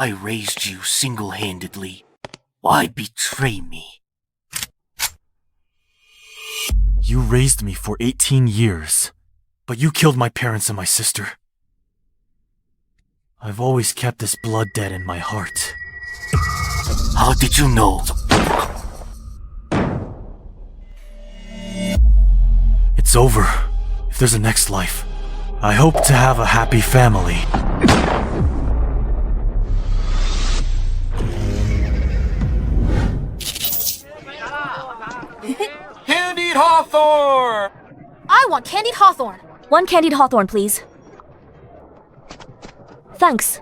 I raised you single-handedly. Why betray me? You raised me for 18 years, but you killed my parents and my sister. I've always kept this blood debt in my heart. How did you know? It's over. If there's a next life, I hope to have a happy family. Candied Hawthorne! I want candied hawthorn. 1 candied hawthorn, please. Thanks.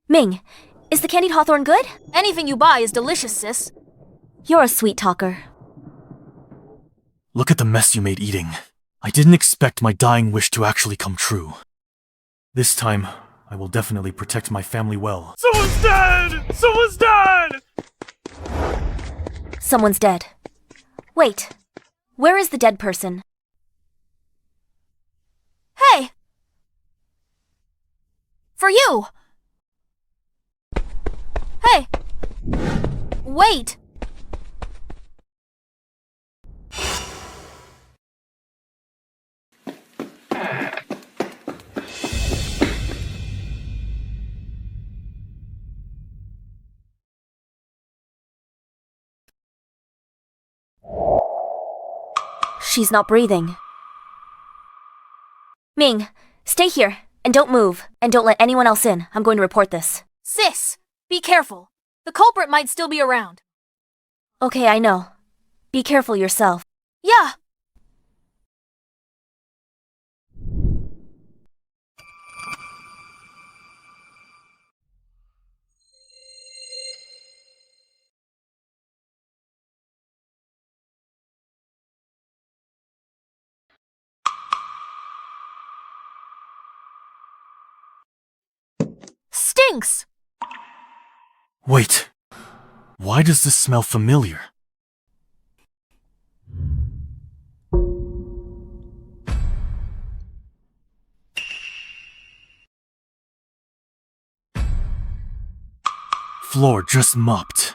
Ming, is the candied hawthorn good? Anything you buy is delicious, sis. You're a sweet talker. Look at the mess you made eating. I didn't expect my dying wish to actually come true. This time, I will definitely protect my family well. Someone's dead! Someone's dead! Someone's dead. Wait, where is the dead person? Hey! For you! Hey! Wait! She's not breathing. Ming, stay here, and don't move, and don't let anyone else in. I'm going to report this. Sis, be careful. The culprit might still be around. Okay, I know. Be careful yourself. Yeah. Stinks! Wait, why does this smell familiar? Floor just mopped.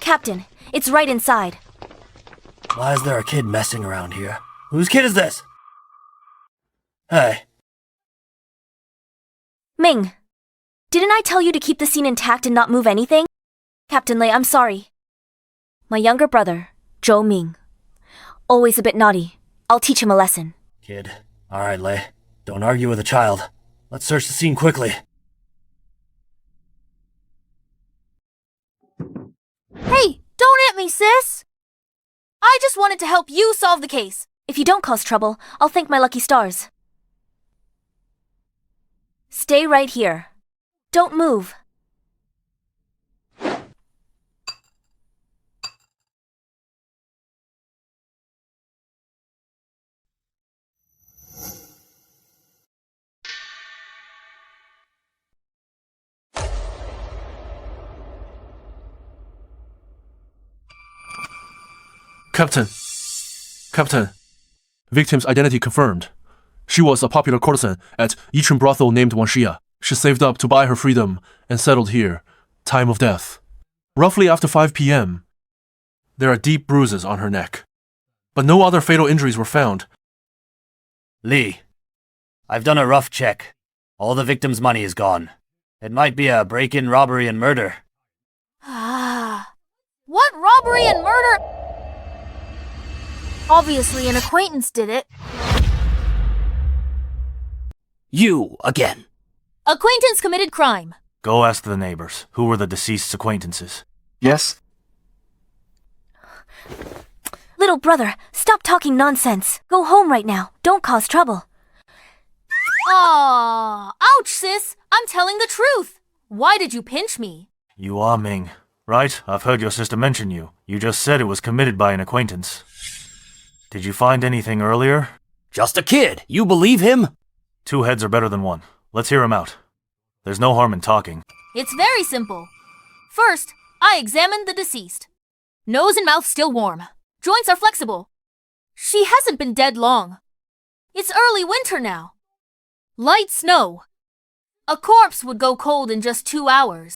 Captain, it's right inside. Why is there a kid messing around here? Whose kid is this? Hey. Ming, didn't I tell you to keep the scene intact and not move anything? Captain Lei, I'm sorry. My younger brother, Zhou Ming. Always a bit naughty. I'll teach him a lesson. Kid. Alright, Lei. Don't argue with a child. Let's search the scene quickly. Hey, don't hit me, sis! I just wanted to help you solve the case. If you don't cause trouble, I'll thank my lucky stars. Stay right here. Don't move. Captain. Victim's identity confirmed. She was a popular courtesan at Yichun brothel named Wanxia. She saved up to buy her freedom and settled here. Time of death. Roughly after 5 p.m. There are deep bruises on her neck. But no other fatal injuries were found. Lee, I've done a rough check. All the victim's money is gone. It might be a break-in robbery and murder. Ah. What robbery and murder? Obviously, an acquaintance did it. You, again. Acquaintance committed crime. Go ask the neighbors. Who were the deceased's acquaintances? Yes? Little brother, stop talking nonsense. Go home right now. Don't cause trouble. Aww. Ouch, sis. I'm telling the truth. Why did you pinch me? You are Ming, right? I've heard your sister mention you. You just said it was committed by an acquaintance. Did you find anything earlier? Just a kid. You believe him? 2 heads are better than 1. Let's hear him out. There's no harm in talking. It's very simple. First, I examined the deceased. Nose and mouth still warm. Joints are flexible. She hasn't been dead long. It's early winter now. Light snow. A corpse would go cold in just 2 hours.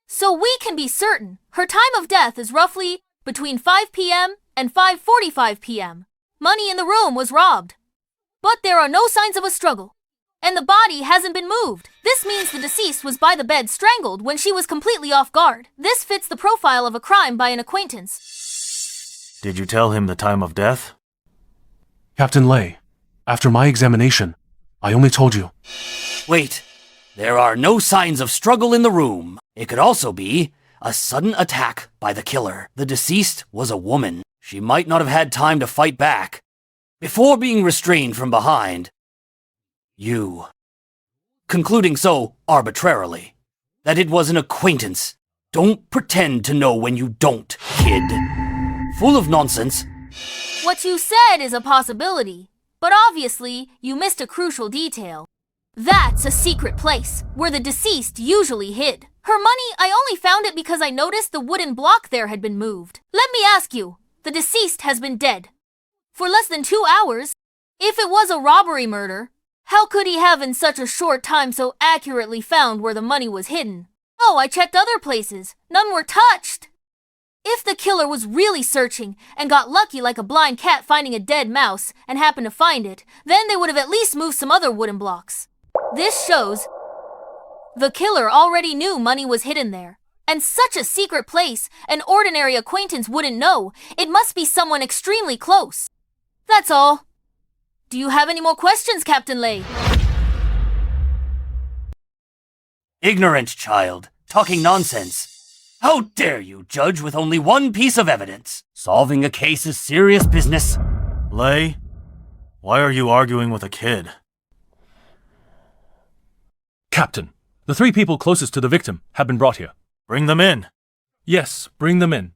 So we can be certain her time of death is roughly between 5 p.m. and 5:45 p.m. Money in the room was robbed. But there are no signs of a struggle. And the body hasn't been moved. This means the deceased was by the bed strangled when she was completely off guard. This fits the profile of a crime by an acquaintance. Did you tell him the time of death? Captain Lei, after my examination, I only told you. Wait. There are no signs of struggle in the room. It could also be a sudden attack by the killer. The deceased was a woman. She might not have had time to fight back. Before being restrained from behind, you, concluding so arbitrarily, that it was an acquaintance. Don't pretend to know when you don't, kid. Full of nonsense. What you said is a possibility, but obviously you missed a crucial detail. That's a secret place where the deceased usually hid. Her money, I only found it because I noticed the wooden block there had been moved. Let me ask you, the deceased has been dead for less than 2 hours. If it was a robbery murder, how could he have in such a short time so accurately found where the money was hidden? Oh, I checked other places. None were touched. If the killer was really searching and got lucky like a blind cat finding a dead mouse and happened to find it, then they would have at least moved some other wooden blocks. This shows the killer already knew money was hidden there. And such a secret place, an ordinary acquaintance wouldn't know. It must be someone extremely close. That's all. Do you have any more questions, Captain Lei? Ignorant child, talking nonsense. How dare you judge with only one piece of evidence? Solving a case is serious business. Lei, why are you arguing with a kid? Captain, the 3 people closest to the victim have been brought here. Bring them in. Yes, bring them in.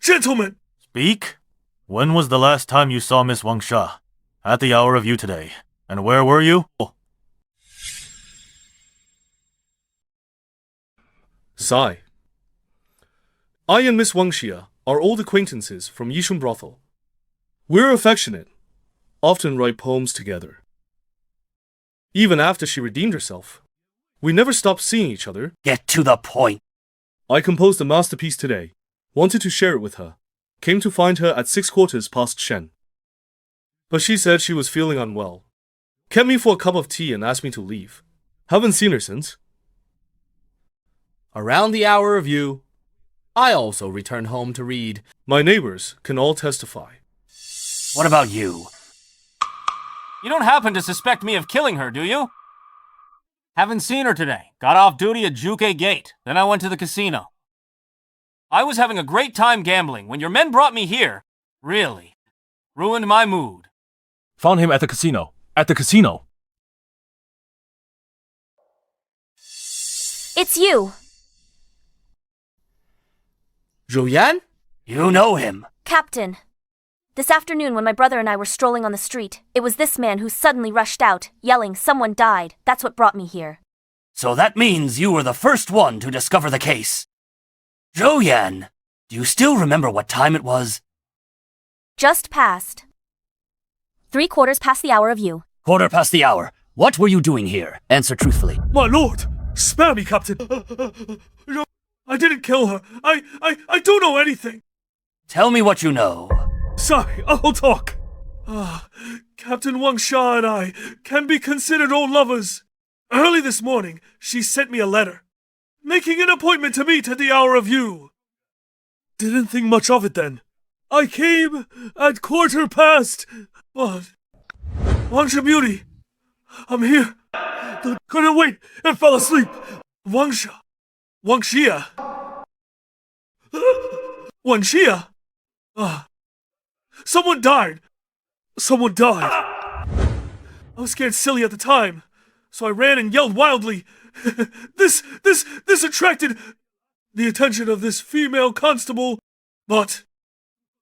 Gentlemen! Speak. When was the last time you saw Miss Wanxia? At the hour of you today. And where were you? Sigh. I and Miss Wanxia are old acquaintances from Yishun Brothel. We're affectionate, often write poems together. Even after she redeemed herself, we never stopped seeing each other. Get to the point. I composed a masterpiece today, wanted to share it with her, came to find her at 6/4 past Shen. But she said she was feeling unwell, kept me for a cup of tea and asked me to leave. Haven't seen her since. Around the hour of you, I also returned home to read. My neighbors can all testify. What about you? You don't happen to suspect me of killing her, do you? Haven't seen her today. Got off duty at Juke Gate. Then I went to the casino. I was having a great time gambling when your men brought me here. Really. Ruined my mood. Found him at the casino. At the casino. It's you. Zhou Yan? You know him. Captain. This afternoon when my brother and I were strolling on the street, it was this man who suddenly rushed out, yelling, "Someone died." That's what brought me here. So that means you were the first one to discover the case. Zhou Yan, do you still remember what time it was? Just past. 3/4 past the hour of you. 1/4 past the hour. What were you doing here? Answer truthfully. My lord! Spare me, Captain! I didn't kill her. I don't know anything. Tell me what you know. Sorry, I'll talk. Captain Wanxia and I can be considered old lovers. Early this morning, she sent me a letter, making an appointment to meet at the hour of you. Didn't think much of it then. I came at 1/4 past, but... Wanxia Beauty, I'm here. Couldn't wait and fell asleep. Wanxia. Someone died. I was scared silly at the time, so I ran and yelled wildly. This attracted the attention of this female constable But,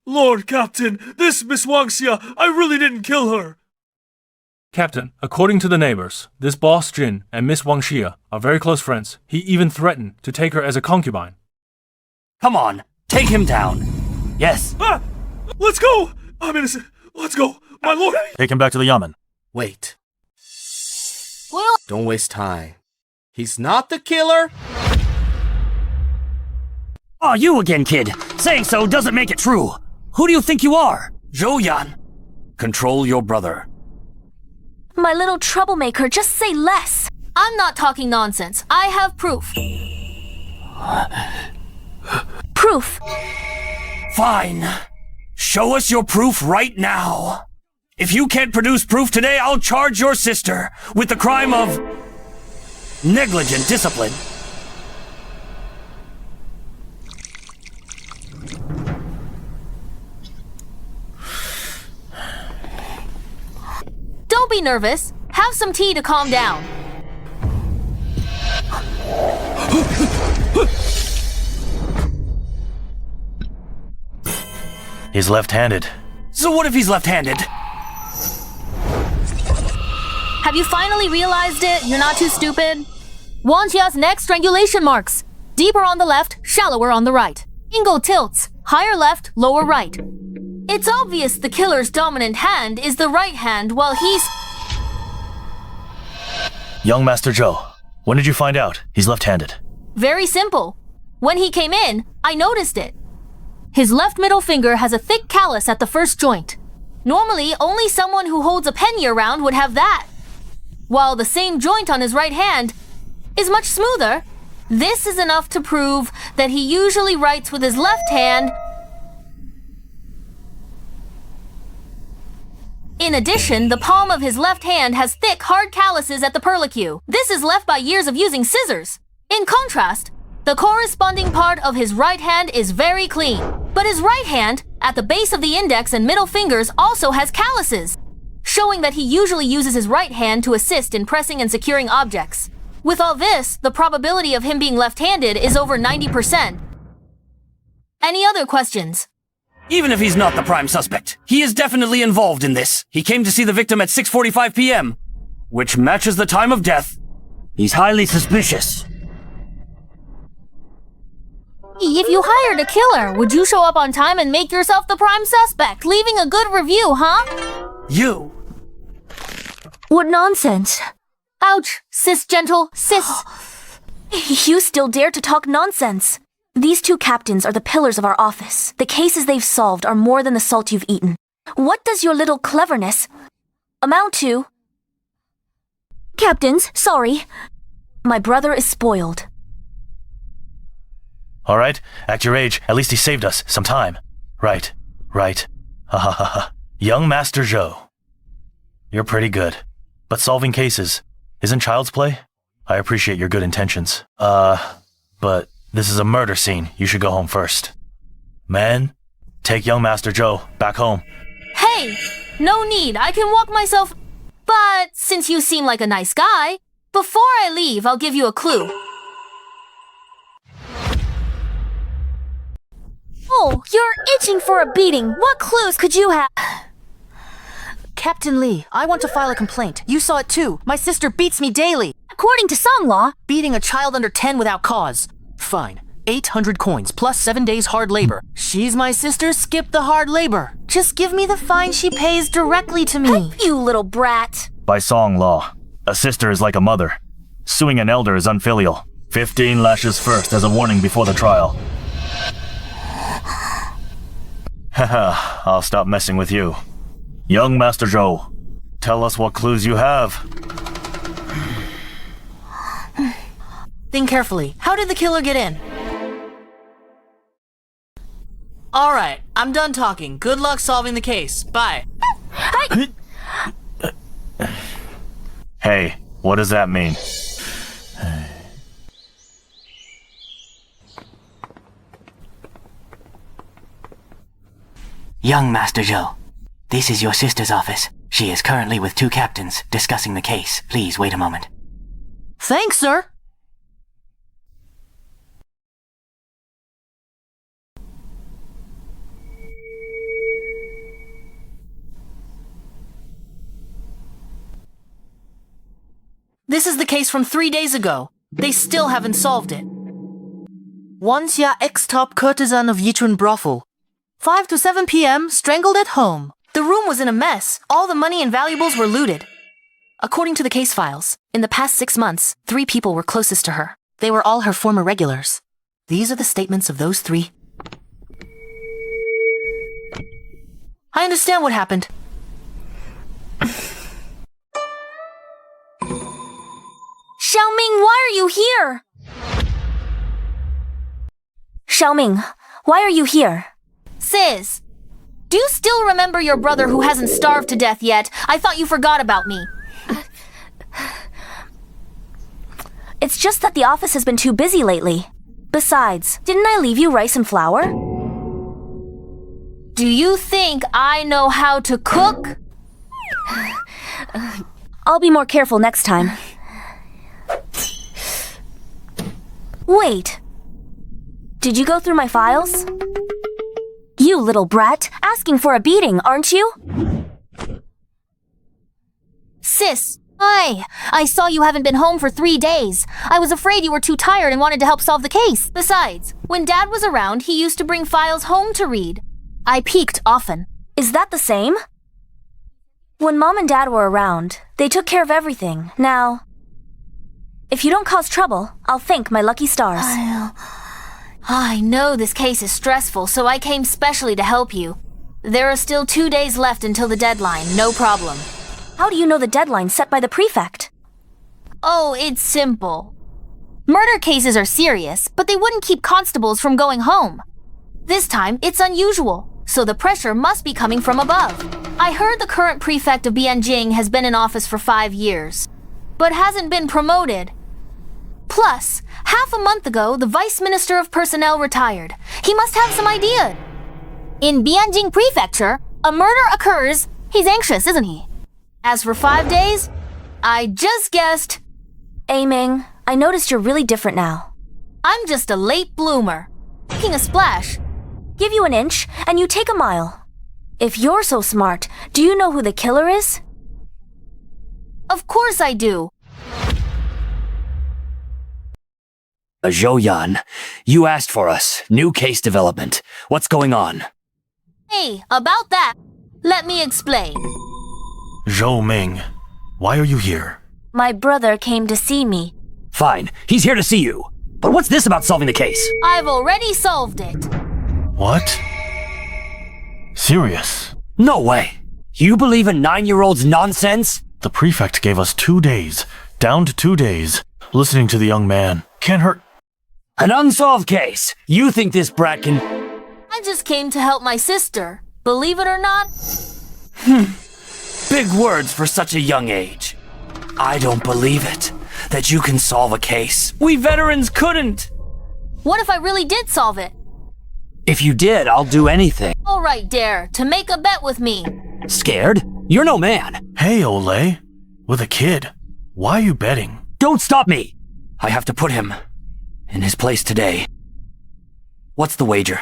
Lord Captain, this Miss Wanxia, I really didn't kill her. Captain, according to the neighbors, this boss Jin and Miss Wanxia are very close friends. He even threatened to take her as a concubine. Come on, take him down. Yes. Ah! Let's go! I'm innocent. Let's go, my lord. Take him back to the yamen. Wait. Well, Don't waste time. He's not the killer? Oh, you again, kid. Saying so doesn't make it true. Who do you think you are? Zhou Yan. Control your brother. My little troublemaker, just say less. I'm not talking nonsense. I have proof. Proof. Fine. Show us your proof right now. If you can't produce proof today, I'll charge your sister with the crime of negligent discipline. Don't be nervous. Have some tea to calm down. He's left-handed. So what if he's left-handed? Have you finally realized it? You're not too stupid? Wanxia's neck strangulation marks. Deeper on the left, shallower on the right. Angle tilts. Higher left, lower right. It's obvious the killer's dominant hand is the right hand while he's... Young Master Zhou, when did you find out he's left-handed? Very simple. When he came in, I noticed it. His left middle finger has a thick callus at the first joint. Normally, only someone who holds a penny around would have that. While the same joint on his right hand is much smoother, this is enough to prove that he usually writes with his left hand. In addition, the palm of his left hand has thick, hard calluses at the perlicue. This is left by years of using scissors. In contrast, the corresponding part of his right hand is very clean. But his right hand, at the base of the index and middle fingers, also has calluses, showing that he usually uses his right hand to assist in pressing and securing objects. With all this, the probability of him being left-handed is over 90%. Any other questions? Even if he's not the prime suspect, he is definitely involved in this. He came to see the victim at 6:45 p.m., which matches the time of death. He's highly suspicious. If you hired a killer, would you show up on time and make yourself the prime suspect, leaving a good review, huh? You. What nonsense. Ouch, cis-gentle, cis. You still dare to talk nonsense. These two captains are the pillars of our office. The cases they've solved are more than the salt you've eaten. What does your little cleverness amount to? Captains, sorry. My brother is spoiled. All right, act your age. At least he saved us some time. Right. Ha ha ha ha. Young Master Zhou. You're pretty good. But solving cases isn't child's play? I appreciate your good intentions. But this is a murder scene. You should go home first. Man, take young Master Zhou back home. Hey, no need. I can walk myself. But since you seem like a nice guy, before I leave, I'll give you a clue. Oh, you're itching for a beating. What clues could you have? Captain Lee, I want to file a complaint. You saw it too. My sister beats me daily. According to song law, Beating a child under 10 without cause. Fine. 800 coins plus 7 days hard labor. She's my sister, skip the hard labor. Just give me the fine she pays directly to me. you little brat. By song law, a sister is like a mother. Suing an elder is unfilial. 15 lashes first as a warning before the trial. Haha, I'll stop messing with you. Young Master Zhou, tell us what clues you have. Think carefully. How did the killer get in? Alright, I'm done talking. Good luck solving the case. Bye. Hey, what does that mean? Young Master Zhou, this is your sister's office. She is currently with two captains discussing the case. Please wait a moment. Thanks, sir. This is the case from 3 days ago. They still haven't solved it. Wanxia ex-top courtesan of Yichun brothel. 5 to 7 p.m., strangled at home. The room was in a mess. All the money and valuables were looted. According to the case files, in the past 6 months, 3 people were closest to her. They were all her former regulars. These are the statements of those 3. I understand what happened. Zhou Ming, why are you here? Zhou Ming, why are you here? Sis, do you still remember your brother who hasn't starved to death yet? I thought you forgot about me. It's just that the office has been too busy lately. Besides, didn't I leave you rice and flour? Do you think I know how to cook? I'll be more careful next time. Wait. Did you go through my files? You little brat, asking for a beating, aren't you? Sis, I saw you haven't been home for 3 days. I was afraid you were too tired and wanted to help solve the case. Besides, when Dad was around, he used to bring files home to read. I peeked often. Is that the same? When Mom and Dad were around, they took care of everything. Now, if you don't cause trouble, I'll thank my lucky stars. I know this case is stressful, so I came specially to help you. There are still 2 days left until the deadline, no problem. How do you know the deadline set by the prefect? Oh, it's simple. Murder cases are serious, but they wouldn't keep constables from going home. This time, it's unusual, so the pressure must be coming from above. I heard the current prefect of Bianjing has been in office for 5 years, but hasn't been promoted. Plus, half a month ago, the Vice Minister of Personnel retired. He must have some idea. In Bianjing Prefecture, a murder occurs. He's anxious, isn't he? As for 5 days, I just guessed. Ming, I noticed you're really different now. I'm just a late bloomer. Making a splash. Give you an inch, and you take a mile. If you're so smart, do you know who the killer is? Of course I do. Zhou Yan, you asked for us. New case development. What's going on? Hey, about that, let me explain. Zhou Ming, why are you here? My brother came to see me. Fine, he's here to see you. But what's this about solving the case? I've already solved it. What? Serious? No way. You believe a 9-year-old's nonsense? The prefect gave us 2 days, down to 2 days. Listening to the young man can't hurt. An unsolved case. You think this brat can... I just came to help my sister. Believe it or not? Big words for such a young age. I don't believe it. That you can solve a case. We veterans couldn't. What if I really did solve it? If you did, I'll do anything. All right, Dare, to make a bet with me. Scared? You're no man. Hey, Olay. With a kid. Why are you betting? Don't stop me. I have to put him in his place today. What's the wager?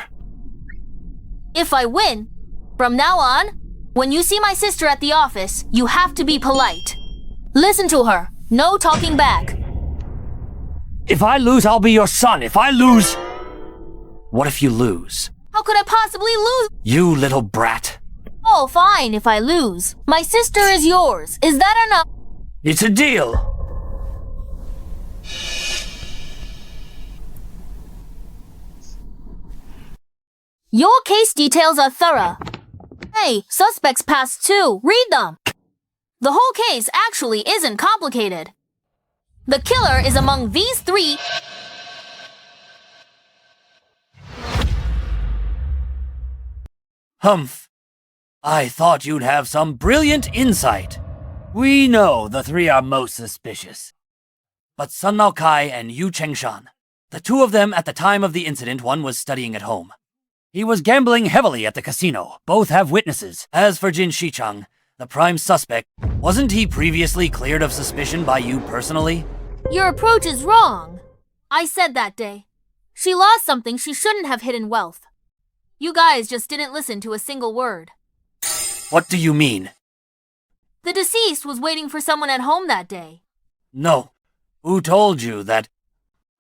If I win, from now on, when you see my sister at the office, you have to be polite. Listen to her. No talking back. If I lose, I'll be your son. If I lose... What if you lose? How could I possibly lose? You little brat. Oh, fine if I lose. My sister is yours. Is that enough? It's a deal. Your case details are thorough. Hey, suspects passed too. Read them. The whole case actually isn't complicated. The killer is among these 3. Humph. I thought you'd have some brilliant insight. We know the 3 are most suspicious. But Sun Laokai and Yu Chengshan, the 2 of them at the time of the incident, one was studying at home. He was gambling heavily at the casino. Both have witnesses. As for Jin Shichang, the prime suspect, wasn't he previously cleared of suspicion by you personally? Your approach is wrong. I said that day. She lost something she shouldn't have hidden wealth. You guys just didn't listen to a single word. What do you mean? The deceased was waiting for someone at home that day. No. Who told you that?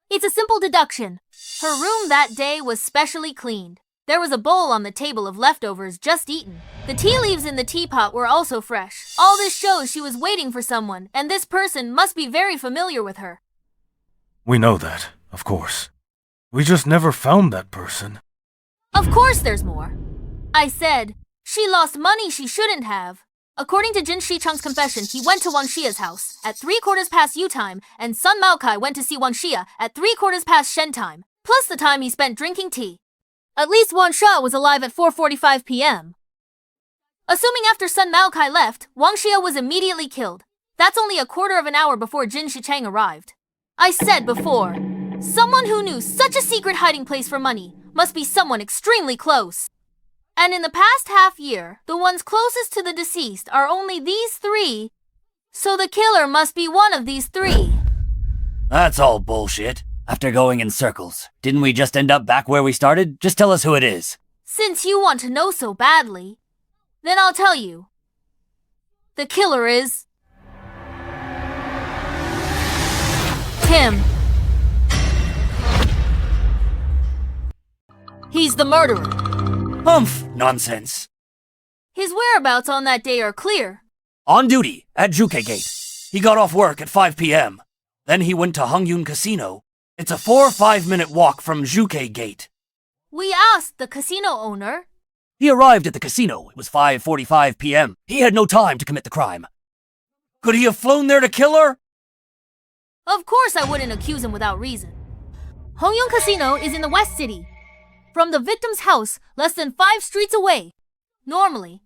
It's a simple deduction. Her room that day was specially cleaned. There was a bowl on the table of leftovers just eaten. The tea leaves in the teapot were also fresh. All this shows she was waiting for someone, and this person must be very familiar with her. We know that, of course. We just never found that person. Of course there's more. I said, she lost money she shouldn't have. According to Jin Shicheng's confession, he went to Wanxia's house at 3/4 U time, and Sun Maokai went to see Wanxia at 3/4 Shen time, plus the time he spent drinking tea. At least Wanxia was alive at 4:45 p.m. Assuming after Sun Maokai left, Wanxia was immediately killed. That's only a quarter of an hour before Jin Shicheng arrived. I said before, someone who knew such a secret hiding place for money must be someone extremely close. And in the past half year, the ones closest to the deceased are only these three, so the killer must be one of these three. That's all bullshit. After going in circles, didn't we just end up back where we started? Just tell us who it is. Since you want to know so badly, then I'll tell you. The killer is... him. He's the murderer. Humph! Nonsense. His whereabouts on that day are clear. On duty at Zhuke Gate. He got off work at 5 p.m. Then he went to Hongyun Casino. It's a 4 or 5 minute walk from Zhuke Gate. We asked the casino owner. He arrived at the casino. It was 5:45 p.m. He had no time to commit the crime. Could he have flown there to kill her? Of course I wouldn't accuse him without reason. Hongyun Casino is in the West City. From the victim's house, less than 5 streets away. Normally,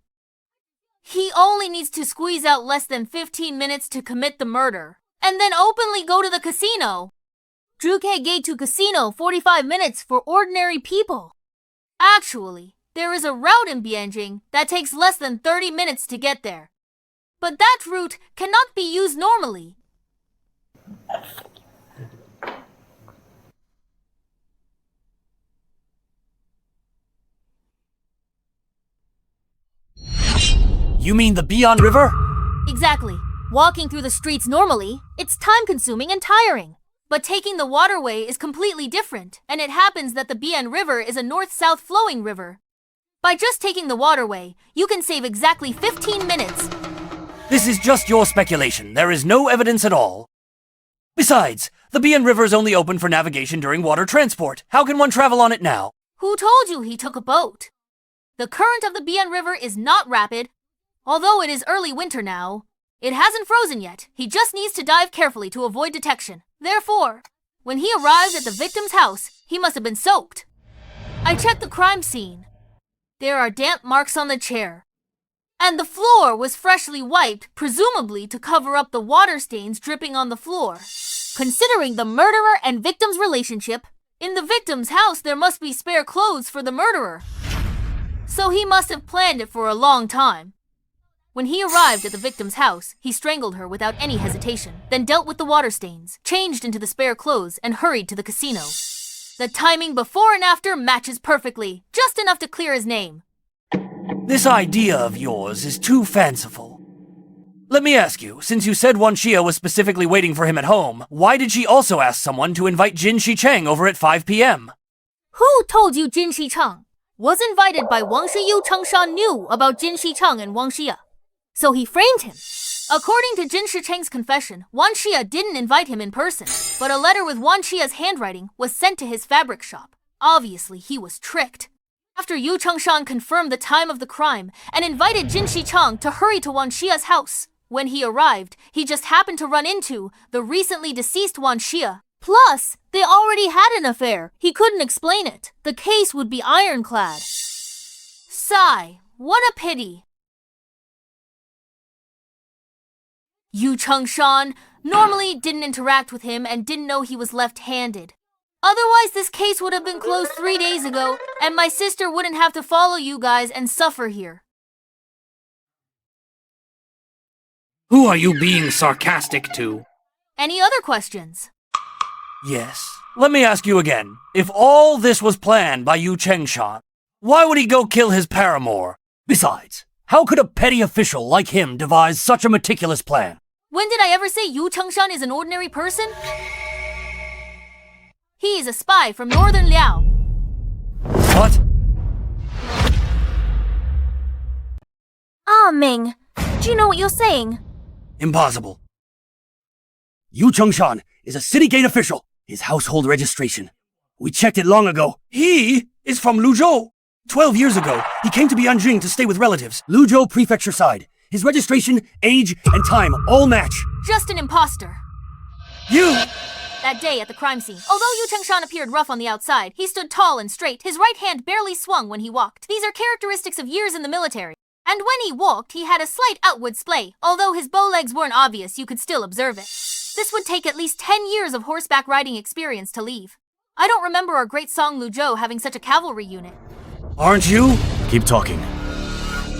he only needs to squeeze out less than 15 minutes to commit the murder, and then openly go to the casino. Zhuke Gate to casino, 45 minutes for ordinary people. Actually, there is a route in Bianjing that takes less than 30 minutes to get there. But that route cannot be used normally. You mean the Bian River? Exactly. Walking through the streets normally, it's time-consuming and tiring. But taking the waterway is completely different, and it happens that the Bian River is a north-south flowing river. By just taking the waterway, you can save exactly 15 minutes. This is just your speculation. There is no evidence at all. Besides, the Bian River is only open for navigation during water transport. How can one travel on it now? Who told you he took a boat? The current of the Bian River is not rapid. Although it is early winter now, it hasn't frozen yet. He just needs to dive carefully to avoid detection. Therefore, when he arrived at the victim's house, he must have been soaked. I checked the crime scene. There are damp marks on the chair. And the floor was freshly wiped, presumably to cover up the water stains dripping on the floor. Considering the murderer and victim's relationship, in the victim's house there must be spare clothes for the murderer. So he must have planned it for a long time. When he arrived at the victim's house, he strangled her without any hesitation, then dealt with the water stains, changed into the spare clothes, and hurried to the casino. The timing before and after matches perfectly, just enough to clear his name. This idea of yours is too fanciful. Let me ask you, since you said Wanxia was specifically waiting for him at home, why did she also ask someone to invite Jin Shicheng over at 5 p.m.? Who told you Jin Shicheng was invited by Wanxia? Yu Changshan knew about Jin Shicheng and Wanxia, so he framed him. According to Jin Shicheng's confession, Wanxia didn't invite him in person, but a letter with Wanxia's handwriting was sent to his fabric shop. Obviously, he was tricked. After Yu Changshan confirmed the time of the crime and invited Jin Shicheng to hurry to Wanxia's house, when he arrived, he just happened to run into the recently deceased Wanxia. Plus, they already had an affair. He couldn't explain it. The case would be ironclad. Sigh, what a pity. Yu Changshan normally didn't interact with him and didn't know he was left-handed. Otherwise, this case would have been closed 3 days ago, and my sister wouldn't have to follow you guys and suffer here. Who are you being sarcastic to? Any other questions? Yes. Let me ask you again. If all this was planned by Yu Changshan, why would he go kill his paramour? Besides, how could a petty official like him devise such a meticulous plan? When did I ever say Yu Chengshan is an ordinary person? He is a spy from northern Liao. What? Ah, Ming, do you know what you're saying? Impossible. Yu Chengshan is a city gate official. His household registration. We checked it long ago. He is from Luzhou. 12 years ago, he came to Bianjing to stay with relatives. Luzhou Prefecture side. His registration, age, and time all match. Just an imposter. You! That day at the crime scene, although Yu Chengshan appeared rough on the outside, he stood tall and straight. His right hand barely swung when he walked. These are characteristics of years in the military. And when he walked, he had a slight outward splay. Although his bow legs weren't obvious, you could still observe it. This would take at least 10 years of horseback riding experience to leave. I don't remember our Great Song Luzhou having such a cavalry unit. Aren't you? Keep talking.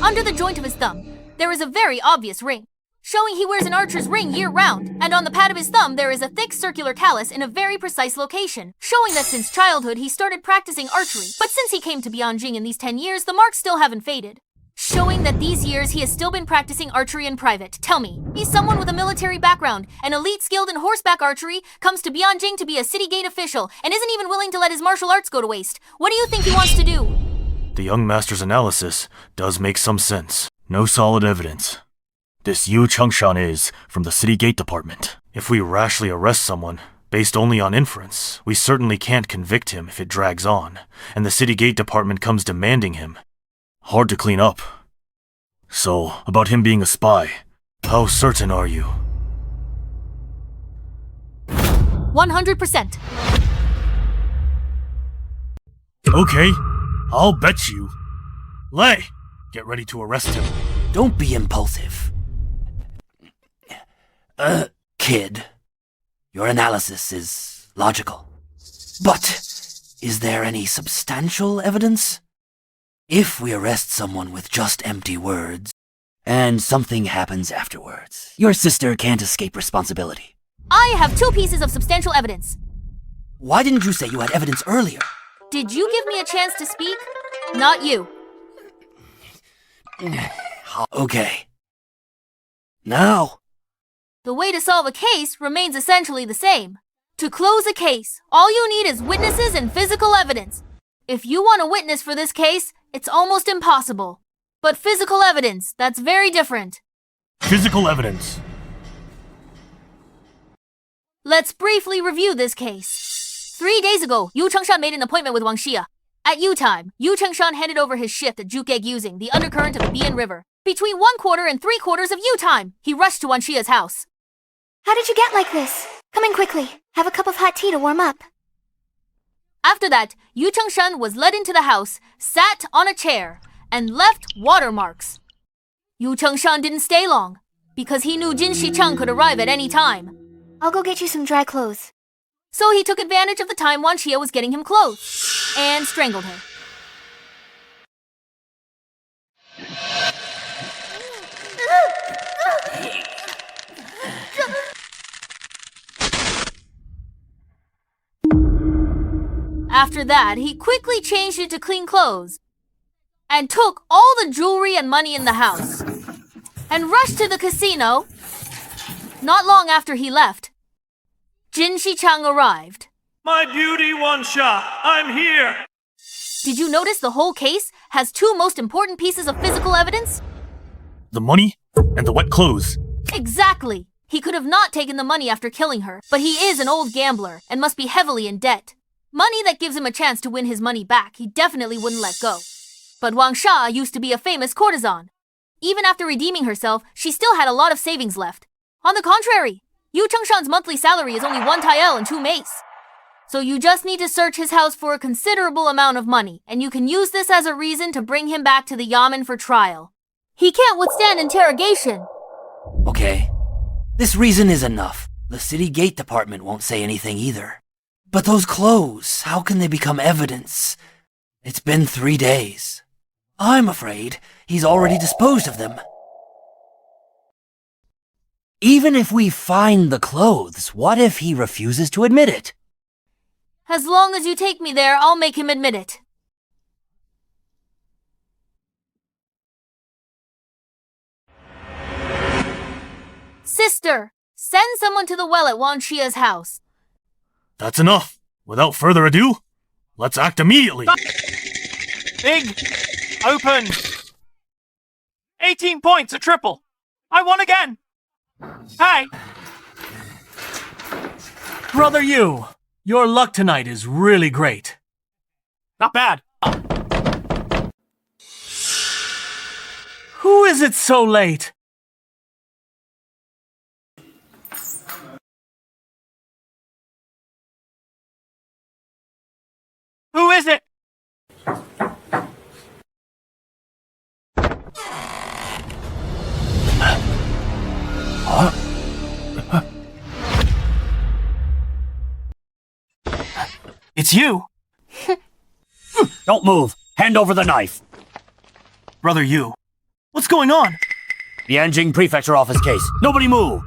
Under the joint of his thumb, there is a very obvious ring, showing he wears an archer's ring year-round, and on the pad of his thumb there is a thick circular callus in a very precise location, showing that since childhood he started practicing archery, but since he came to Bianjing in these 10 years, the marks still haven't faded. Showing that these years he has still been practicing archery in private. Tell me, he's someone with a military background, an elite skilled in horseback archery, comes to Bianjing to be a city gate official, and isn't even willing to let his martial arts go to waste. What do you think he wants to do? The young master's analysis does make some sense. No solid evidence. This Yu Chengshan is from the city gate department. If we rashly arrest someone, based only on inference, we certainly can't convict him if it drags on, and the city gate department comes demanding him. Hard to clean up. So, about him being a spy, how certain are you? 100%. Okay, I'll bet you. Lei, get ready to arrest him. Don't be impulsive. Kid, your analysis is logical. But is there any substantial evidence? If we arrest someone with just empty words, and something happens afterwards, your sister can't escape responsibility. I have 2 pieces of substantial evidence. Why didn't you say you had evidence earlier? Did you give me a chance to speak? Not you. Okay. Now. The way to solve a case remains essentially the same. To close a case, all you need is witnesses and physical evidence. If you want a witness for this case, it's almost impossible. But physical evidence, that's very different. Physical evidence. Let's briefly review this case. 3 days ago, Yu Chengshan made an appointment with Wanxia. At Yu time, Yu Chengshan handed over his shift at Jukeg using the undercurrent of the Bian River. Between 1/4 and 3/4 of Yu time, he rushed to Wanxia's house. How did you get like this? Come in quickly. Have a cup of hot tea to warm up. After that, Yu Chengshan was led into the house, sat on a chair, and left watermarks. Yu Chengshan didn't stay long, because he knew Jin Shicheng could arrive at any time. I'll go get you some dry clothes. So he took advantage of the time Wanxia was getting him clothes, and strangled her. After that, he quickly changed it to clean clothes, and took all the jewelry and money in the house, and rushed to the casino. Not long after he left, Jin Shicheng arrived. My beauty, Wanxia, I'm here! Did you notice the whole case has 2 most important pieces of physical evidence? The money and the wet clothes. Exactly. He could have not taken the money after killing her, but he is an old gambler and must be heavily in debt. Money that gives him a chance to win his money back, he definitely wouldn't let go. But Wanxia used to be a famous courtesan. Even after redeeming herself, she still had a lot of savings left. On the contrary, Yu Chengshan's monthly salary is only 1 tael and 2 mace. So you just need to search his house for a considerable amount of money, and you can use this as a reason to bring him back to the Yamen for trial. He can't withstand interrogation. Okay. This reason is enough. The city gate department won't say anything either. But those clothes, how can they become evidence? It's been 3 days. I'm afraid he's already disposed of them. Even if we find the clothes, what if he refuses to admit it? As long as you take me there, I'll make him admit it. Sister, send someone to the well at Wanxia's house. That's enough. Without further ado, let's act immediately. Big. Open. 18 points, a triple. I won again. Hi. Brother Yu, your luck tonight is really great. Not bad. Who is it so late? Who is it? It's you. Don't move. Hand over the knife. Brother Yu, what's going on? Bianjing Prefecture office case. Nobody move.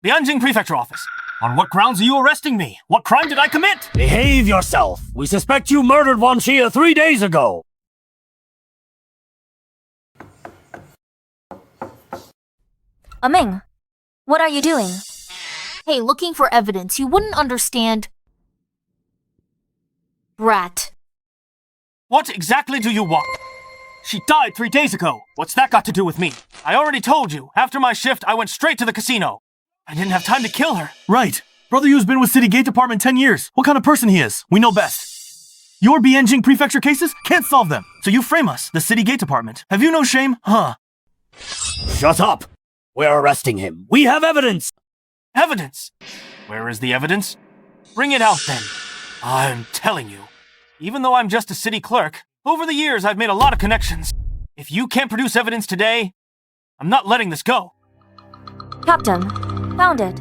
Bianjing Prefecture office. On what grounds are you arresting me? What crime did I commit? Behave yourself. We suspect you murdered Wanxia 3 days ago. Ming, what are you doing? Hey, looking for evidence. You wouldn't understand. Brat. What exactly do you want? She died 3 days ago. What's that got to do with me? I already told you. After my shift, I went straight to the casino. I didn't have time to kill her. Right. Brother Yu's been with City Gate Department 10 years. What kind of person he is? We know best. Your Bianjing Prefecture cases? Can't solve them. So you frame us, the City Gate Department. Have you no shame? Huh? Shut up. We're arresting him. We have evidence. Evidence? Where is the evidence? Bring it out then. I'm telling you. Even though I'm just a city clerk, over the years I've made a lot of connections. If you can't produce evidence today, I'm not letting this go. Captain, found it.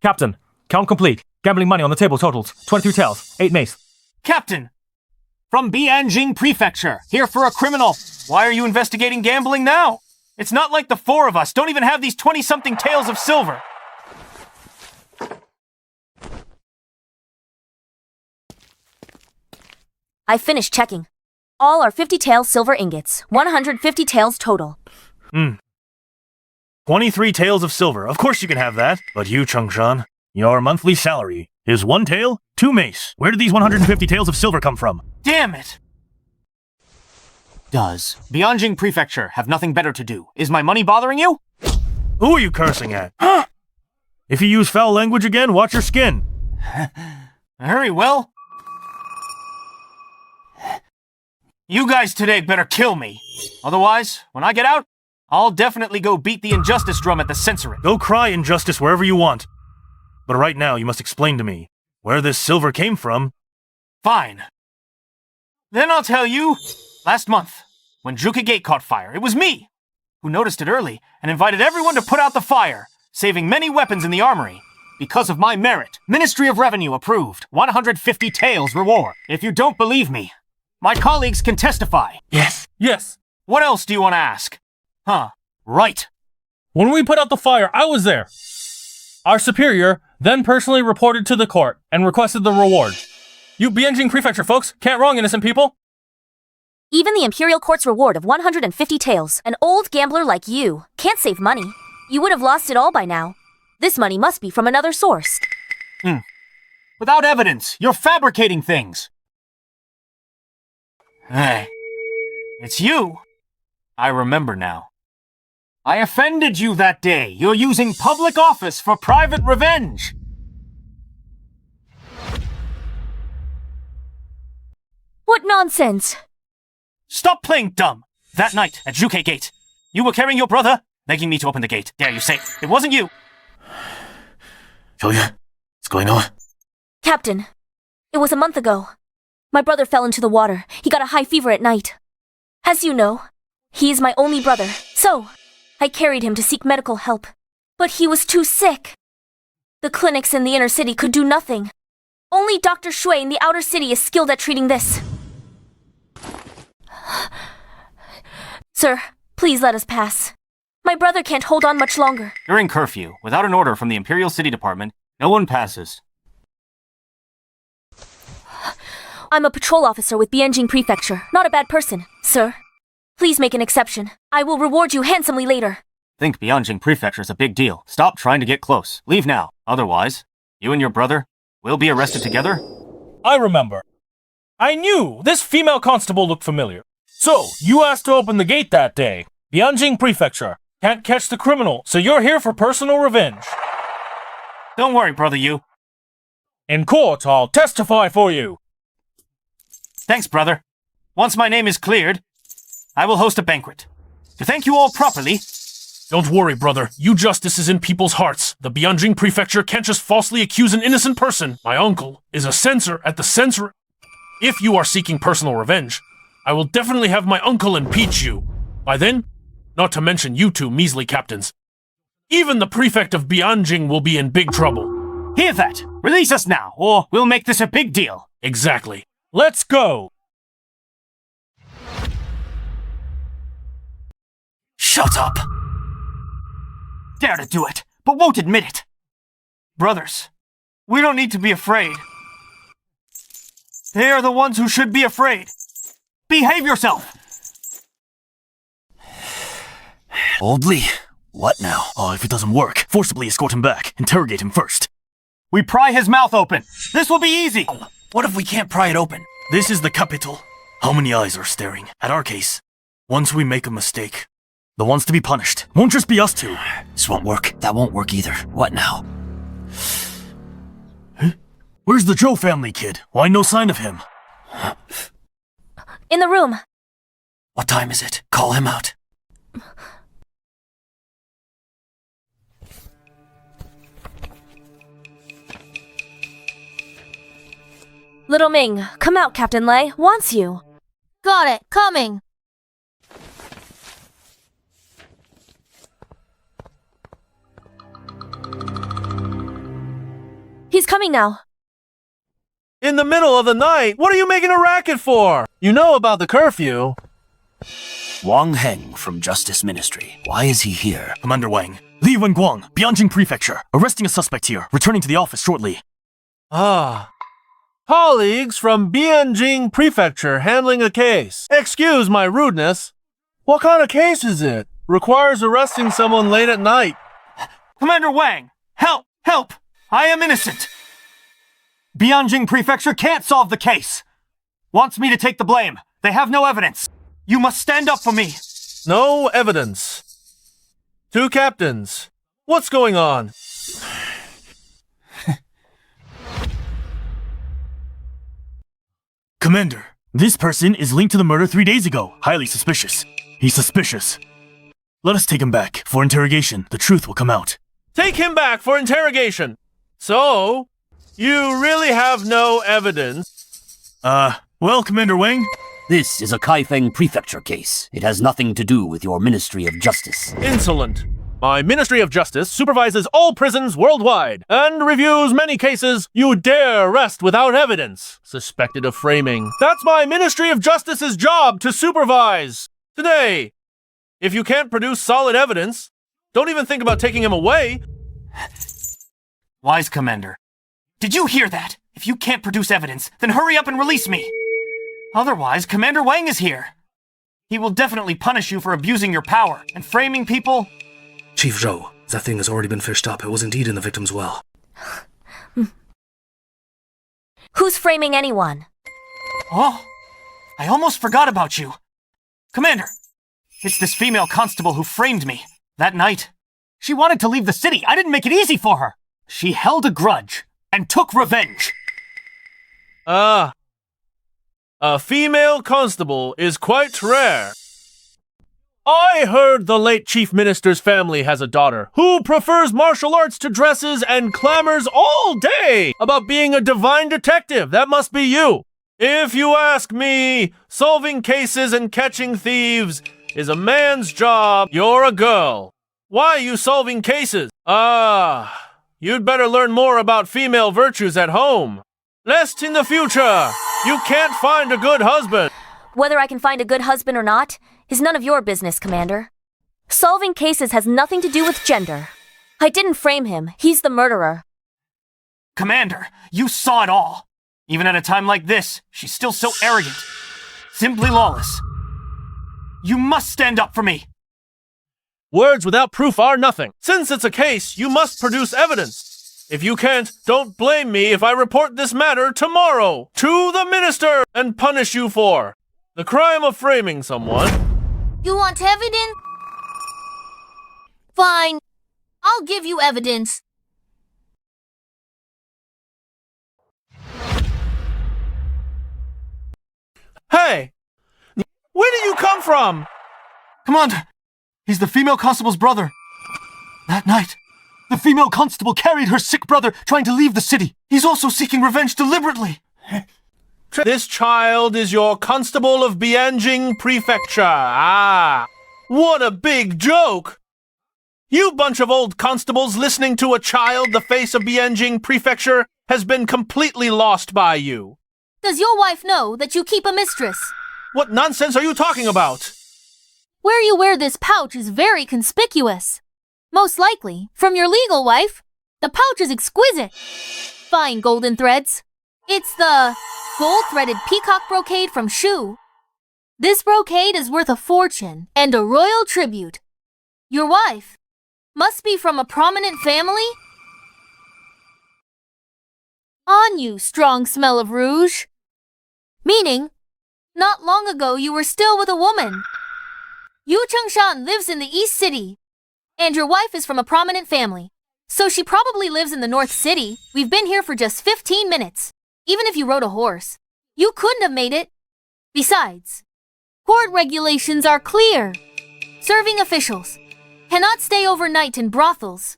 Captain, count complete. Gambling money on the table totals 23 taels, 8 mace. Captain! From Bianjing Prefecture, here for a criminal. Why are you investigating gambling now? It's not like the 4 of us don't even have these 20-something taels of silver. I finished checking. All are 50 taels silver ingots, 150 taels total. 23 taels of silver. Of course you can have that. But you, Chung-shan, your monthly salary is 1 tael, 2 mace. Where did these 150 taels of silver come from? Damn it! Does Bianjing Prefecture have nothing better to do? Is my money bothering you? Who are you cursing at? Huh? If you use foul language again, watch your skin. Very well. You guys today better kill me. Otherwise, when I get out, I'll definitely go beat the injustice drum at the censoring. Go cry injustice wherever you want. But right now, you must explain to me where this silver came from. Fine. Then I'll tell you, last month, when Juka Gate caught fire, it was me who noticed it early and invited everyone to put out the fire, saving many weapons in the armory. Because of my merit, Ministry of Revenue approved 150 taels reward. If you don't believe me, my colleagues can testify. Yes. Yes. What else do you want to ask? Huh. Right. When we put out the fire, I was there. Our superior then personally reported to the court and requested the reward. You Bianjing Prefecture folks can't wrong innocent people. Even the Imperial Court's reward of 150 taels, an old gambler like you, can't save money. You would have lost it all by now. This money must be from another source. Without evidence, you're fabricating things. Hey, it's you. I remember now. I offended you that day. You're using public office for private revenge. What nonsense! Stop playing dumb. That night at Juke Gate, you were carrying your brother, begging me to open the gate. Dare you say it wasn't you? Zhou Yan, what's going on? Captain, it was a month ago. My brother fell into the water. He got a high fever at night. As you know, he is my only brother, so I carried him to seek medical help. But he was too sick. The clinics in the inner city could do nothing. Only Dr. Shui in the outer city is skilled at treating this. Sir, please let us pass. My brother can't hold on much longer. During curfew, without an order from the Imperial City Department, no one passes. I'm a patrol officer with Bianjing Prefecture, not a bad person. Sir, please make an exception. I will reward you handsomely later. Think Bianjing Prefecture is a big deal. Stop trying to get close. Leave now. Otherwise, you and your brother will be arrested together? I remember. I knew this female constable looked familiar. So, you asked to open the gate that day. Bianjing Prefecture. Can't catch the criminal, so you're here for personal revenge. Don't worry, brother you. In court, I'll testify for you. Thanks, brother. Once my name is cleared, I will host a banquet. To thank you all properly. Don't worry, brother. You justice is in people's hearts. The Bianjing Prefecture can't just falsely accuse an innocent person. My uncle is a censor at the censor. If you are seeking personal revenge, I will definitely have my uncle impeach you. By then, not to mention you two measly captains, even the prefect of Bianjing will be in big trouble. Hear that? Release us now, or we'll make this a big deal. Exactly. Let's go! Shut up! Dare to do it, but won't admit it. Brothers, we don't need to be afraid. They are the ones who should be afraid. Behave yourself! Boldly? What now? Oh, if it doesn't work, forcibly escort him back. Interrogate him first. We pry his mouth open. This will be easy. What if we can't pry it open? This is the capital. How many eyes are staring at our case? Once we make a mistake, the ones to be punished won't just be us two. This won't work. That won't work either. What now? Where's the Zhou family kid? Why no sign of him? In the room. What time is it? Call him out. Little Ming, come out, Captain Lei wants you. Got it. Coming. He's coming now. In the middle of the night? What are you making a racket for? You know about the curfew. Wang Heng from Justice Ministry. Why is he here? Commander Wang, Li Wenguang, Bianjing Prefecture, arresting a suspect here, returning to the office shortly. Ah. Colleagues from Bianjing Prefecture handling a case. Excuse my rudeness. What kind of case is it? Requires arresting someone late at night. Commander Wang, help! Help! I am innocent. Bianjing Prefecture can't solve the case. Wants me to take the blame. They have no evidence. You must stand up for me. No evidence. Two captains. What's going on? Commander, this person is linked to the murder 3 days ago. Highly suspicious. He's suspicious. Let us take him back. For interrogation, the truth will come out. Take him back for interrogation. So, you really have no evidence? Well, Commander Wang? This is a Kaifeng Prefecture case. It has nothing to do with your Ministry of Justice. Insolent. My Ministry of Justice supervises all prisons worldwide and reviews many cases you dare arrest without evidence, suspected of framing. That's my Ministry of Justice's job to supervise. Today, if you can't produce solid evidence, don't even think about taking him away. Wise Commander, did you hear that? If you can't produce evidence, then hurry up and release me. Otherwise, Commander Wang is here. He will definitely punish you for abusing your power and framing people. Chief Zhou, that thing has already been fished up. It was indeed in the victim's well. Who's framing anyone? Oh, I almost forgot about you. Commander, it's this female constable who framed me. That night, she wanted to leave the city. I didn't make it easy for her. She held a grudge and took revenge. A female constable is quite rare. I heard the late Chief Minister's family has a daughter who prefers martial arts to dresses and clamors all day about being a divine detective. That must be you. If you ask me, solving cases and catching thieves is a man's job. You're a girl. Why are you solving cases? You'd better learn more about female virtues at home. Lest in the future, you can't find a good husband. Whether I can find a good husband or not is none of your business, Commander. Solving cases has nothing to do with gender. I didn't frame him. He's the murderer. Commander, you saw it all. Even at a time like this, she's still so arrogant. Simply lawless. You must stand up for me. Words without proof are nothing. Since it's a case, you must produce evidence. If you can't, don't blame me if I report this matter tomorrow to the minister and punish you for the crime of framing someone. You want evidence? Fine. I'll give you evidence. Hey! Where did you come from? Commander, he's the female constable's brother. That night, the female constable carried her sick brother trying to leave the city. He's also seeking revenge deliberately. This child is your constable of Bianjing Prefecture. Ah, what a big joke! You bunch of old constables listening to a child the face of Bianjing Prefecture has been completely lost by you. Does your wife know that you keep a mistress? What nonsense are you talking about? Where you wear this pouch is very conspicuous. Most likely, from your legal wife. The pouch is exquisite. Fine golden threads. It's the gold-threaded peacock brocade from Shu. This brocade is worth a fortune and a royal tribute. Your wife must be from a prominent family? On you, strong smell of rouge. Meaning, not long ago you were still with a woman. Yu Chengshan lives in the East City, and your wife is from a prominent family. So she probably lives in the North City. We've been here for just 15 minutes. Even if you rode a horse, you couldn't have made it. Besides, court regulations are clear. Serving officials cannot stay overnight in brothels.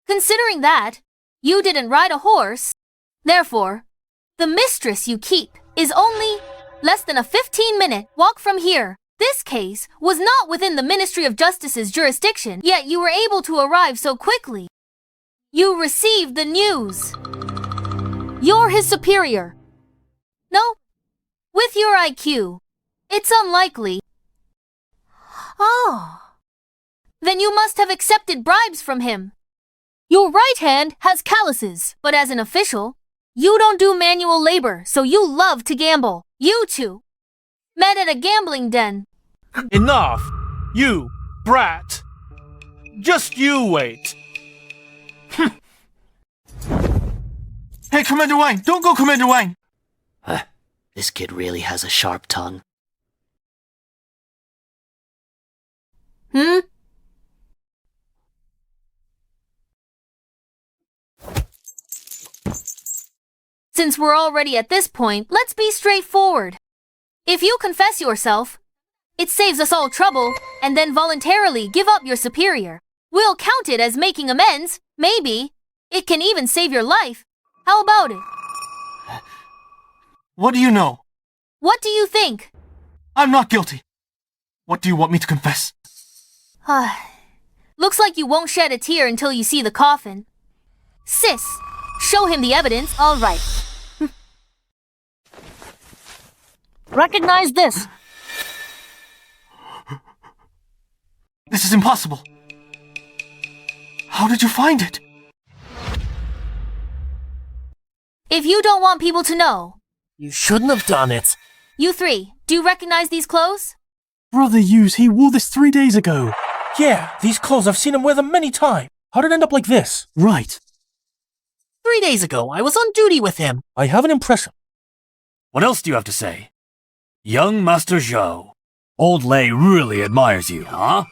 Considering that, you didn't ride a horse. Therefore, the mistress you keep is only less than a 15-minute walk from here. This case was not within the Ministry of Justice's jurisdiction, yet you were able to arrive so quickly. You received the news. You're his superior. No, with your IQ, it's unlikely. Oh. Then you must have accepted bribes from him. Your right hand has calluses, but as an official, you don't do manual labor, so you love to gamble. You two met at a gambling den. Enough! You brat! Just you wait. Hey, Commander Wang! Don't go, Commander Wang! This kid really has a sharp tongue. Since we're already at this point, let's be straightforward. If you confess yourself, it saves us all trouble, and then voluntarily give up your superior. We'll count it as making amends. Maybe it can even save your life. How about it? What do you know? What do you think? I'm not guilty. What do you want me to confess? Looks like you won't shed a tear until you see the coffin. Sis, show him the evidence. All right. Recognize this. This is impossible. How did you find it? If you don't want people to know. You shouldn't have done it. You three, do you recognize these clothes? Brother Hughes, he wore this 3 days ago. Yeah, these clothes, I've seen him wear them many times. How did it end up like this? Right. 3 days ago, I was on duty with him. I have an impression. What else do you have to say? Young Master Zhou, Old Lei really admires you, huh?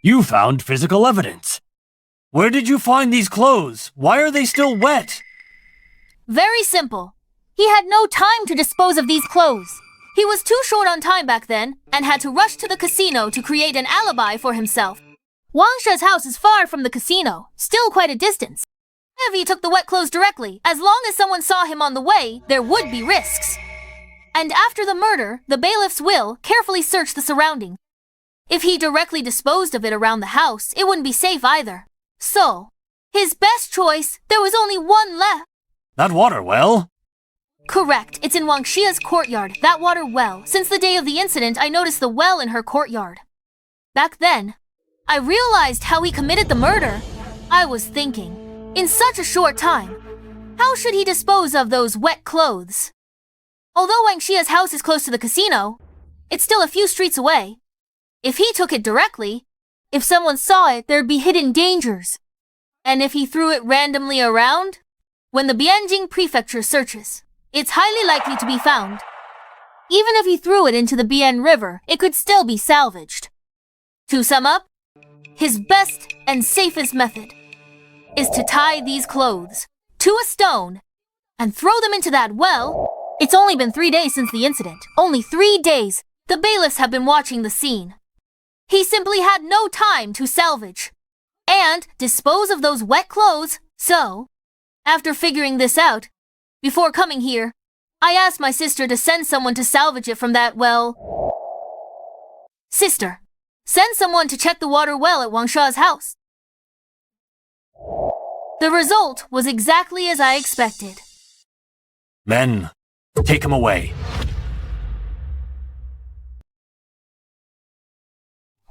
You found physical evidence. Where did you find these clothes? Why are they still wet? Very simple. He had no time to dispose of these clothes. He was too short on time back then and had to rush to the casino to create an alibi for himself. Wanxia's house is far from the casino, still quite a distance. If he took the wet clothes directly, as long as someone saw him on the way, there would be risks. And after the murder, the bailiffs will carefully search the surroundings. If he directly disposed of it around the house, it wouldn't be safe either. So, his best choice, there was only one left. That water well? Correct. It's in Wanxia's courtyard, that water well. Since the day of the incident, I noticed the well in her courtyard. Back then, I realized how he committed the murder. I was thinking, in such a short time, how should he dispose of those wet clothes? Although Wanxia's house is close to the casino, it's still a few streets away. If he took it directly, if someone saw it, there'd be hidden dangers. And if he threw it randomly around, when the Bianjing Prefecture searches, it's highly likely to be found. Even if he threw it into the Bian River, it could still be salvaged. To sum up, his best and safest method is to tie these clothes to a stone and throw them into that well. It's only been 3 days since the incident. Only 3 days. The bailiffs have been watching the scene. He simply had no time to salvage and dispose of those wet clothes, so, after figuring this out, before coming here, I asked my sister to send someone to salvage it from that well. Sister, send someone to check the water well at Wanxia's house. The result was exactly as I expected. Men, take him away.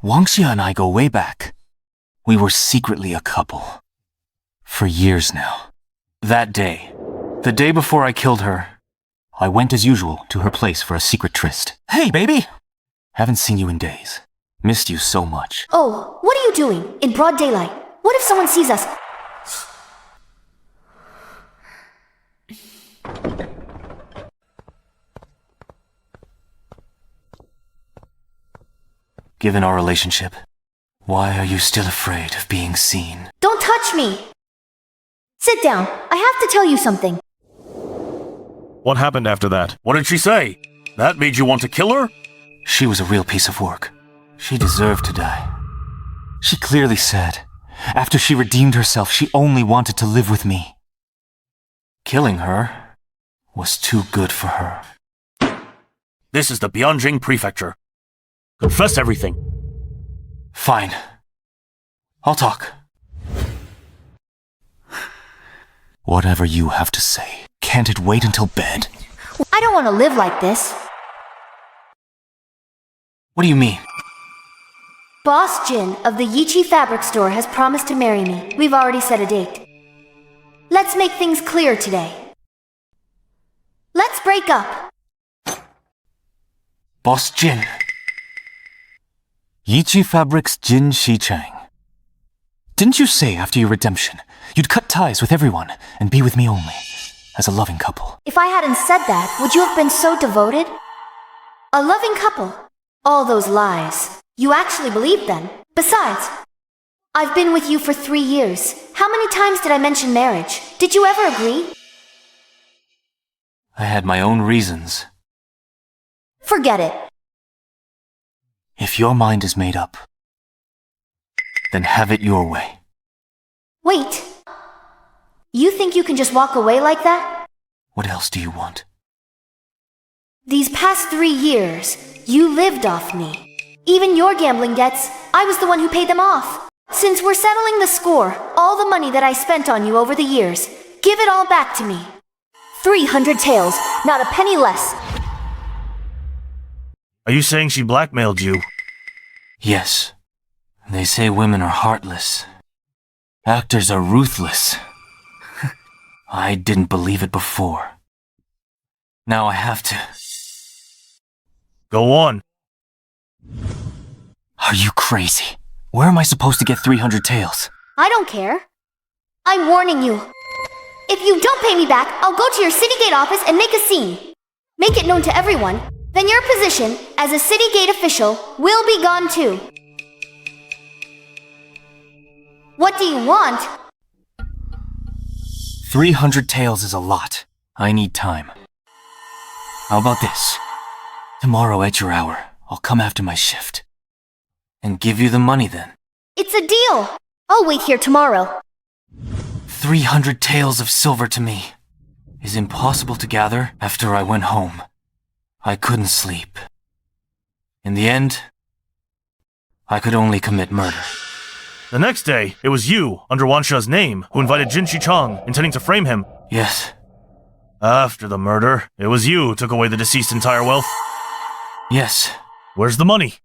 Wanxia and I go way back. We were secretly a couple. For years now. That day, the day before I killed her, I went as usual to her place for a secret tryst. Hey, baby! Haven't seen you in days. Missed you so much. Oh, what are you doing? In broad daylight. What if someone sees us? Given our relationship, why are you still afraid of being seen? Don't touch me! Sit down. I have to tell you something. What happened after that? What did she say? That made you want to kill her? She was a real piece of work. She deserved to die. She clearly said, after she redeemed herself, she only wanted to live with me. Killing her was too good for her. This is the Bianjing Prefecture. Confess everything. Fine. I'll talk. Whatever you have to say. Can't it wait until bed? I don't want to live like this. What do you mean? Boss Jin of the Yichi fabric store has promised to marry me. We've already set a date. Let's make things clear today. Let's break up. Boss Jin. Yichi Fabrics Jin Shichang. Didn't you say after your redemption, you'd cut ties with everyone and be with me only, as a loving couple? If I hadn't said that, would you have been so devoted? A loving couple. All those lies. You actually believed them. Besides, I've been with you for 3 years. How many times did I mention marriage? Did you ever agree? I had my own reasons. Forget it. If your mind is made up, then have it your way. Wait. You think you can just walk away like that? What else do you want? These past 3 years, you lived off me. Even your gambling debts, I was the one who paid them off. Since we're settling the score, all the money that I spent on you over the years, give it all back to me. 300 taels, not a penny less. Are you saying she blackmailed you? Yes. They say women are heartless. Actors are ruthless. I didn't believe it before. Now I have to. Go on. Are you crazy? Where am I supposed to get 300 taels? I don't care. I'm warning you. If you don't pay me back, I'll go to your city gate office and make a scene. Make it known to everyone. Then your position as a city gate official will be gone too. What do you want? 300 taels is a lot. I need time. How about this? Tomorrow at your hour, I'll come after my shift. And give you the money then. It's a deal. I'll wait here tomorrow. 300 taels of silver to me is impossible to gather after I went home. I couldn't sleep. In the end, I could only commit murder. The next day, it was you, under Wanxia's name, who invited Jin Shichang, intending to frame him. Yes. After the murder, it was you who took away the deceased's entire wealth? Yes. Where's the money?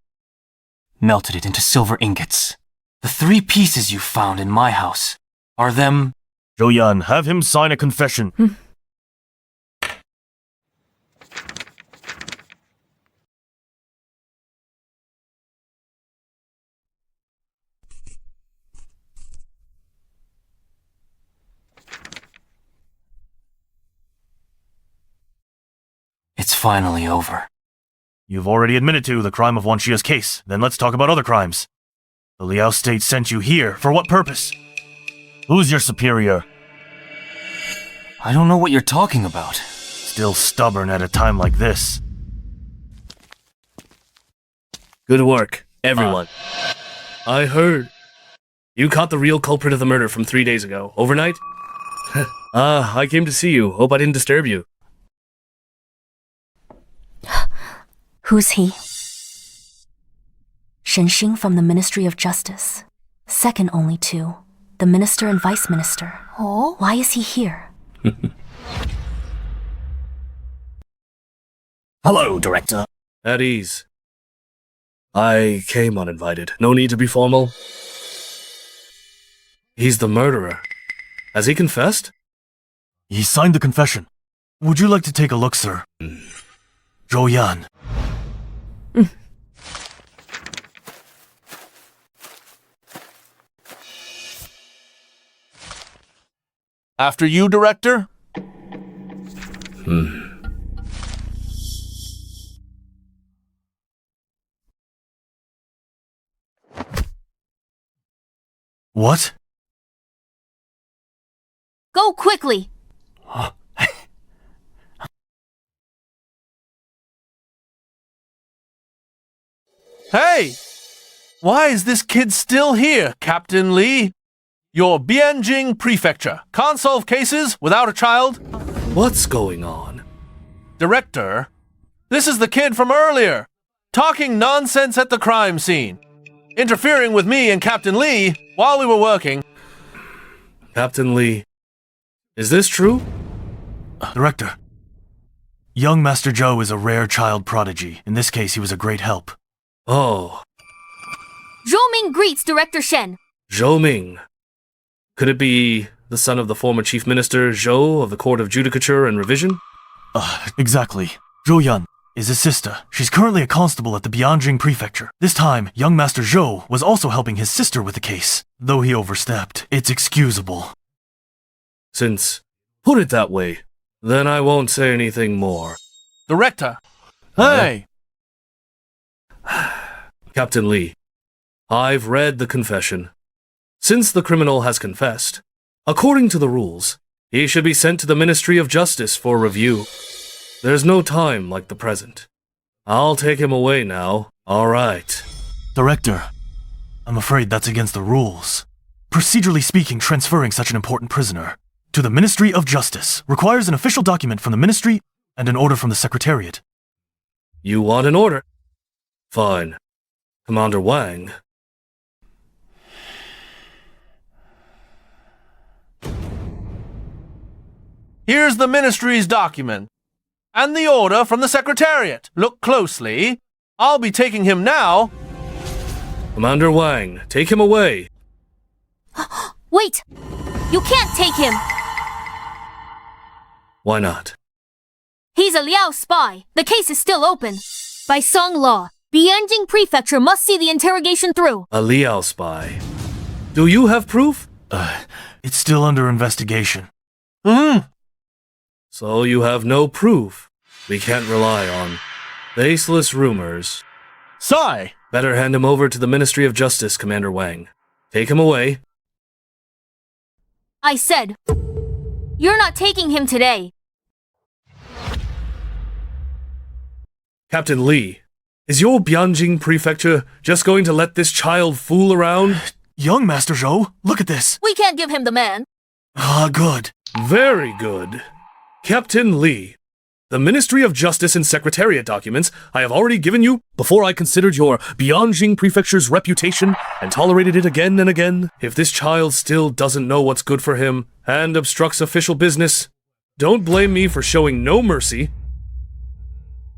Melted it into silver ingots. The 3 pieces you found in my house are them. Zhou Yan, have him sign a confession. It's finally over. You've already admitted to the crime of Wanxia's case. Then let's talk about other crimes. The Liao state sent you here. For what purpose? Who's your superior? I don't know what you're talking about. Still stubborn at a time like this. Good work, everyone. I heard. You caught the real culprit of the murder from 3 days ago. Overnight? I came to see you. Hope I didn't disturb you. Who's he? Shen Xing from the Ministry of Justice. Second only to the Minister and Vice Minister. Oh? Why is he here? Hello, Director. At ease. I came uninvited. No need to be formal. He's the murderer. Has he confessed? He signed the confession. Would you like to take a look, sir? Zhou Yan. After you, Director? What? Go quickly! Hey! Why is this kid still here, Captain Li? Your Bianjing Prefecture can't solve cases without a child? What's going on? Director, this is the kid from earlier, talking nonsense at the crime scene, interfering with me and Captain Li while we were working. Captain Li, is this true? Director, young Master Zhou is a rare child prodigy. In this case, he was a great help. Oh, Zhou Ming greets Director Shen. Zhou Ming. Could it be the son of the former Chief Minister Zhou of the Court of Judicature and Revision? Exactly. Zhou Yan is his sister. She's currently a constable at the Bianjing Prefecture. This time, young Master Zhou was also helping his sister with the case. Though he overstepped, it's excusable. Since put it that way, then I won't say anything more. Director, hey! Captain Li, I've read the confession. Since the criminal has confessed, according to the rules, he should be sent to the Ministry of Justice for review. There's no time like the present. I'll take him away now. All right. Director, I'm afraid that's against the rules. Procedurally speaking, transferring such an important prisoner to the Ministry of Justice requires an official document from the Ministry and an order from the Secretariat. You want an order? Fine. Commander Wang. Here's the Ministry's document. And the order from the Secretariat. Look closely. I'll be taking him now. Commander Wang, take him away. Wait! You can't take him! Why not? He's a Liao spy. The case is still open. By Song law, Bianjing Prefecture must see the interrogation through. A Liao spy. Do you have proof? It's still under investigation. So you have no proof. We can't rely on baseless rumors. Sigh! Better hand him over to the Ministry of Justice, Commander Wang. Take him away. I said, you're not taking him today. Captain Li, is your Bianjing Prefecture just going to let this child fool around? Young Master Zhou, look at this. We can't give him the man. Good. Very good. Captain Li, the Ministry of Justice and Secretariat documents I have already given you before I considered your Bianjing Prefecture's reputation and tolerated it again and again. If this child still doesn't know what's good for him and obstructs official business, Don't blame me for showing no mercy.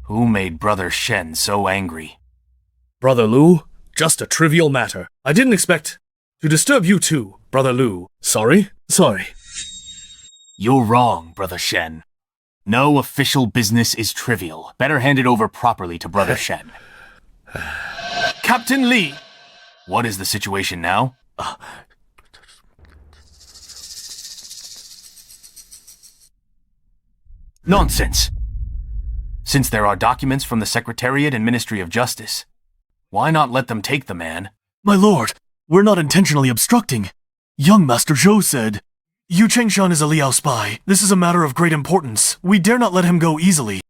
Who made Brother Shen so angry? Brother Lu, just a trivial matter. I didn't expect to disturb you too, Brother Lu. Sorry. You're wrong, Brother Shen. No official business is trivial. Better hand it over properly to Brother Shen. Captain Li! What is the situation now? Nonsense! Since there are documents from the Secretariat and Ministry of Justice, why not let them take the man? My lord, we're not intentionally obstructing. Young Master Zhou said, Yu Chengshan is a Liao spy. This is a matter of great importance. We dare not let him go easily.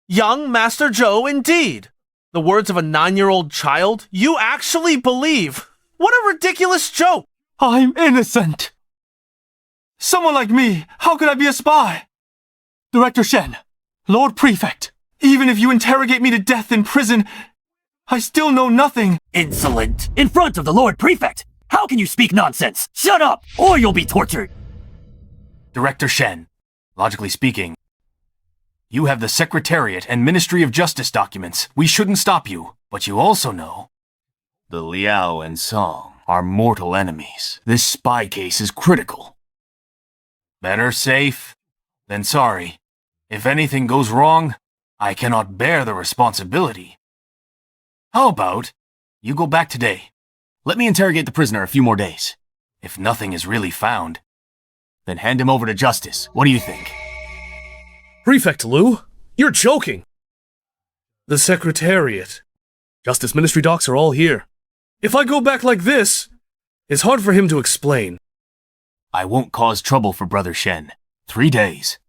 Young Master Zhou, indeed. The words of a 9-year-old child? You actually believe? What a ridiculous joke! I'm innocent! Someone like me, how could I be a spy? Director Shen, Lord Prefect, even if you interrogate me to death in prison, I still know nothing. Insolent! In front of the Lord Prefect! How can you speak nonsense? Shut up, or you'll be tortured! Director Shen, logically speaking, you have the Secretariat and Ministry of Justice documents. We shouldn't stop you. But you also know the Liao and Song are mortal enemies. This spy case is critical. Better safe than sorry. If anything goes wrong, I cannot bear the responsibility. How about you go back today? Let me interrogate the prisoner a few more days. If nothing is really found, then hand him over to justice. What do you think? Prefect Lu, you're joking. The Secretariat, Justice Ministry docs are all here. If I go back like this, it's hard for him to explain. I won't cause trouble for Brother Shen. 3 days.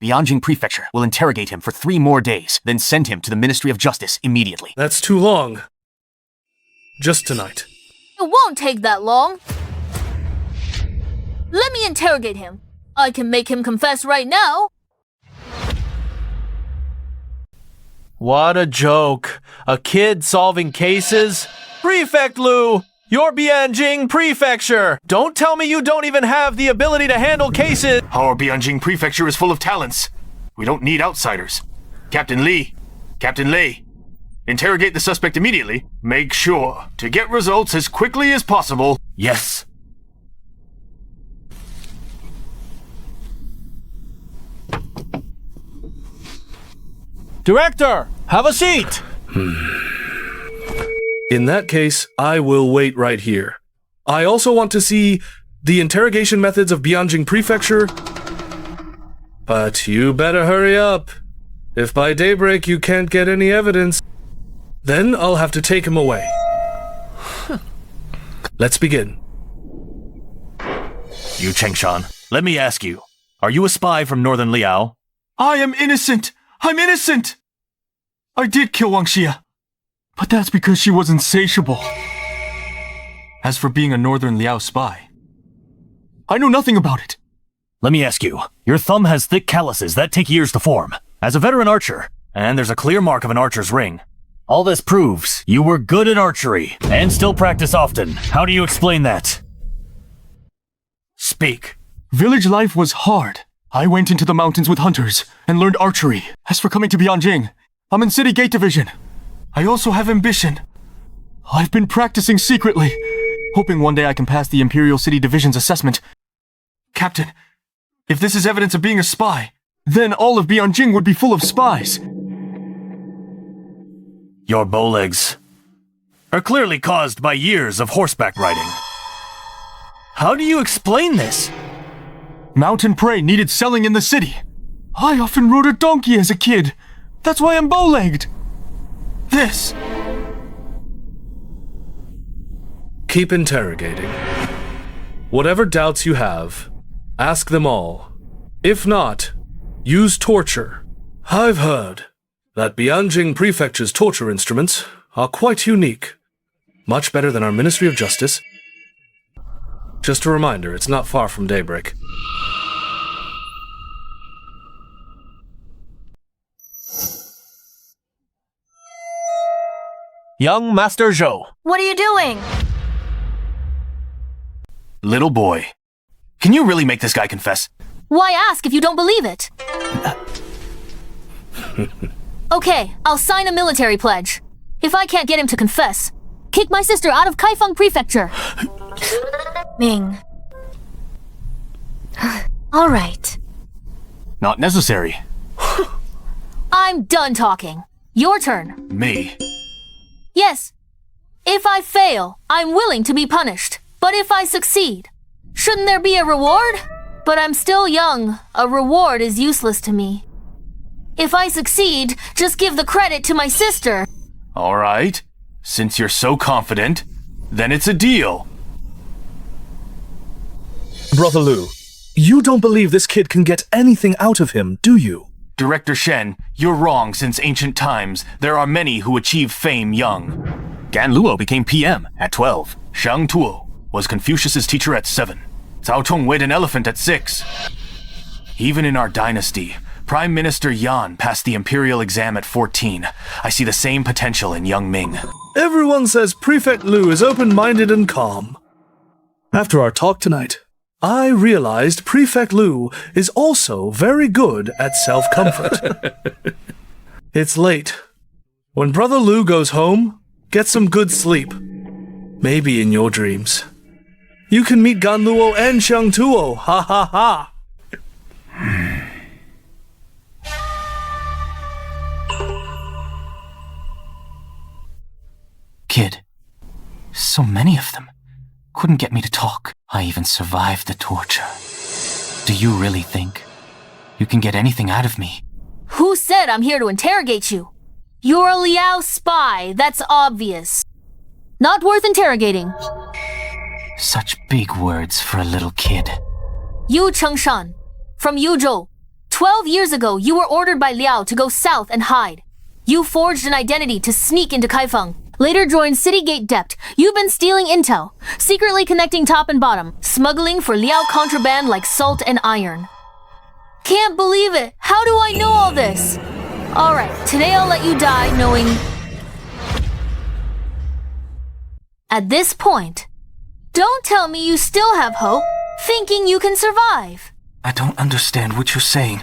Bianjing Prefecture will interrogate him for 3 more days, then send him to the Ministry of Justice immediately. That's too long. Just tonight. It won't take that long. Let me interrogate him. I can make him confess right now. What a joke. A kid solving cases? Prefect Lu, you're Bianjing Prefecture. Don't tell me you don't even have the ability to handle cases. Our Bianjing Prefecture is full of talents. We don't need outsiders. Captain Li, interrogate the suspect immediately. Make sure to get results as quickly as possible. Yes. Director, have a seat. In that case, I will wait right here. I also want to see the interrogation methods of Bianjing Prefecture. But you better hurry up. If by daybreak you can't get any evidence, then I'll have to take him away. Let's begin. Yu Chengshan, let me ask you, are you a spy from Northern Liao? I am innocent! I'm innocent! I did kill Wanxia, but that's because she was insatiable. As for being a Northern Liao spy, I know nothing about it. Let me ask you, your thumb has thick calluses that take years to form. As a veteran archer, and there's a clear mark of an archer's ring. All this proves you were good at archery, and still practice often. How do you explain that? Speak. Village life was hard. I went into the mountains with hunters and learned archery. As for coming to Bianjing, I'm in City Gate Division. I also have ambition. I've been practicing secretly, hoping one day I can pass the Imperial City Division's assessment. Captain, if this is evidence of being a spy, then all of Bianjing would be full of spies. Your bowlegs are clearly caused by years of horseback riding. How do you explain this? Mountain prey needed selling in the city. I often rode a donkey as a kid. That's why I'm bow-legged. This. Keep interrogating. Whatever doubts you have, ask them all. If not, use torture. I've heard that Bianjing Prefecture's torture instruments are quite unique. Much better than our Ministry of Justice. Just a reminder, it's not far from daybreak. Young Master Zhou. What are you doing? Little boy, can you really make this guy confess? Why ask if you don't believe it? Okay, I'll sign a military pledge. If I can't get him to confess, kick my sister out of Kaifeng Prefecture. Ming. All right. Not necessary. I'm done talking. Your turn. Me. Yes. If I fail, I'm willing to be punished. But if I succeed, shouldn't there be a reward? But I'm still young. A reward is useless to me. If I succeed, just give the credit to my sister. All right. Since you're so confident, then it's a deal. Brother Lu, you don't believe this kid can get anything out of him, do you? Director Shen, you're wrong. Since ancient times, there are many who achieve fame young. Gan Luo became PM at 12. Shang Tuo was Confucius's teacher at 7. Cao Chong weighed an elephant at 6. Even in our dynasty, Prime Minister Yan passed the imperial exam at 14. I see the same potential in young Ming. Everyone says Prefect Lu is open-minded and calm. After our talk tonight, I realized Prefect Lu is also very good at self-comfort. It's late. When Brother Lu goes home, get some good sleep. Maybe in your dreams. You can meet Gan Luo and Shang Tuo, ha ha ha! Kid, so many of them. Couldn't get me to talk. I even survived the torture. Do you really think you can get anything out of me? Who said I'm here to interrogate you? You're a Liao spy, that's obvious. Not worth interrogating. Such big words for a little kid. Yu Chengshan, from Yuzhou. 12 years ago, you were ordered by Liao to go south and hide. You forged an identity to sneak into Kaifeng. Later joined City Gate Dept. You've been stealing intel, secretly connecting top and bottom, smuggling for Liao contraband like salt and iron. Can't believe it. How do I know all this? Alright, today I'll let you die knowing... At this point, don't tell me you still have hope, thinking you can survive. I don't understand what you're saying.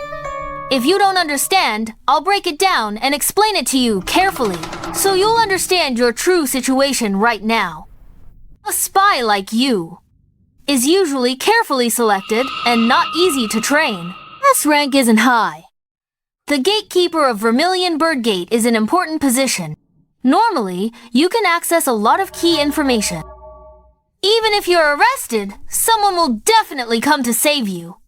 If you don't understand, I'll break it down and explain it to you carefully, so you'll understand your true situation right now. A spy like you is usually carefully selected and not easy to train. S rank isn't high. The gatekeeper of Vermilion Bird Gate is an important position. Normally, you can access a lot of key information. Even if you're arrested, someone will definitely come to save you.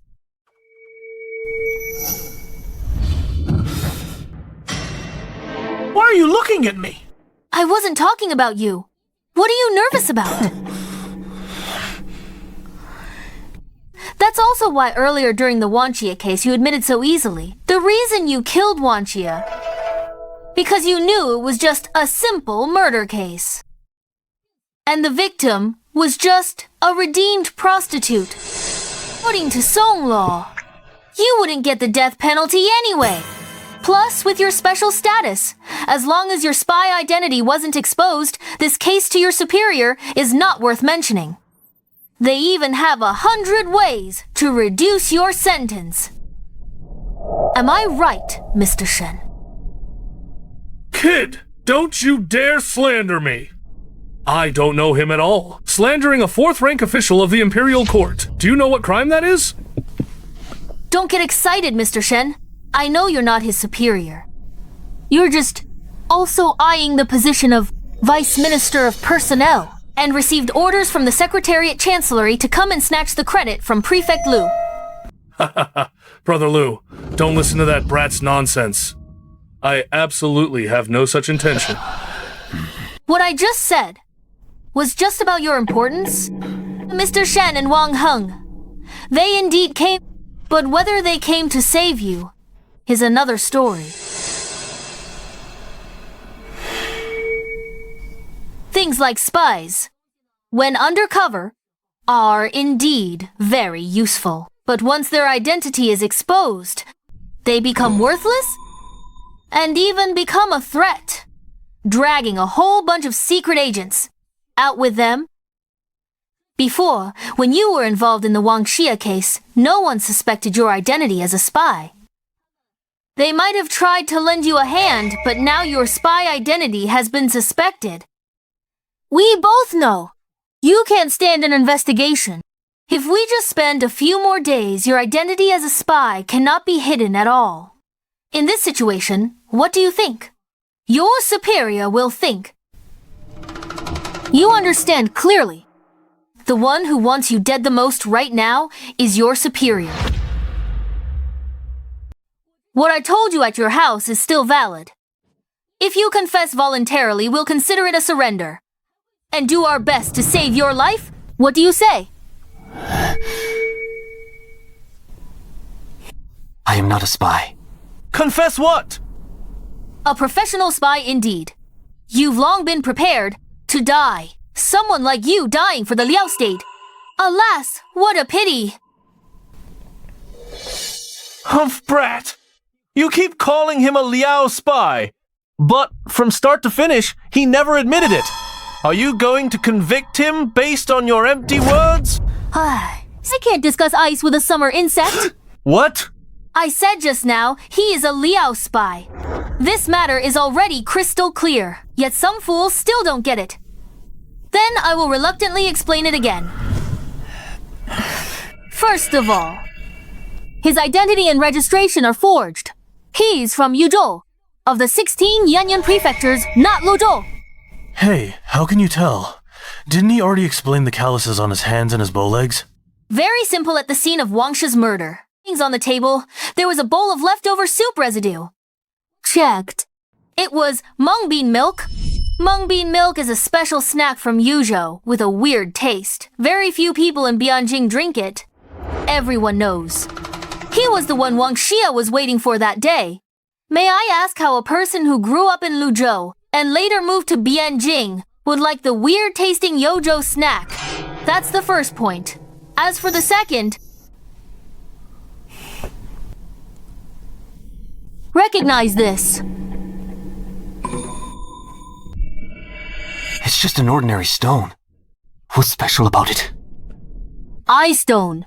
Why are you looking at me? I wasn't talking about you. What are you nervous about? That's also why earlier during the Wanxia case you admitted so easily. The reason you killed Wanxia, because you knew it was just a simple murder case. And the victim was just a redeemed prostitute. According to Song law, you wouldn't get the death penalty anyway. Plus, with your special status, as long as your spy identity wasn't exposed, this case to your superior is not worth mentioning. They even have 100 ways to reduce your sentence. Am I right, Mr. Shen? Kid, don't you dare slander me! I don't know him at all. Slandering a 4th-rank official of the Imperial Court. Do you know what crime that is? Don't get excited, Mr. Shen. I know you're not his superior. You're just also eyeing the position of Vice Minister of Personnel and received orders from the Secretariat Chancellery to come and snatch the credit from Prefect Lu. Brother Lu, don't listen to that brat's nonsense. I absolutely have no such intention. What I just said was just about your importance. Mr. Shen and Wang Heng. They indeed came, but whether they came to save you is another story. Things like spies, when undercover, are indeed very useful. But once their identity is exposed, they become worthless and even become a threat, dragging a whole bunch of secret agents out with them. Before, when you were involved in the Wanxia case, no one suspected your identity as a spy. They might have tried to lend you a hand, but now your spy identity has been suspected. We both know you can't stand an investigation. If we just spend a few more days, your identity as a spy cannot be hidden at all. In this situation, what do you think? Your superior will think. You understand clearly. The one who wants you dead the most right now is your superior. What I told you at your house is still valid. If you confess voluntarily, we'll consider it a surrender. And do our best to save your life? What do you say? I am not a spy. Confess what? A professional spy indeed. You've long been prepared to die. Someone like you dying for the Liao state. Alas, what a pity. Humph brat! You keep calling him a Liao spy, but from start to finish, he never admitted it. Are you going to convict him based on your empty words? I can't discuss ice with a summer insect. What? I said just now, he is a Liao spy. This matter is already crystal clear, yet some fools still don't get it. Then I will reluctantly explain it again. First of all, his identity and registration are forged. He's from Yuzhou, of the 16 Yanyan prefectures, not Luzhou. Hey, how can you tell? Didn't he already explain the calluses on his hands and his bow legs? Very simple at the scene of Wanxia's murder. Things on the table, there was a bowl of leftover soup residue. Checked. It was mung bean milk. Mung bean milk is a special snack from Yuzhou with a weird taste. Very few people in Bianjing drink it. Everyone knows. He was the one Wanxia was waiting for that day. May I ask how a person who grew up in Luzhou and later moved to Bianjing would like the weird-tasting Yozhou snack? That's the first point. As for the second, recognize this. It's just an ordinary stone. What's special about it? Eye stone.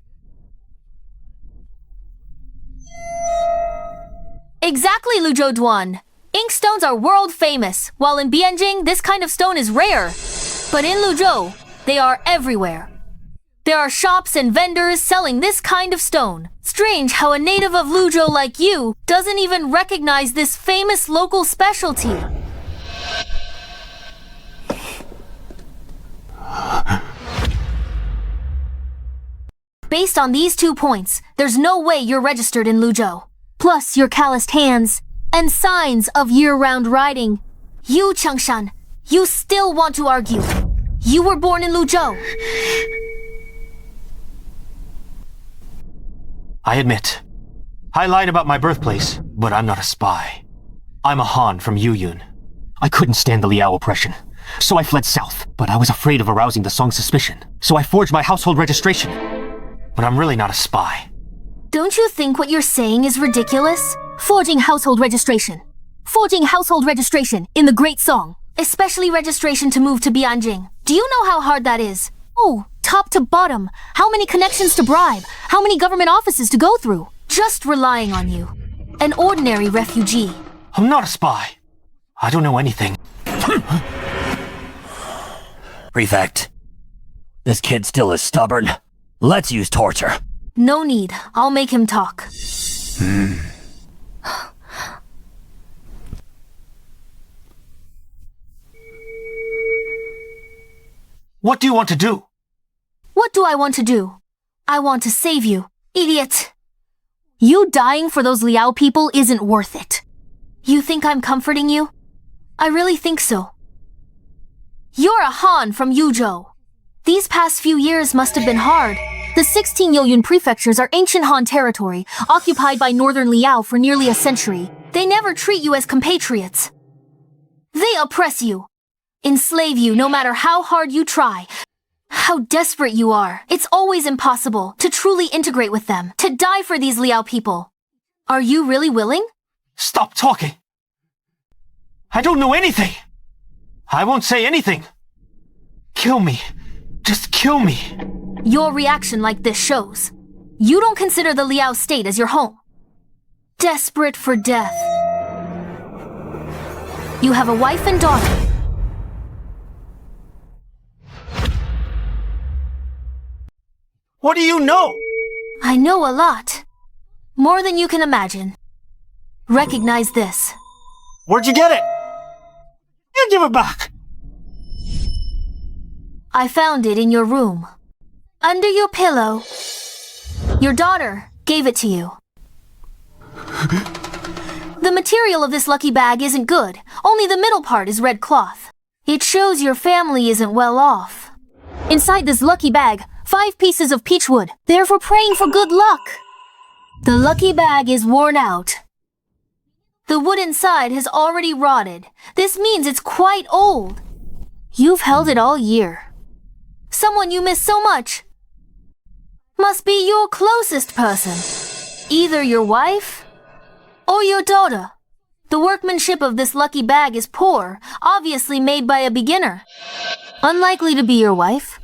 Exactly, Luzhou Duan. Inkstones are world famous, while in Bianjing, this kind of stone is rare. But in Luzhou, they are everywhere. There are shops and vendors selling this kind of stone. Strange how a native of Luzhou like you doesn't even recognize this famous local specialty. Based on these 2 points, there's no way you're registered in Luzhou. Plus your calloused hands and signs of year-round riding. You, Changshan, you still want to argue. You were born in Luzhou. I admit, I lied about my birthplace, but I'm not a spy. I'm a Han from Yuyun. I couldn't stand the Liao oppression, so I fled south, but I was afraid of arousing the Song's suspicion, so I forged my household registration. But I'm really not a spy. Don't you think what you're saying is ridiculous? Forging household registration. Forging household registration in the Great Song. Especially registration to move to Bianjing. Do you know how hard that is? Oh, top to bottom. How many connections to bribe? How many government offices to go through? Just relying on you. An ordinary refugee. I'm not a spy. I don't know anything. Prefect, this kid still is stubborn. Let's use torture. No need. I'll make him talk. What do you want to do? What do I want to do? I want to save you, idiot. You dying for those Liao people isn't worth it. You think I'm comforting you? I really think so. You're a Han from Yuzhou. These past few years must have been hard. The 16 Yoyun prefectures are ancient Han territory, occupied by northern Liao for nearly a century. They never treat you as compatriots. They oppress you, enslave you no matter how hard you try, how desperate you are. It's always impossible to truly integrate with them, to die for these Liao people. Are you really willing? Stop talking. I don't know anything. I won't say anything. Kill me. Just kill me. Your reaction like this shows. You don't consider the Liao state as your home. Desperate for death. You have a wife and daughter. What do you know? I know a lot. More than you can imagine. Recognize this. Where'd you get it? You give it back. I found it in your room. Under your pillow. Your daughter gave it to you. The material of this lucky bag isn't good. Only the middle part is red cloth. It shows your family isn't well off. Inside this lucky bag, 5 pieces of peach wood. They're for praying for good luck. The lucky bag is worn out. The wood inside has already rotted. This means it's quite old. You've held it all year. Someone you miss so much must be your closest person. Either your wife or your daughter. The workmanship of this lucky bag is poor, obviously made by a beginner. Unlikely to be your wife.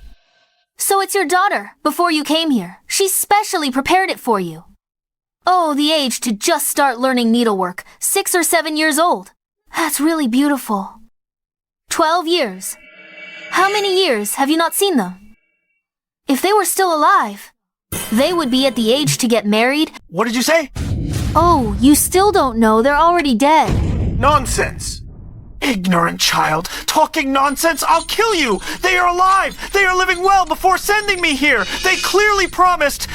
So it's your daughter, before you came here. She specially prepared it for you. Oh, the age to just start learning needlework, 6 or 7 years old. That's really beautiful. 12 years. How many years have you not seen them? If they were still alive, they would be at the age to get married. What did you say? Oh, you still don't know, they're already dead. Nonsense! Ignorant child, talking nonsense, I'll kill you! They are alive! They are living well before sending me here! They clearly promised...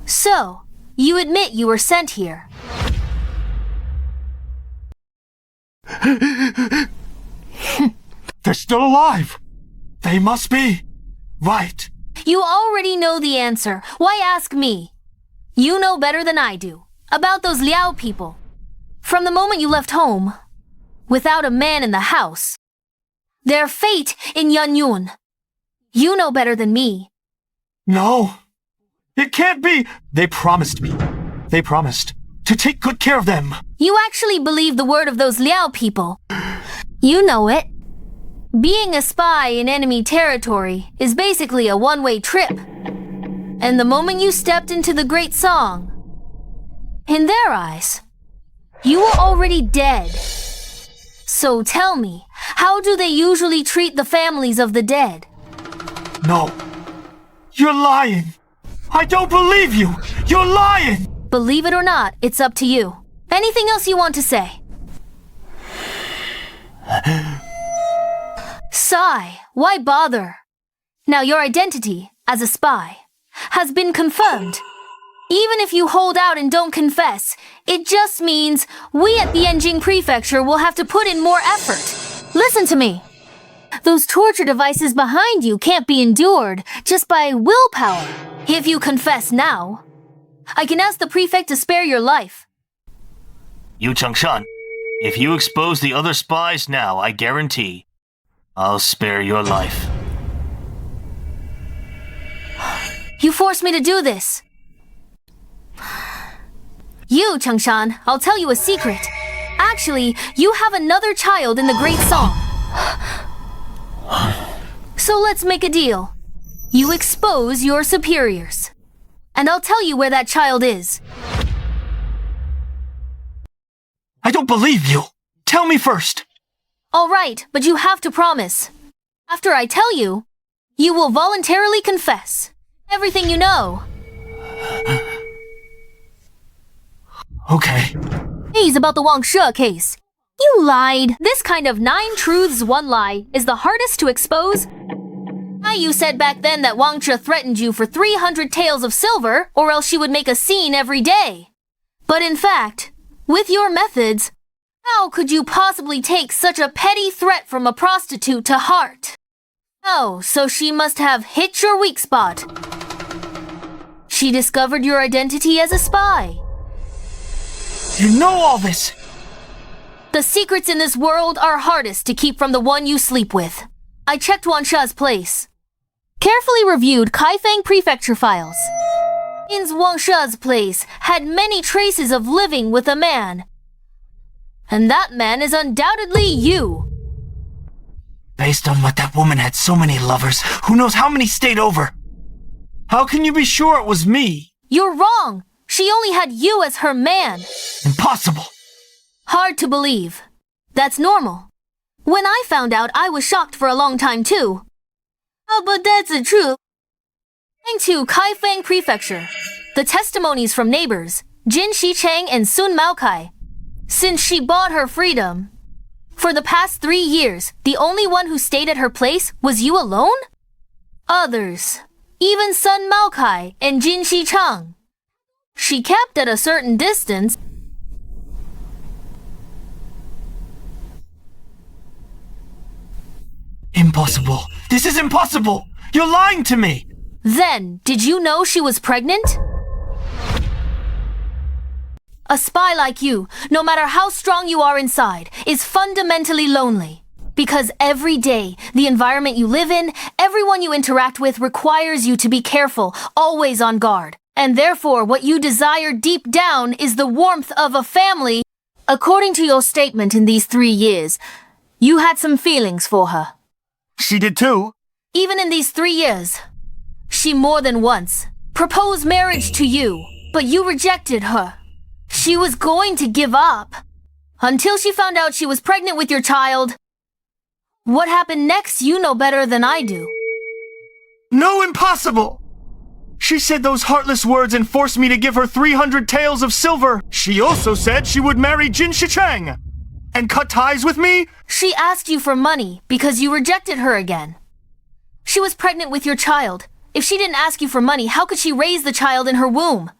So, you admit you were sent here. They're still alive! They must be... right. You already know the answer. Why ask me? You know better than I do. About those Liao people. From the moment you left home, without a man in the house. Their fate in Yanyun. You know better than me. No. It can't be. They promised me. They promised to take good care of them. You actually believe the word of those Liao people. You know it. Being a spy in enemy territory is basically a one-way trip. And the moment you stepped into the Great Song, in their eyes, you were already dead. So tell me, how do they usually treat the families of the dead? No. You're lying. I don't believe you. You're lying. Believe it or not, it's up to you. Anything else you want to say? Sigh, why bother? Now your identity, as a spy, has been confirmed. Even if you hold out and don't confess, it just means we at Bianjing Prefecture will have to put in more effort. Listen to me. Those torture devices behind you can't be endured just by willpower. If you confess now, I can ask the prefect to spare your life. Yu Changshan, if you expose the other spies now, I guarantee I'll spare your life. You forced me to do this. You, Changshan, I'll tell you a secret. Actually, you have another child in the Great Song. So let's make a deal. You expose your superiors. And I'll tell you where that child is. I don't believe you. Tell me first. All right, but you have to promise. After I tell you, you will voluntarily confess everything you know. Okay. He's about the Wanxia case. You lied. This kind of 9 truths, 1 lie is the hardest to expose. Now you said back then that Wanxia threatened you for 300 taels of silver, or else she would make a scene every day. But in fact, with your methods, how could you possibly take such a petty threat from a prostitute to heart? Oh, so she must have hit your weak spot. She discovered your identity as a spy. You know all this! The secrets in this world are hardest to keep from the one you sleep with. I checked Wanxia's place. Carefully reviewed Kaifeng Prefecture files. In Wanxia's place had many traces of living with a man. And that man is undoubtedly you. Based on what that woman had so many lovers, who knows how many stayed over? How can you be sure it was me? You're wrong. She only had you as her man. Impossible. Hard to believe. That's normal. When I found out, I was shocked for a long time too. Oh, but that's true. Going to Kaifeng Prefecture. The testimonies from neighbors, Jin Shicheng and Sun Maokai. Since she bought her freedom. For the past 3 years, the only one who stayed at her place was you alone? Others, even Sun Maokai and Jin Shicheng, she kept at a certain distance. Impossible. This is impossible. You're lying to me. Then, did you know she was pregnant? A spy like you, no matter how strong you are inside, is fundamentally lonely. Because every day, the environment you live in, everyone you interact with requires you to be careful, always on guard. And therefore, what you desire deep down is the warmth of a family. According to your statement in these 3 years, you had some feelings for her. She did too. Even in these 3 years, she more than once proposed marriage to you, but you rejected her. She was going to give up until she found out she was pregnant with your child. What happened next, you know better than I do. No, impossible! She said those heartless words and forced me to give her 300 taels of silver. She also said she would marry Jin Shicheng and cut ties with me. She asked you for money because you rejected her again. She was pregnant with your child. If she didn't ask you for money, how could she raise the child in her womb?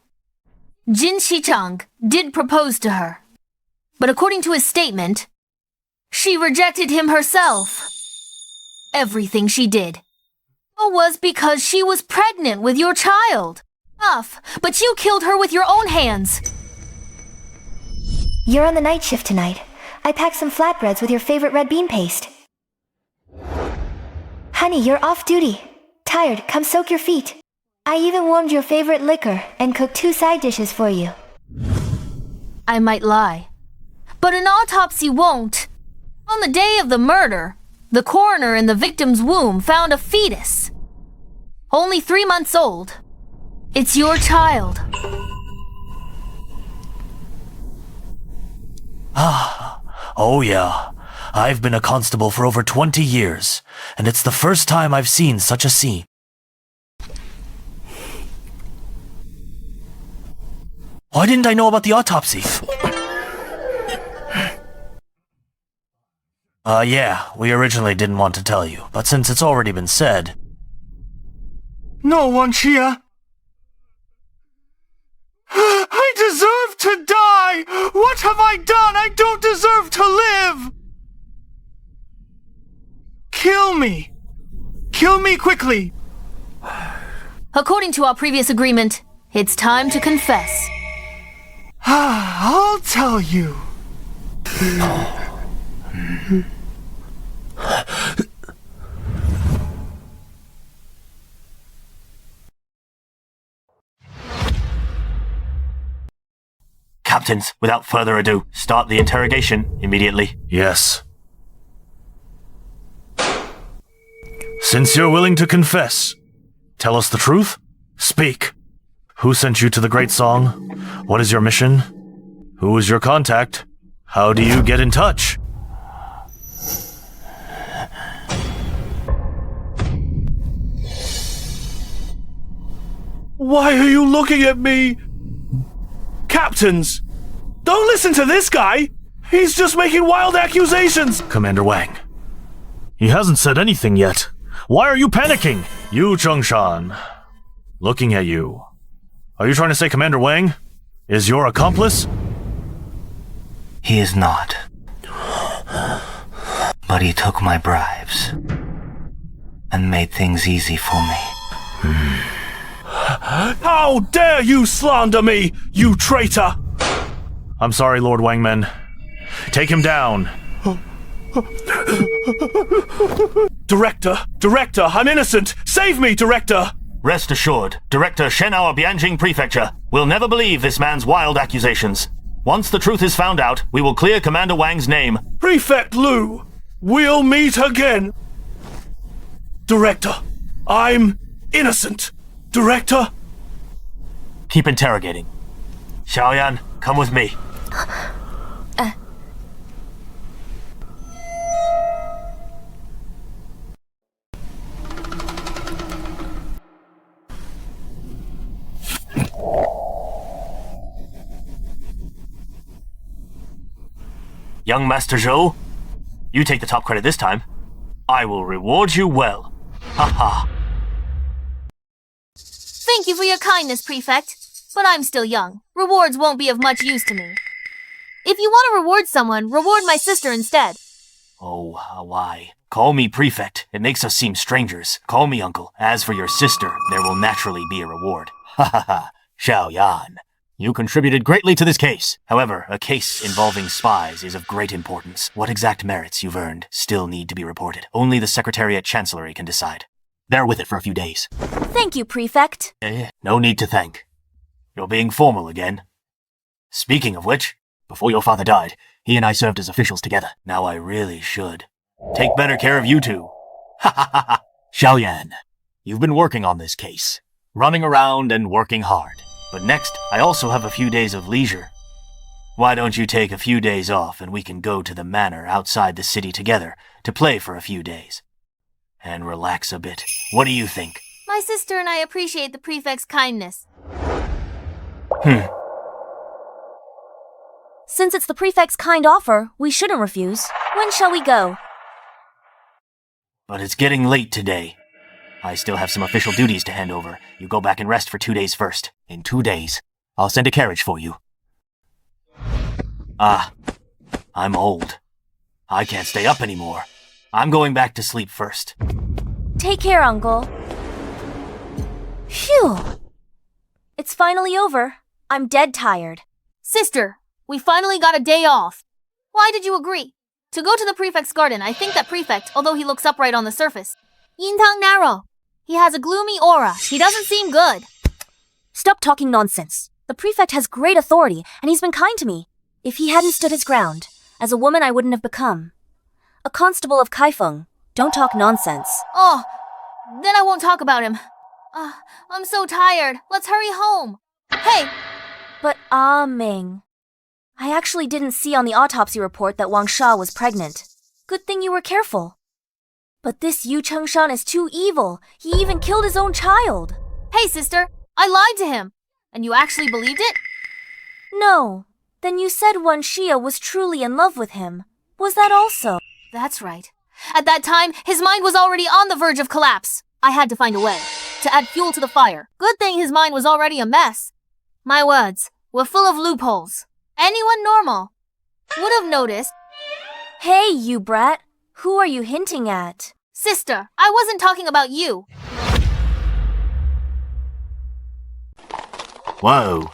Jin Shicheng did propose to her. But according to his statement, she rejected him herself. Everything she did was because she was pregnant with your child. Tough, but you killed her with your own hands. You're on the night shift tonight. I packed some flatbreads with your favorite red bean paste. Honey, you're off duty. Tired, come soak your feet. I even warmed your favorite liquor and cooked 2 side dishes for you. I might lie, but an autopsy won't. On the day of the murder, the coroner in the victim's womb found a fetus. Only 3 months old. It's your child. Oh yeah. I've been a constable for over 20 years, and it's the first time I've seen such a scene. Why didn't I know about the autopsy? Yeah, we originally didn't want to tell you, but since it's already been said... No, Wanxia. I deserve to die! What have I done? I don't deserve to live! Kill me! Kill me quickly! According to our previous agreement, it's time to confess. I'll tell you. Captains, without further ado, start the interrogation immediately. Yes. Since you're willing to confess, tell us the truth. Speak. Who sent you to the Great Song? What is your mission? Who is your contact? How do you get in touch? Why are you looking at me? Captains, don't listen to this guy! He's just making wild accusations! Commander Wang. He hasn't said anything yet. Why are you panicking? You, Zhengshan. Looking at you. Are you trying to say Commander Wang is your accomplice? He is not. But he took my bribes and made things easy for me. How dare you slander me, you traitor! I'm sorry, Lord Wangman. Take him down. Director, I'm innocent! Save me, Director! Rest assured, Director Shenao of Bianjing Prefecture will never believe this man's wild accusations. Once the truth is found out, we will clear Commander Wang's name. Prefect Lu, we'll meet again! Director, I'm innocent. Director? Keep interrogating. Zhou Yan, come with me. Young Master Zhou, you take the top credit this time. I will reward you well. Ha ha. Thank you for your kindness, Prefect. But I'm still young. Rewards won't be of much use to me. If you want to reward someone, reward my sister instead. Oh, why? Call me Prefect. It makes us seem strangers. Call me Uncle. As for your sister, there will naturally be a reward. Ha ha ha. Zhou Yan. You contributed greatly to this case. However, a case involving spies is of great importance. What exact merits you've earned still need to be reported. Only the Secretariat Chancellery can decide. Bear with it for a few days. Thank you, Prefect. No need to thank. You're being formal again. Speaking of which, before your father died, he and I served as officials together. Now I really should take better care of you two. Ha ha ha ha. Zhou Yan, you've been working on this case. Running around and working hard. But next, I also have a few days of leisure. Why don't you take a few days off and we can go to the manor outside the city together to play for a few days? And relax a bit. What do you think? My sister and I appreciate the Prefect's kindness. Since it's the Prefect's kind offer, we shouldn't refuse. When shall we go? But it's getting late today. I still have some official duties to hand over. You go back and rest for 2 days first. In 2 days, I'll send a carriage for you. I'm old. I can't stay up anymore. I'm going back to sleep first. Take care, Uncle. Phew. It's finally over. I'm dead tired. Sister, we finally got a day off. Why did you agree? To go to the Prefect's garden, I think that Prefect, although he looks upright on the surface, Yintang narrow. He has a gloomy aura. He doesn't seem good. Stop talking nonsense. The Prefect has great authority, and he's been kind to me. If he hadn't stood his ground, as a woman I wouldn't have become. A constable of Kaifeng. Don't talk nonsense. Oh, then I won't talk about him. I'm so tired. Let's hurry home. Hey! But Ming. I actually didn't see on the autopsy report that Wanxia was pregnant. Good thing you were careful. But this Yu Chengshan is too evil. He even killed his own child. Hey, sister, I lied to him. And you actually believed it? No. Then you said Wanxia was truly in love with him. Was that also? That's right. At that time, his mind was already on the verge of collapse. I had to find a way to add fuel to the fire. Good thing his mind was already a mess. My words were full of loopholes. Anyone normal would have noticed. Hey, you brat. Who are you hinting at? Sister, I wasn't talking about you. Whoa.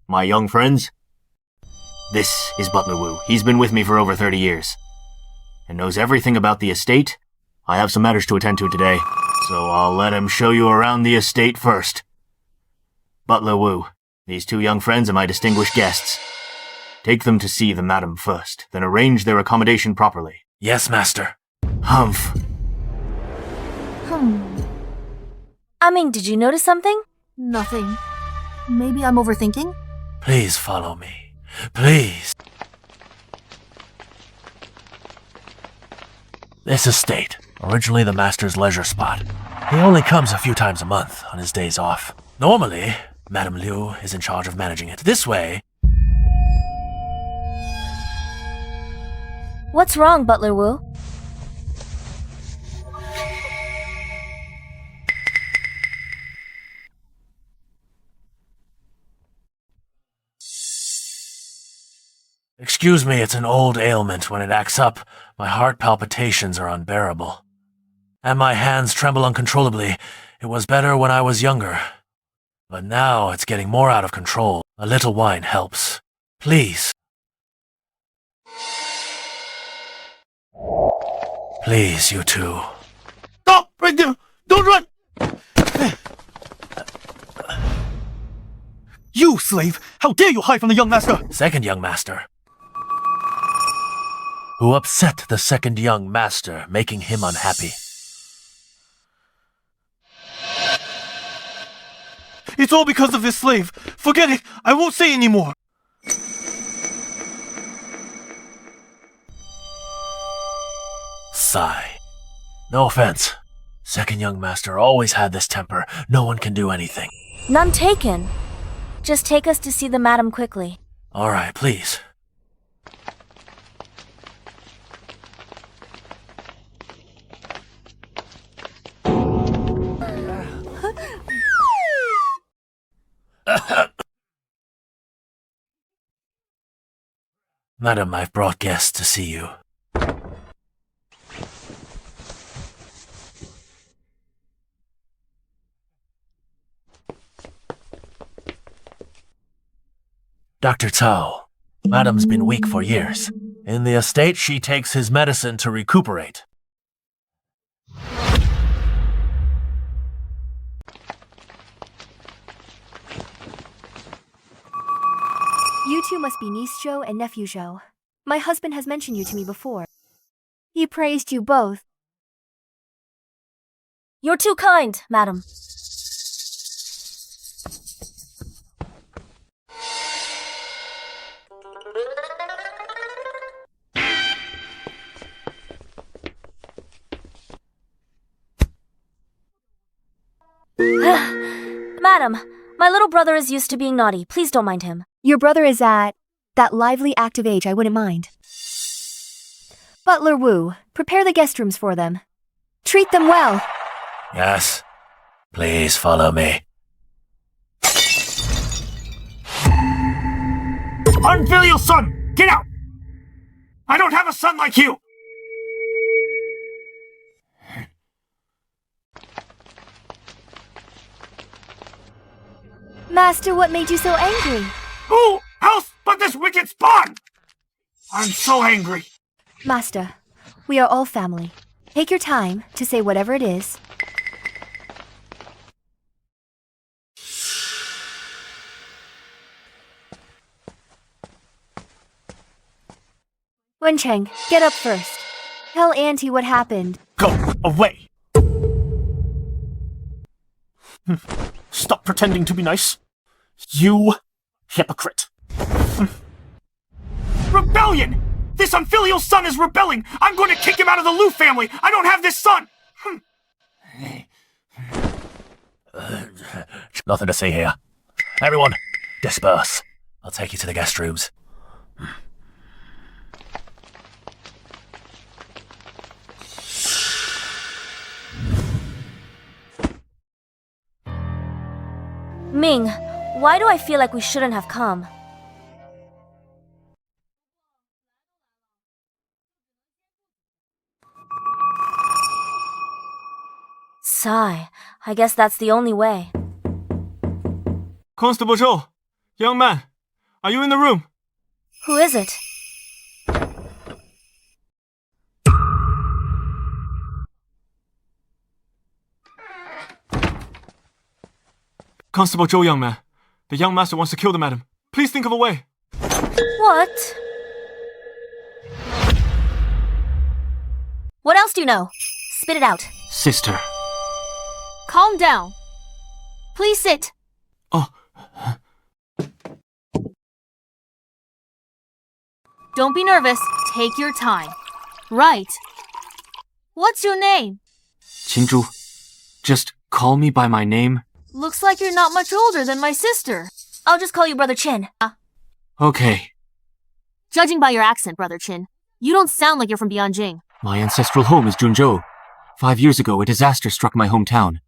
My young friends, this is Butler Wu. He's been with me for over 30 years and knows everything about the estate. I have some matters to attend to today, so I'll let him show you around the estate first. Butler Wu, these two young friends are my distinguished guests. Take them to see the madam first, then arrange their accommodation properly. Yes, master. Humph. Ming, did you notice something? Nothing. Maybe I'm overthinking? Please follow me. Please. This estate, originally the master's leisure spot. He only comes a few times a month on his days off. Normally, Madame Liu is in charge of managing it. This way... What's wrong, Butler Wu? Excuse me, it's an old ailment. When it acts up, my heart palpitations are unbearable. And my hands tremble uncontrollably. It was better when I was younger. But now it's getting more out of control. A little wine helps. Please. Please, you two. Stop! Right there! Don't run! You slave! How dare you hide from the young master! Second young master. Who upset the second young master, making him unhappy. It's all because of this slave. Forget it. I won't say anymore. Sigh. No offense. Second young master always had this temper. No one can do anything. None taken. Just take us to see the madam quickly. All right, please. Madam, I've brought guests to see you. Dr. Cao, Madam's been weak for years. In the estate, she takes his medicine to recuperate. You two must be niece Zhou and nephew Zhou. My husband has mentioned you to me before. He praised you both. You're too kind, madam. Madam, my little brother is used to being naughty. Please don't mind him. Your brother is at that lively, active age I wouldn't mind. Butler Wu, prepare the guest rooms for them. Treat them well. Yes. Please follow me. Unfilial son! Get out! I don't have a son like you! Master, what made you so angry? Who else but this wicked spawn? I'm so angry. Master, we are all family. Take your time to say whatever it is. Wencheng, get up first. Tell Auntie what happened. Go away! Stop pretending to be nice. You hypocrite. Rebellion! This unfilial son is rebelling! I'm going to kick him out of the Liu family! I don't have this son! Nothing to see here. Everyone, disperse. I'll take you to the guest rooms. Ming, why do I feel like we shouldn't have come? Sigh. I guess that's the only way. Constable Zhou, young man, are you in the room? Who is it? Constable Zhou, young man. The young master wants to kill the madam. Please think of a way. What? What else do you know? Spit it out. Sister. Calm down. Please sit. Oh. Don't be nervous. Take your time. Right. What's your name? Qinzhu. Just call me by my name. Looks like you're not much older than my sister. I'll just call you Brother Qin. Okay. Judging by your accent, Brother Qin, you don't sound like you're from Bianjing. My ancestral home is Junzhou. 5 years ago, a disaster struck my hometown.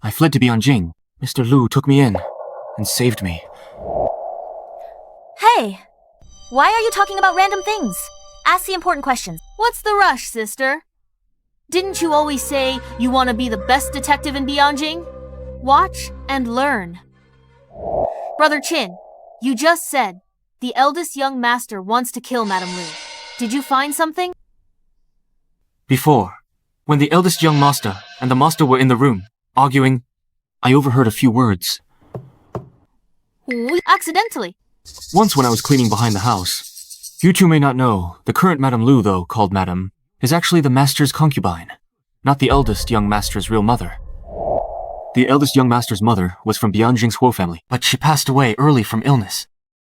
I fled to Bianjing. Mr. Liu took me in and saved me. Hey! Why are you talking about random things? Ask the important questions. What's the rush, sister? Didn't you always say you want to be the best detective in Bianjing? Watch and learn. Brother Qin, you just said the eldest young master wants to kill Madame Liu. Did you find something? Before, When the eldest young master and the master were in the room, arguing, I overheard a few words. Accidentally. Once when I was cleaning behind the house. You two may not know, the current Madame Lu, though, called Madame, is actually the master's concubine, not the eldest young master's real mother. The eldest young master's mother was from Bianjing's Huo family, but she passed away early from illness.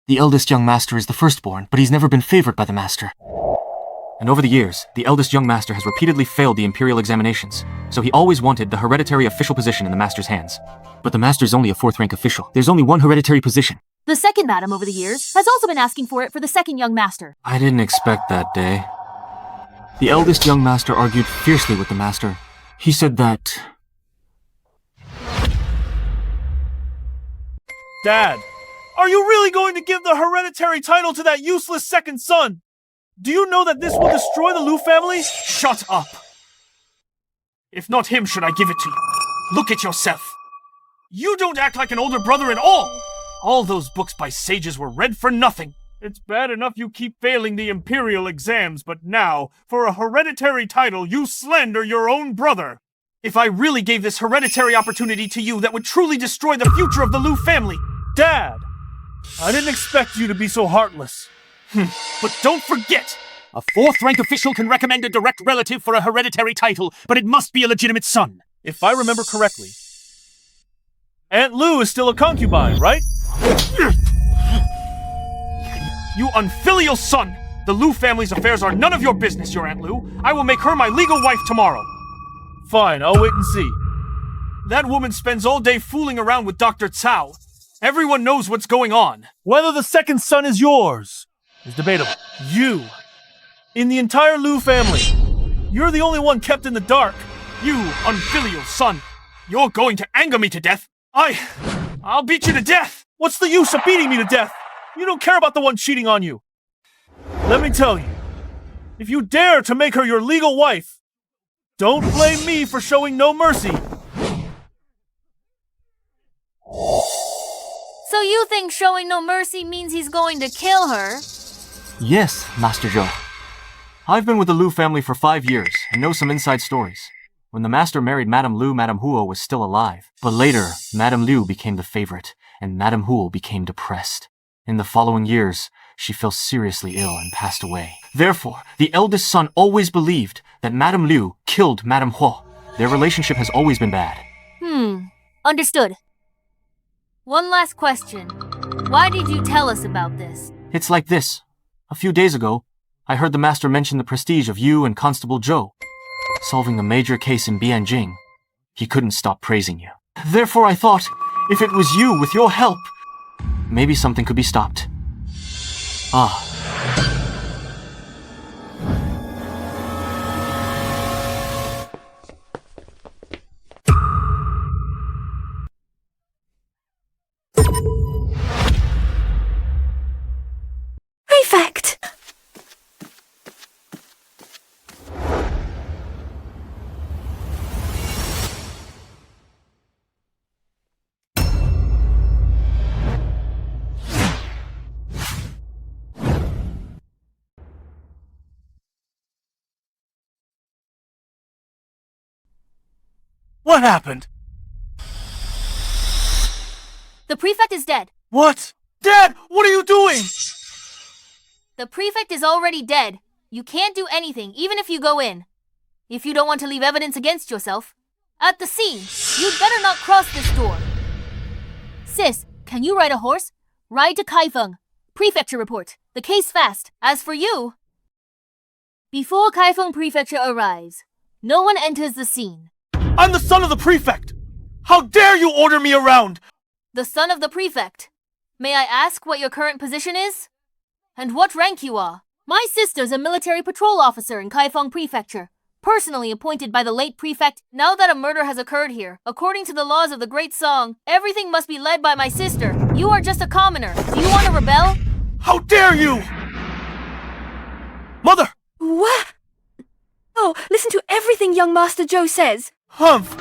The eldest young master is the firstborn, but he's never been favored by the master. And over the years, the eldest young master has repeatedly failed the imperial examinations, so he always wanted the hereditary official position in the master's hands. But the master's only a 4th-rank official. There's only one hereditary position. The second madam over the years has also been asking for it for the second young master. I didn't expect that day. The eldest young master argued fiercely with the master. He said that... Dad, are you really going to give the hereditary title to that useless second son? Do you know that this will destroy the Lu family? Shut up! If not him, should I give it to you? Look at yourself. You don't act like an older brother at all! All those books by sages were read for nothing. It's bad enough you keep failing the imperial exams, but now, for a hereditary title, you slander your own brother. If I really gave this hereditary opportunity to you, that would truly destroy the future of the Lu family. Dad, I didn't expect you to be so heartless. But don't forget, a 4th-rank official can recommend a direct relative for a hereditary title, but it must be a legitimate son. If I remember correctly, Aunt Lu is still a concubine, right? You unfilial son! The Lu family's affairs are none of your business, your Aunt Lu. I will make her my legal wife tomorrow. Fine, I'll wait and see. That woman spends all day fooling around with Dr. Cao. Everyone knows what's going on. Whether the second son is yours is debatable. You, in the entire Lu family, you're the only one kept in the dark. You unfilial son! You're going to anger me to death. I'll beat you to death! What's the use of beating me to death? You don't care about the one cheating on you. Let me tell you, if you dare to make her your legal wife, don't blame me for showing no mercy. So you think showing no mercy means he's going to kill her? Yes, Master Zhou. I've been with the Lu family for 5 years and know some inside stories. When the master married Madame Lu, Madame Huo was still alive. But later, Madame Lu became the favorite, and Madame Huo became depressed. In the following years, she fell seriously ill and passed away. Therefore, the eldest son always believed that Madame Lu killed Madame Huo. Their relationship has always been bad. Understood. One last question. Why did you tell us about this? It's like this. A few days ago, I heard the master mention the prestige of you and Constable Zhou. Solving a major case in Bianjing, he couldn't stop praising you. Therefore, I thought, if it was you with your help, maybe something could be stopped. Prefect! What happened? The prefect is dead. What? Dad, what are you doing? The prefect is already dead. You can't do anything, even if you go in. If you don't want to leave evidence against yourself, at the scene, you'd better not cross this door. Sis, can you ride a horse? Ride to Kaifeng. Prefecture report. The case fast. As for you, before Kaifeng Prefecture arrives, no one enters the scene. I'm the son of the prefect! How dare you order me around! The son of the prefect. May I ask what your current position is? And what rank you are? My sister's a military patrol officer in Kaifeng Prefecture, personally appointed by the late prefect. Now that a murder has occurred here, according to the laws of the Great Song, everything must be led by my sister. You are just a commoner. Do you want to rebel? How dare you! Mother! What? Oh, listen to everything young Master Zhou says. Humph!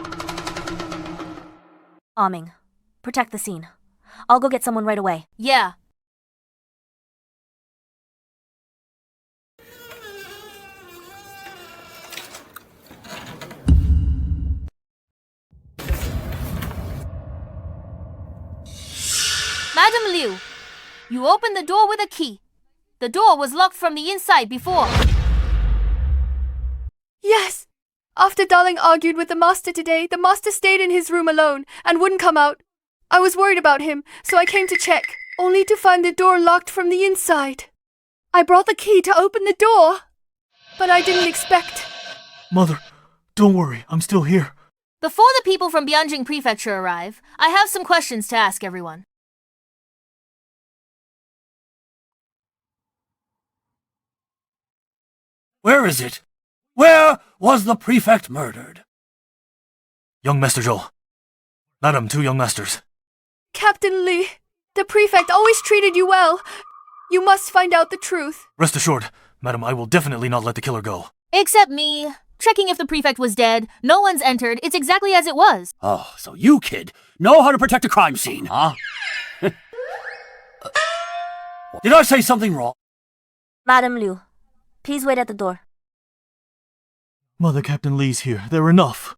Ming, protect the scene. I'll go get someone right away. Yeah. Madam Liu, you opened the door with a key. The door was locked from the inside before. Yes! After Darling argued with the master today, the master stayed in his room alone and wouldn't come out. I was worried about him, so I came to check, only to find the door locked from the inside. I brought the key to open the door, but I didn't expect. Mother, don't worry, I'm still here. Before the people from Bianjing Prefecture arrive, I have some questions to ask everyone. Where is it? Where was the prefect murdered? Young Master Zhou. Madam, 2 young masters. Captain Li, the prefect always treated you well. You must find out the truth. Rest assured, madam, I will definitely not let the killer go. Except me. Checking if the prefect was dead. No one's entered. It's exactly as it was. Oh, so you, kid, know how to protect a crime scene, huh? Did I say something wrong? Madam Liu, please wait at the door. Mother, Captain Li's here. They're enough.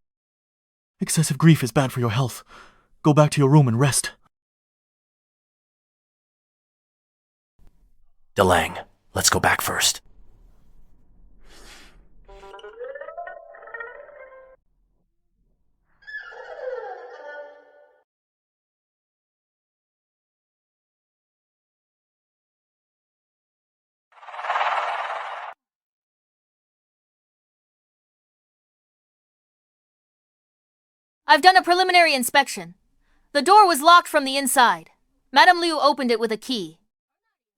Excessive grief is bad for your health. Go back to your room and rest. DeLang, let's go back first. I've done a preliminary inspection. The door was locked from the inside. Madame Liu opened it with a key.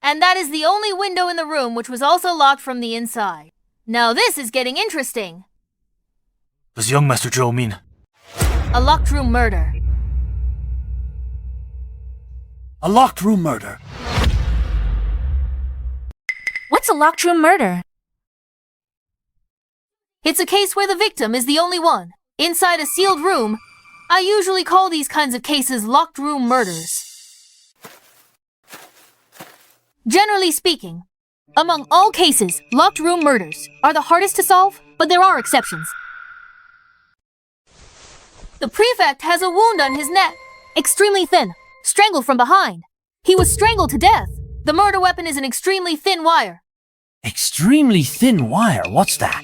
And that is the only window in the room which was also locked from the inside. Now this is getting interesting. Does young Master Zhou mean? A locked room murder. A locked room murder. What's a locked room murder? It's a case where the victim is the only one. Inside a sealed room. I usually call these kinds of cases locked room murders. Generally speaking, among all cases, locked room murders are the hardest to solve, but there are exceptions. The prefect has a wound on his neck, extremely thin, strangled from behind. He was strangled to death. The murder weapon is an extremely thin wire. Extremely thin wire? What's that?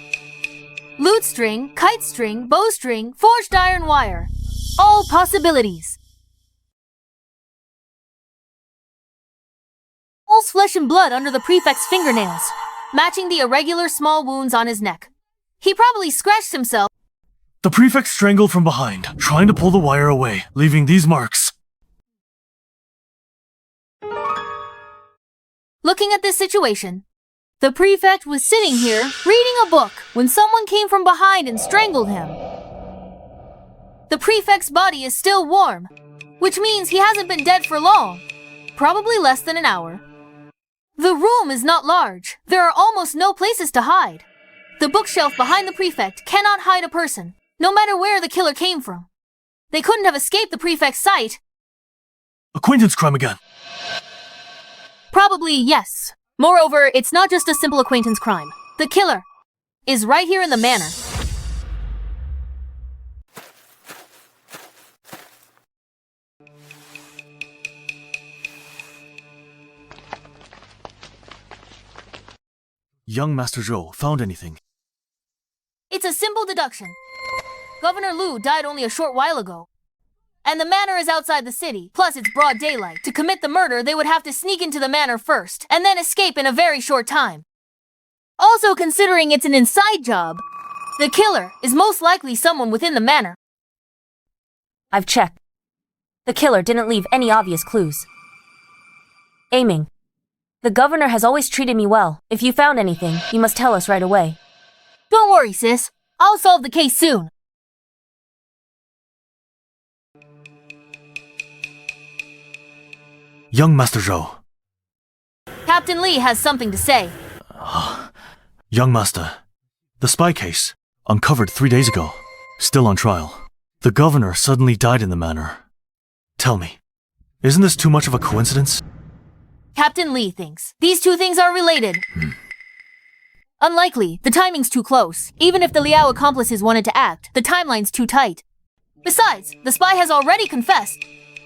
Lute string, kite string, bowstring, forged iron wire. All possibilities. All's flesh and blood under the prefect's fingernails, matching the irregular small wounds on his neck. He probably scratched himself. The prefect strangled from behind, trying to pull the wire away, leaving these marks. Looking at this situation, the prefect was sitting here, reading a book, when someone came from behind and strangled him. The prefect's body is still warm, which means he hasn't been dead for long, probably less than an hour. The room is not large. There are almost no places to hide. The bookshelf behind the prefect cannot hide a person, no matter where the killer came from. They couldn't have escaped the prefect's sight. Acquaintance crime again. Probably, yes. Moreover, it's not just a simple acquaintance crime. The killer is right here in the manor. Young Master Zhou found anything? It's a simple deduction. Governor Liu died only a short while ago. And the manor is outside the city, plus it's broad daylight. To commit the murder, they would have to sneak into the manor first, and then escape in a very short time. Also, considering it's an inside job, the killer is most likely someone within the manor. I've checked. The killer didn't leave any obvious clues. Aiming. The governor has always treated me well. If you found anything, you must tell us right away. Don't worry, sis. I'll solve the case soon. Young Master Zhou. Captain Li has something to say. Young Master, the spy case, uncovered 3 days ago, still on trial. The governor suddenly died in the manor. Tell me, isn't this too much of a coincidence? Captain Li thinks these two things are related. Unlikely. The timing's too close. Even if the Liao accomplices wanted to act, the timeline's too tight. Besides, the spy has already confessed.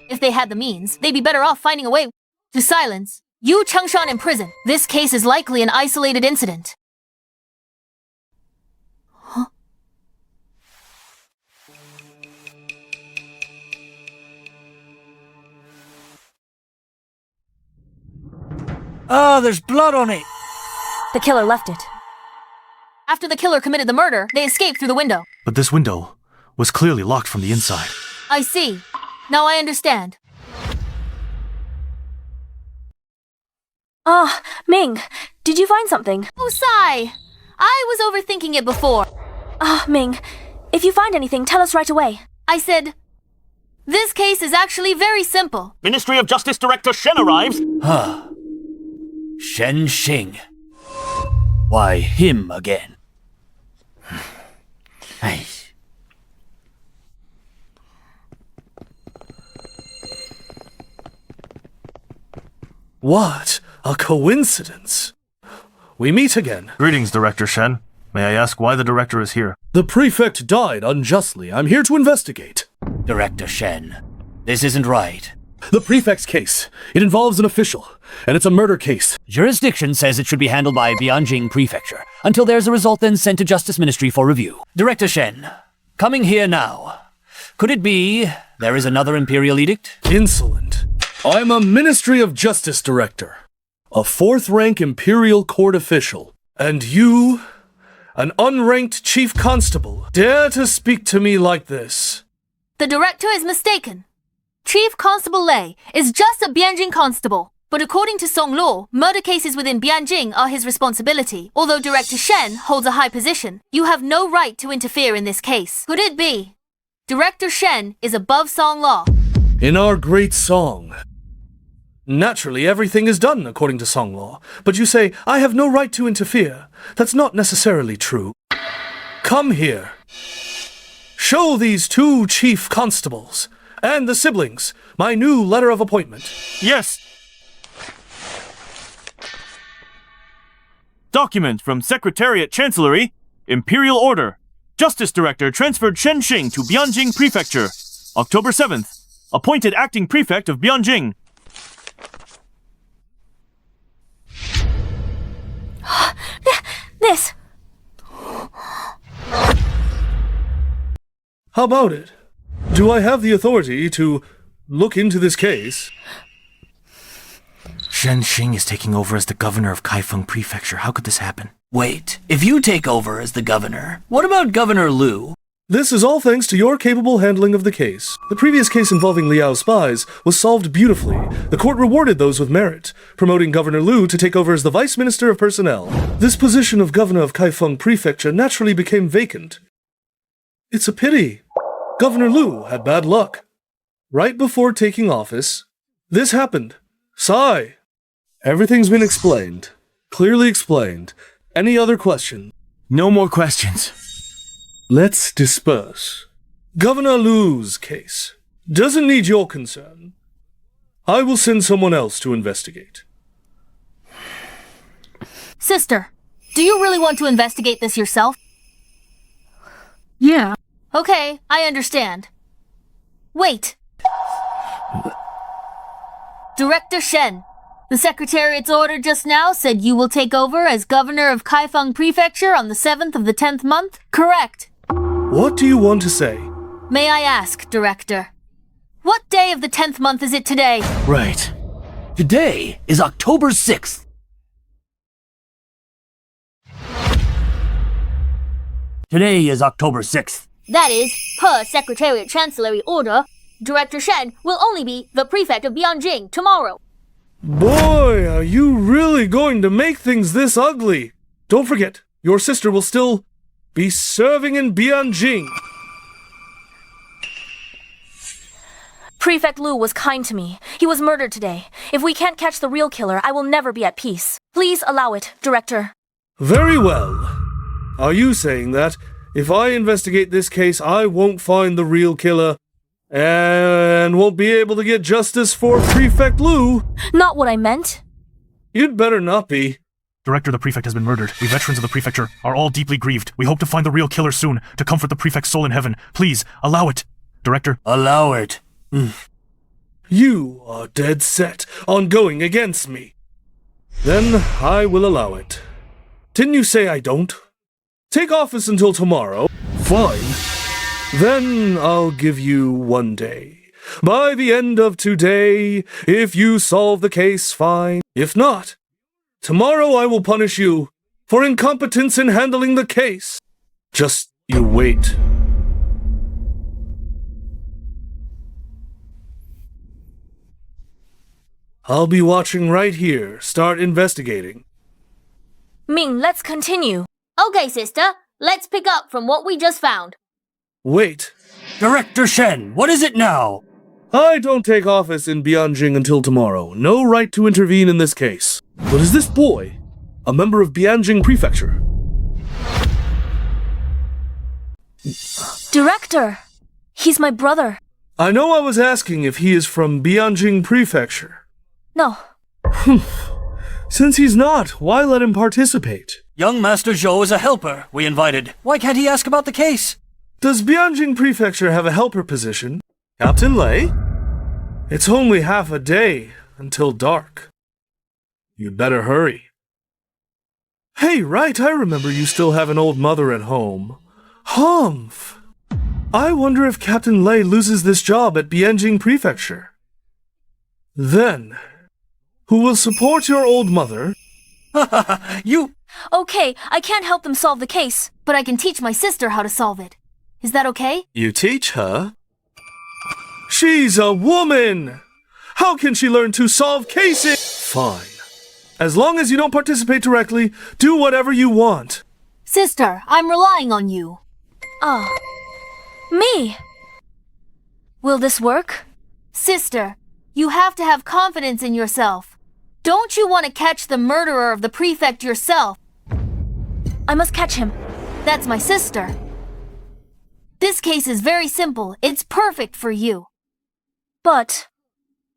If they had the means, they'd be better off finding a way to silence Yu Chengshan in prison. This case is likely an isolated incident. Ah, there's blood on it. The killer left it. After the killer committed the murder, they escaped through the window. But this window was clearly locked from the inside. I see. Now I understand. Ming, did you find something? Oh, sigh. I was overthinking it before. Ming, if you find anything, tell us right away. I said, this case is actually very simple. Ministry of Justice Director Shen arrives. Shen Xing. Why, him again. Hey. What a coincidence. We meet again. Greetings, Director Shen. May I ask why the director is here? The prefect died unjustly. I'm here to investigate. Director Shen, this isn't right. The prefect's case. It involves an official, and it's a murder case. Jurisdiction says it should be handled by Bianjing Prefecture, until there's a result then sent to Justice Ministry for review. Director Shen, coming here now. Could it be there is another imperial edict? Insolent. I'm a Ministry of Justice Director, a fourth-rank imperial court official. And you, an unranked chief constable, dare to speak to me like this? The director is mistaken. Chief Constable Lei is just a Bianjing constable. But according to Song law, murder cases within Bianjing are his responsibility. Although Director Shen holds a high position, you have no right to interfere in this case. Could it be Director Shen is above Song law? In our Great Song. Naturally, everything is done according to Song law. But you say, I have no right to interfere. That's not necessarily true. Come here. Show these two chief constables and the siblings my new letter of appointment. Yes. Document from Secretariat Chancellery. Imperial Order. Justice Director transferred Shen Xing to Bianjing Prefecture. October 7th. Appointed Acting Prefect of Bianjing. This! How about it? Do I have the authority to look into this case? Shen Xing is taking over as the governor of Kaifeng Prefecture. How could this happen? Wait, if you take over as the governor, what about Governor Liu? This is all thanks to your capable handling of the case. The previous case involving Liao's spies was solved beautifully. The court rewarded those with merit, promoting Governor Liu to take over as the Vice Minister of Personnel. This position of Governor of Kaifeng Prefecture naturally became vacant. It's a pity. Governor Liu had bad luck. Right before taking office, this happened. Sigh. Everything's been explained. Clearly explained. Any other questions? No more questions. Let's disperse. Governor Liu's case doesn't need your concern. I will send someone else to investigate. Sister, do you really want to investigate this yourself? Yeah. Okay, I understand. Wait. Director Shen, the Secretariat's order just now said you will take over as governor of Kaifeng Prefecture on the 7th of the 10th month? Correct. What do you want to say? May I ask, Director, what day of the 10th month is it today? Right. Today is October 6th. Today is October 6th. That is, per Secretariat Chancellery order, Director Shen will only be the prefect of Bianjing tomorrow. Boy, are you really going to make things this ugly? Don't forget, your sister will still be serving in Bianjing. Prefect Liu was kind to me. He was murdered today. If we can't catch the real killer, I will never be at peace. Please allow it, Director. Very well. Are you saying that if I investigate this case, I won't find the real killer and won't be able to get justice for Prefect Liu? Not what I meant. You'd better not be. Director, the prefect has been murdered. We veterans of the prefecture are all deeply grieved. We hope to find the real killer soon to comfort the prefect's soul in heaven. Please, allow it. Director. Allow it. You are dead set on going against me. Then I will allow it. Didn't you say I don't? Take office until tomorrow. Fine. Then I'll give you 1 day. By the end of today, if you solve the case, fine. If not, tomorrow I will punish you for incompetence in handling the case. Just you wait. I'll be watching right here. Start investigating. Ming, let's continue. Okay, sister. Let's pick up from what we just found. Wait. Director Shen, what is it now? I don't take office in Bianjing until tomorrow. No right to intervene in this case. But is this boy a member of Bianjing Prefecture? Director, he's my brother. I know I was asking if he is from Bianjing Prefecture. No. Since he's not, why let him participate? Young Master Zhou is a helper we invited. Why can't he ask about the case? Does Bianjing Prefecture have a helper position? Captain Lei? It's only half a day until dark. You'd better hurry. Hey, right, I remember you still have an old mother at home. Humph! I wonder if Captain Lei loses this job at Bianjing Prefecture. Then, who will support your old mother? You... Okay, I can't help them solve the case. But I can teach my sister how to solve it. Is that okay? You teach her? She's a woman! How can she learn to solve cases? Fine. As long as you don't participate directly, do whatever you want. Sister, I'm relying on you. Oh. Me? Will this work? Sister, you have to have confidence in yourself. Don't you want to catch the murderer of the prefect yourself? I must catch him. That's my sister. This case is very simple. It's perfect for you. But,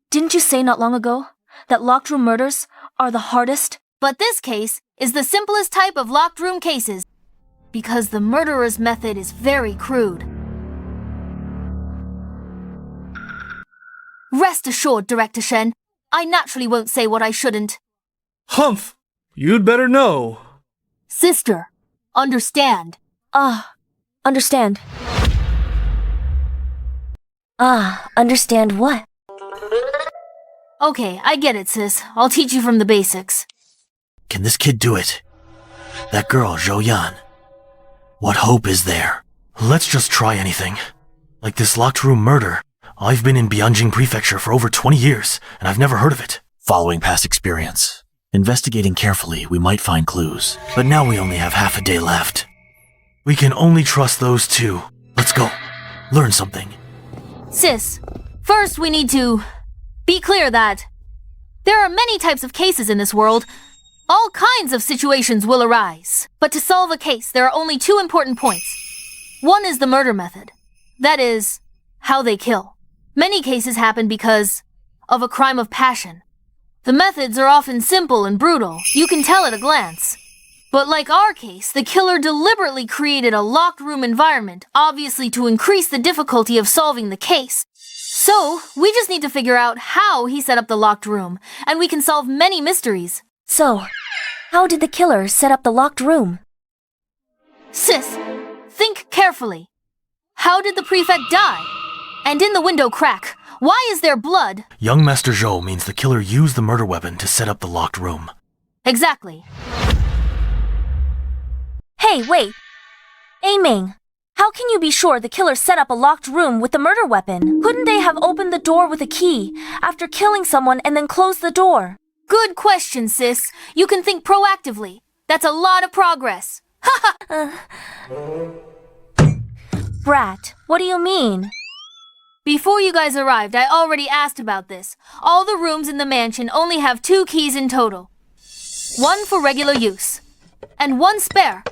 didn't you say not long ago that locked room murders are the hardest? But this case is the simplest type of locked room cases, because the murderer's method is very crude. Rest assured, Director Shen, I naturally won't say what I shouldn't. Humph! You'd better know. Sister, understand. Understand. Understand what? Okay, I get it, sis. I'll teach you from the basics. Can this kid do it? That girl, Zhou Yan. What hope is there? Let's just try anything. Like this locked room murder. I've been in Bianjing Prefecture for over 20 years, and I've never heard of it. Following past experience, investigating carefully, we might find clues. But now we only have half a day left. We can only trust those two. Let's go. Learn something. Sis, first we need to be clear that there are many types of cases in this world. All kinds of situations will arise. But to solve a case, there are only two important points. One is the murder method. That is, how they kill. Many cases happen because of a crime of passion. The methods are often simple and brutal. You can tell at a glance. But like our case, the killer deliberately created a locked room environment, obviously to increase the difficulty of solving the case. So, we just need to figure out how he set up the locked room, and we can solve many mysteries. So, how did the killer set up the locked room? Sis, think carefully. How did the prefect die? And in the window crack, why is there blood? Young Master Zhou means the killer used the murder weapon to set up the locked room. Exactly. Hey, wait. Ming, how can you be sure the killer set up a locked room with the murder weapon? Couldn't they have opened the door with a key after killing someone and then closed the door? Good question, sis. You can think proactively. That's a lot of progress. Brat, what do you mean? Before you guys arrived, I already asked about this. All the rooms in the mansion only have 2 keys in total. One for regular use, and one spare.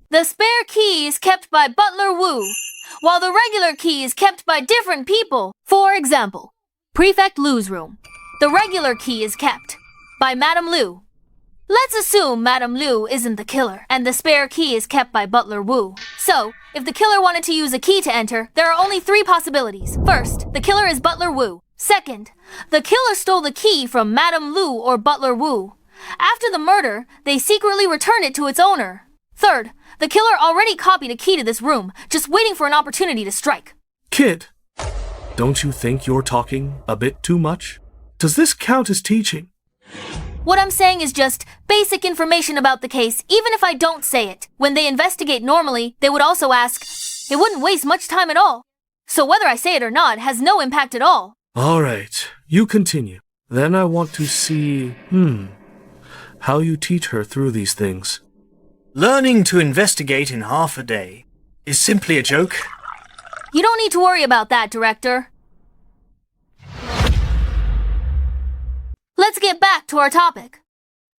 The spare key is kept by Butler Wu, while the regular key is kept by different people. For example, Prefect Lu's room. The regular key is kept by Madame Lu. Let's assume Madame Lu isn't the killer, and the spare key is kept by Butler Wu. So, if the killer wanted to use a key to enter, there are only 3 possibilities. First, the killer is Butler Wu. Second, the killer stole the key from Madame Lu or Butler Wu. After the murder, they secretly returned it to its owner. Third, the killer already copied a key to this room, just waiting for an opportunity to strike. Kid, don't you think you're talking a bit too much? Does this count as teaching? What I'm saying is just basic information about the case, even if I don't say it. When they investigate normally, they would also ask. It wouldn't waste much time at all. So whether I say it or not has no impact at all. All right, you continue. Then I want to see, how you teach her through these things. Learning to investigate in half a day is simply a joke. You don't need to worry about that, Director. Let's get back to our topic.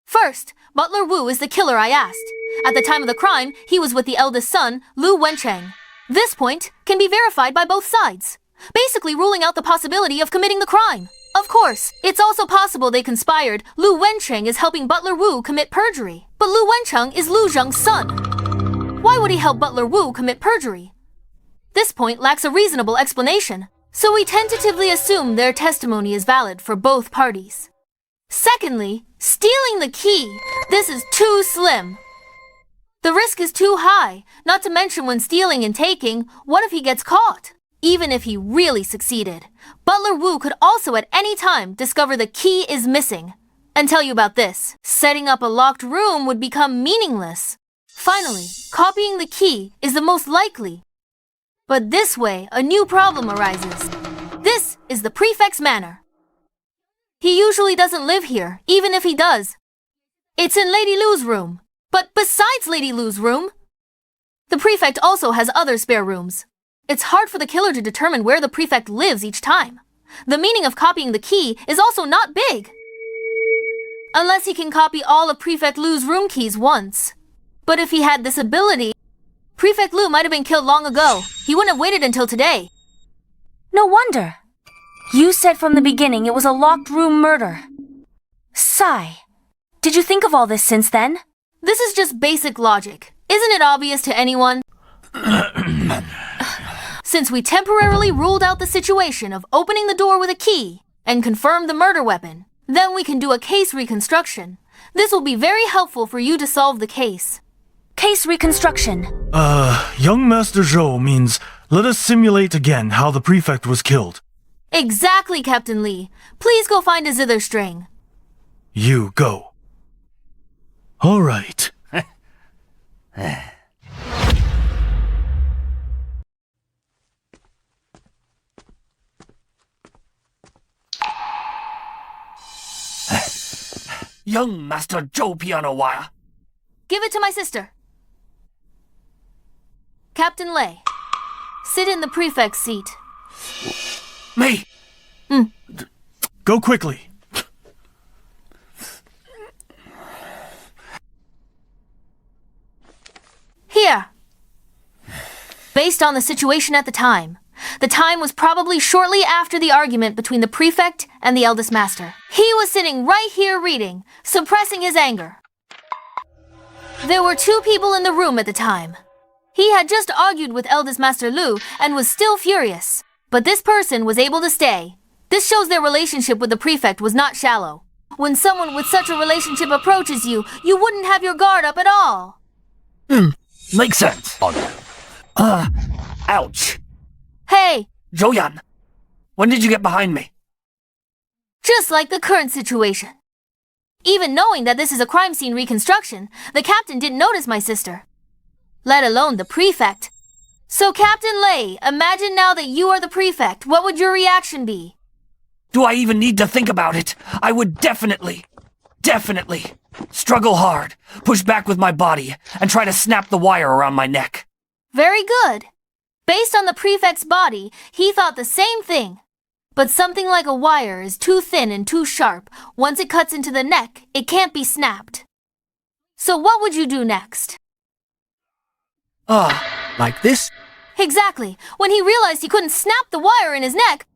First, Butler Wu is the killer I asked. At the time of the crime, he was with the eldest son, Lu Wencheng. This point can be verified by both sides, basically ruling out the possibility of committing the crime. Of course, it's also possible they conspired. Lu Wencheng is helping Butler Wu commit perjury, but Lu Wencheng is Lu Zheng's son. Why would he help Butler Wu commit perjury? This point lacks a reasonable explanation, so we tentatively assume their testimony is valid for both parties. Secondly, stealing the key. This is too slim. The risk is too high, not to mention when stealing and taking, what if he gets caught? Even if he really succeeded, Butler Wu could also at any time discover the key is missing. And tell you about this, setting up a locked room would become meaningless. Finally, copying the key is the most likely. But this way, a new problem arises. This is the prefect's manor. He usually doesn't live here, even if he does. It's in Lady Lu's room. But besides Lady Lu's room, the prefect also has other spare rooms. It's hard for the killer to determine where the prefect lives each time. The meaning of copying the key is also not big. Unless he can copy all of Prefect Lu's room keys once. But if he had this ability, Prefect Lu might have been killed long ago. He wouldn't have waited until today. No wonder. You said from the beginning it was a locked room murder. Sigh. Did you think of all this since then? This is just basic logic. Isn't it obvious to anyone? Since we temporarily ruled out the situation of opening the door with a key and confirmed the murder weapon, then we can do a case reconstruction. This will be very helpful for you to solve the case. Case reconstruction. Young Master Zhou means let us simulate again how the prefect was killed. Exactly, Captain Lee. Please go find a zither string. You go. All right. Young Master Zhou piano wire. Give it to my sister. Captain Lei, sit in the prefect's seat. Me? Go quickly. Here. Based on the situation at the time was probably shortly after the argument between the prefect and the eldest master. He was sitting right here reading, suppressing his anger. There were two people in the room at the time. He had just argued with eldest master Lu and was still furious. But this person was able to stay. This shows their relationship with the prefect was not shallow. When someone with such a relationship approaches you, you wouldn't have your guard up at all. Makes sense. Ouch. Hey! Zhou Yan, when did you get behind me? Just like the current situation. Even knowing that this is a crime scene reconstruction, the captain didn't notice my sister. Let alone the prefect. So Captain Lei, imagine now that you are the prefect, what would your reaction be? Do I even need to think about it? I would definitely struggle hard, push back with my body, and try to snap the wire around my neck. Very good. Based on the prefect's body, he thought the same thing. But something like a wire is too thin and too sharp. Once it cuts into the neck, it can't be snapped. So what would you do next? Like this? Exactly. When he realized he couldn't snap the wire in his neck,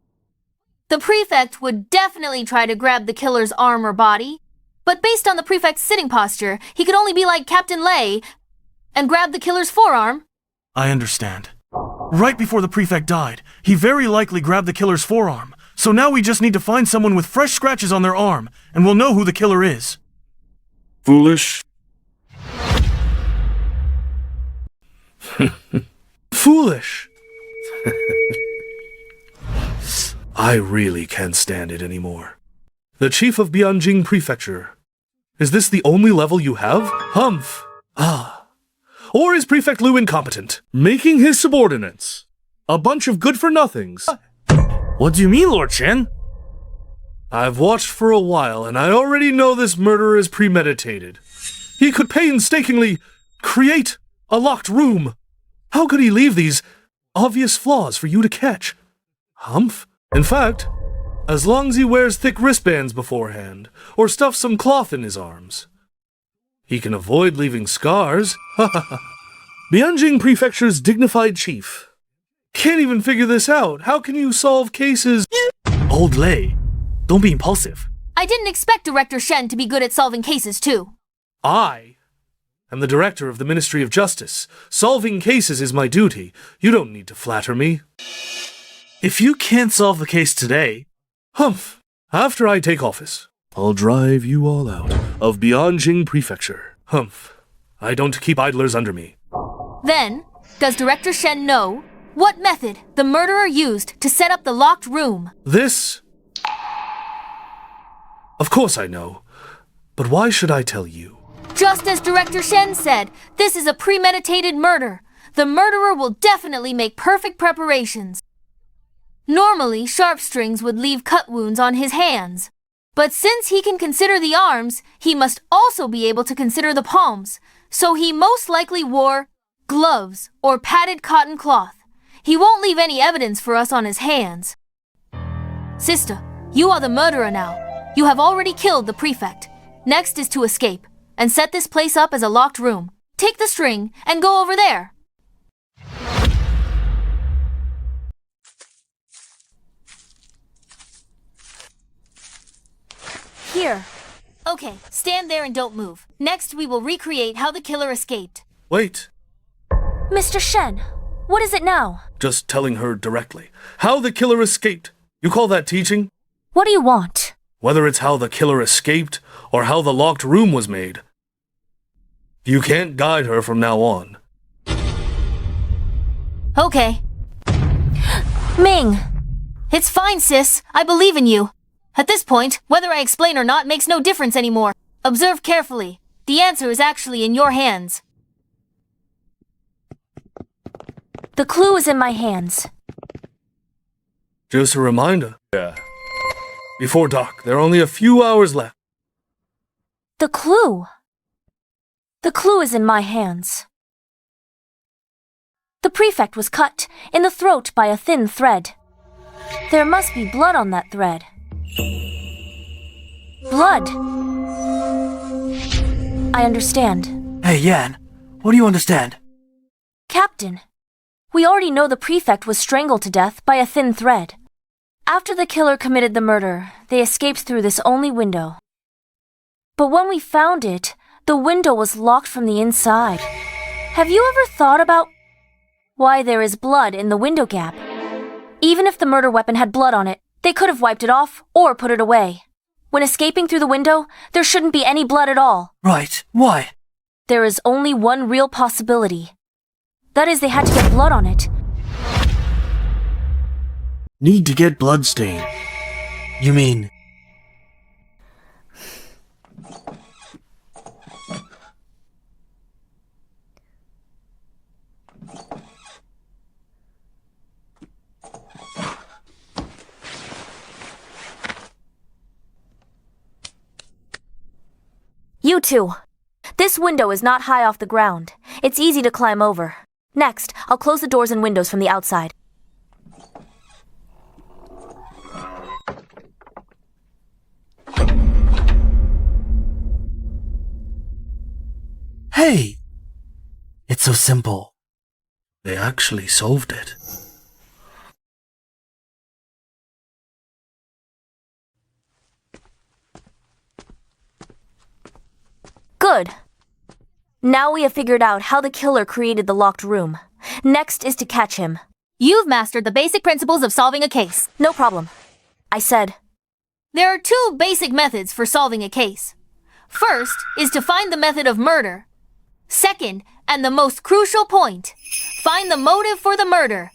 the prefect would definitely try to grab the killer's arm or body. But based on the prefect's sitting posture, he could only be like Captain Lei and grab the killer's forearm. I understand. Right before the prefect died, he very likely grabbed the killer's forearm, So now we just need to find someone with fresh scratches on their arm, and we'll know who the killer is. Foolish. Foolish. I really can't stand it anymore. The chief of Bianjing Prefecture. Is this the only level you have? Humph. Ah. Or is Prefect Lu incompetent, making his subordinates a bunch of good-for-nothings? What do you mean, Lord Chen? I've watched for a while, and I already know this murder is premeditated. He could painstakingly create a locked room. How could he leave these obvious flaws for you to catch? Humph. In fact, as long as he wears thick wristbands beforehand, or stuffs some cloth in his arms, he can avoid leaving scars. Bianjing Prefecture's dignified chief can't even figure this out. How can you solve cases? Old Lei, don't be impulsive. I didn't expect Director Shen to be good at solving cases, too. I am the director of the Ministry of Justice. Solving cases is my duty. You don't need to flatter me. If you can't solve the case today... Humph. After I take office, I'll drive you all out of Bianjing Prefecture. Humph. I don't keep idlers under me. Then, does Director Shen know what method the murderer used to set up the locked room? This... Of course I know. But why should I tell you? Just as Director Shen said, this is a premeditated murder. The murderer will definitely make perfect preparations. Normally, Sharpstrings would leave cut wounds on his hands. But since he can consider the arms, he must also be able to consider the palms. So he most likely wore gloves or padded cotton cloth. He won't leave any evidence for us on his hands. Sister, you are the murderer now. You have already killed the prefect. Next is to escape and set this place up as a locked room. Take the string and go over there. Here. Okay, stand there and don't move. Next, we will recreate how the killer escaped. Wait. Mr. Shen, what is it now? Just telling her directly. How the killer escaped. You call that teaching? What do you want? Whether it's how the killer escaped or how the locked room was made. You can't guide her from now on. Okay. Ming! It's fine, sis. I believe in you. At this point, whether I explain or not makes no difference anymore. Observe carefully. The answer is actually in your hands. The clue is in my hands. Just a reminder. Yeah. Before dark, there are only a few hours left. The clue. The clue is in my hands. The prefect was cut in the throat by a thin thread. There must be blood on that thread. Blood. I understand. Hey, Yan, what do you understand? Captain, we already know the prefect was strangled to death by a thin thread. After the killer committed the murder, they escaped through this only window. But when we found it, the window was locked from the inside. Have you ever thought about why there is blood in the window gap? Even if the murder weapon had blood on it, they could have wiped it off or put it away. When escaping through the window, there shouldn't be any blood at all. Right. Why? There is only one real possibility. That is, they had to get blood on it. Need to get blood stain. You mean... You two. This window is not high off the ground. It's easy to climb over. Next, I'll close the doors and windows from the outside. Hey! It's so simple. They actually solved it. Good. Now we have figured out how the killer created the locked room. Next is to catch him. You've mastered the basic principles of solving a case. No problem. I said. There are two basic methods for solving a case. First is to find the method of murder. Second, and the most crucial point, find the motive for the murder.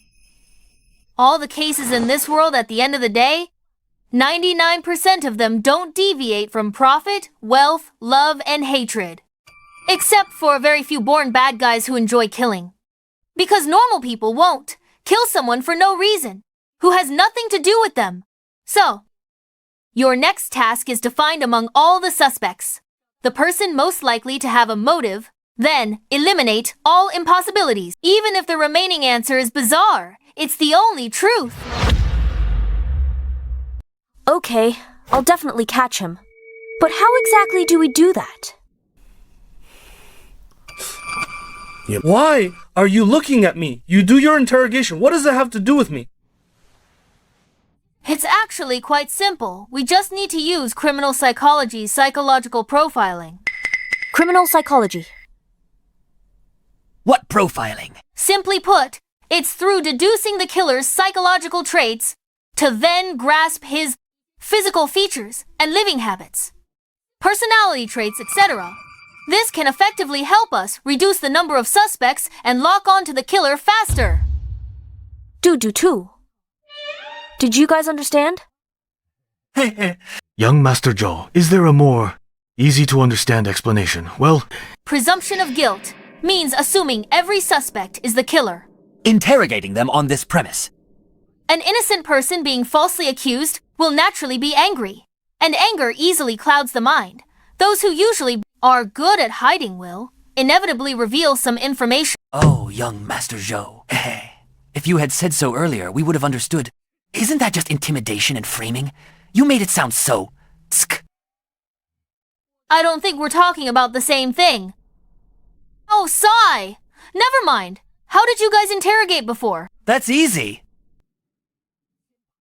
All the cases in this world at the end of the day, 99% of them don't deviate from profit, wealth, love, and hatred. Except for a very few born bad guys who enjoy killing. Because normal people won't kill someone for no reason, who has nothing to do with them. So, your next task is to find among all the suspects the person most likely to have a motive, then eliminate all impossibilities. Even if the remaining answer is bizarre, it's the only truth. Okay, I'll definitely catch him. But how exactly do we do that? Why are you looking at me? You do your interrogation. What does that have to do with me? It's actually quite simple. We just need to use criminal psychology's psychological profiling. Criminal psychology. What profiling? Simply put, it's through deducing the killer's psychological traits to then grasp his physical features and living habits, personality traits, etc. This can effectively help us reduce the number of suspects and lock on to the killer faster. Do too. Did you guys understand? Young Master Zhou, is there a more easy-to-understand explanation? Well, presumption of guilt means assuming every suspect is the killer. Interrogating them on this premise. An innocent person being falsely accused will naturally be angry, and anger easily clouds the mind. Those who usually are good at hiding will inevitably reveal some information. Oh, young Master Zhou. If you had said so earlier, we would have understood. Isn't that just intimidation and framing? You made it sound so... tsk. I don't think we're talking about the same thing. Oh, sigh! Never mind. How did you guys interrogate before? That's easy.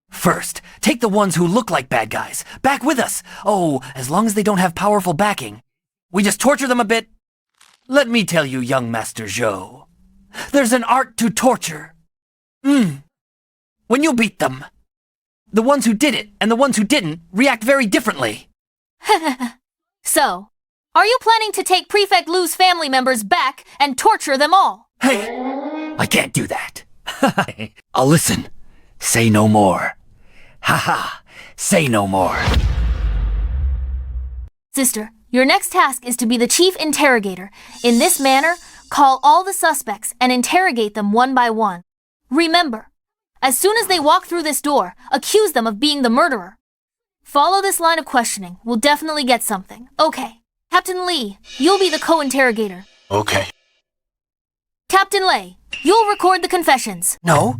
First, take the ones who look like bad guys. Back with us. Oh, as long as they don't have powerful backing. We just torture them a bit. Let me tell you, young Master Zhou. There's an art to torture. When you beat them, the ones who did it and the ones who didn't react very differently. So, are you planning to take Prefect Lu's family members back and torture them all? Hey, I can't do that. I'll listen. Say no more. Haha, say no more. Sister, your next task is to be the chief interrogator. In this manner, call all the suspects and interrogate them one by one. Remember, as soon as they walk through this door, accuse them of being the murderer. Follow this line of questioning. We'll definitely get something. Okay. Captain Lee, you'll be the co-interrogator. okay. Captain Lei, you'll record the confessions. No?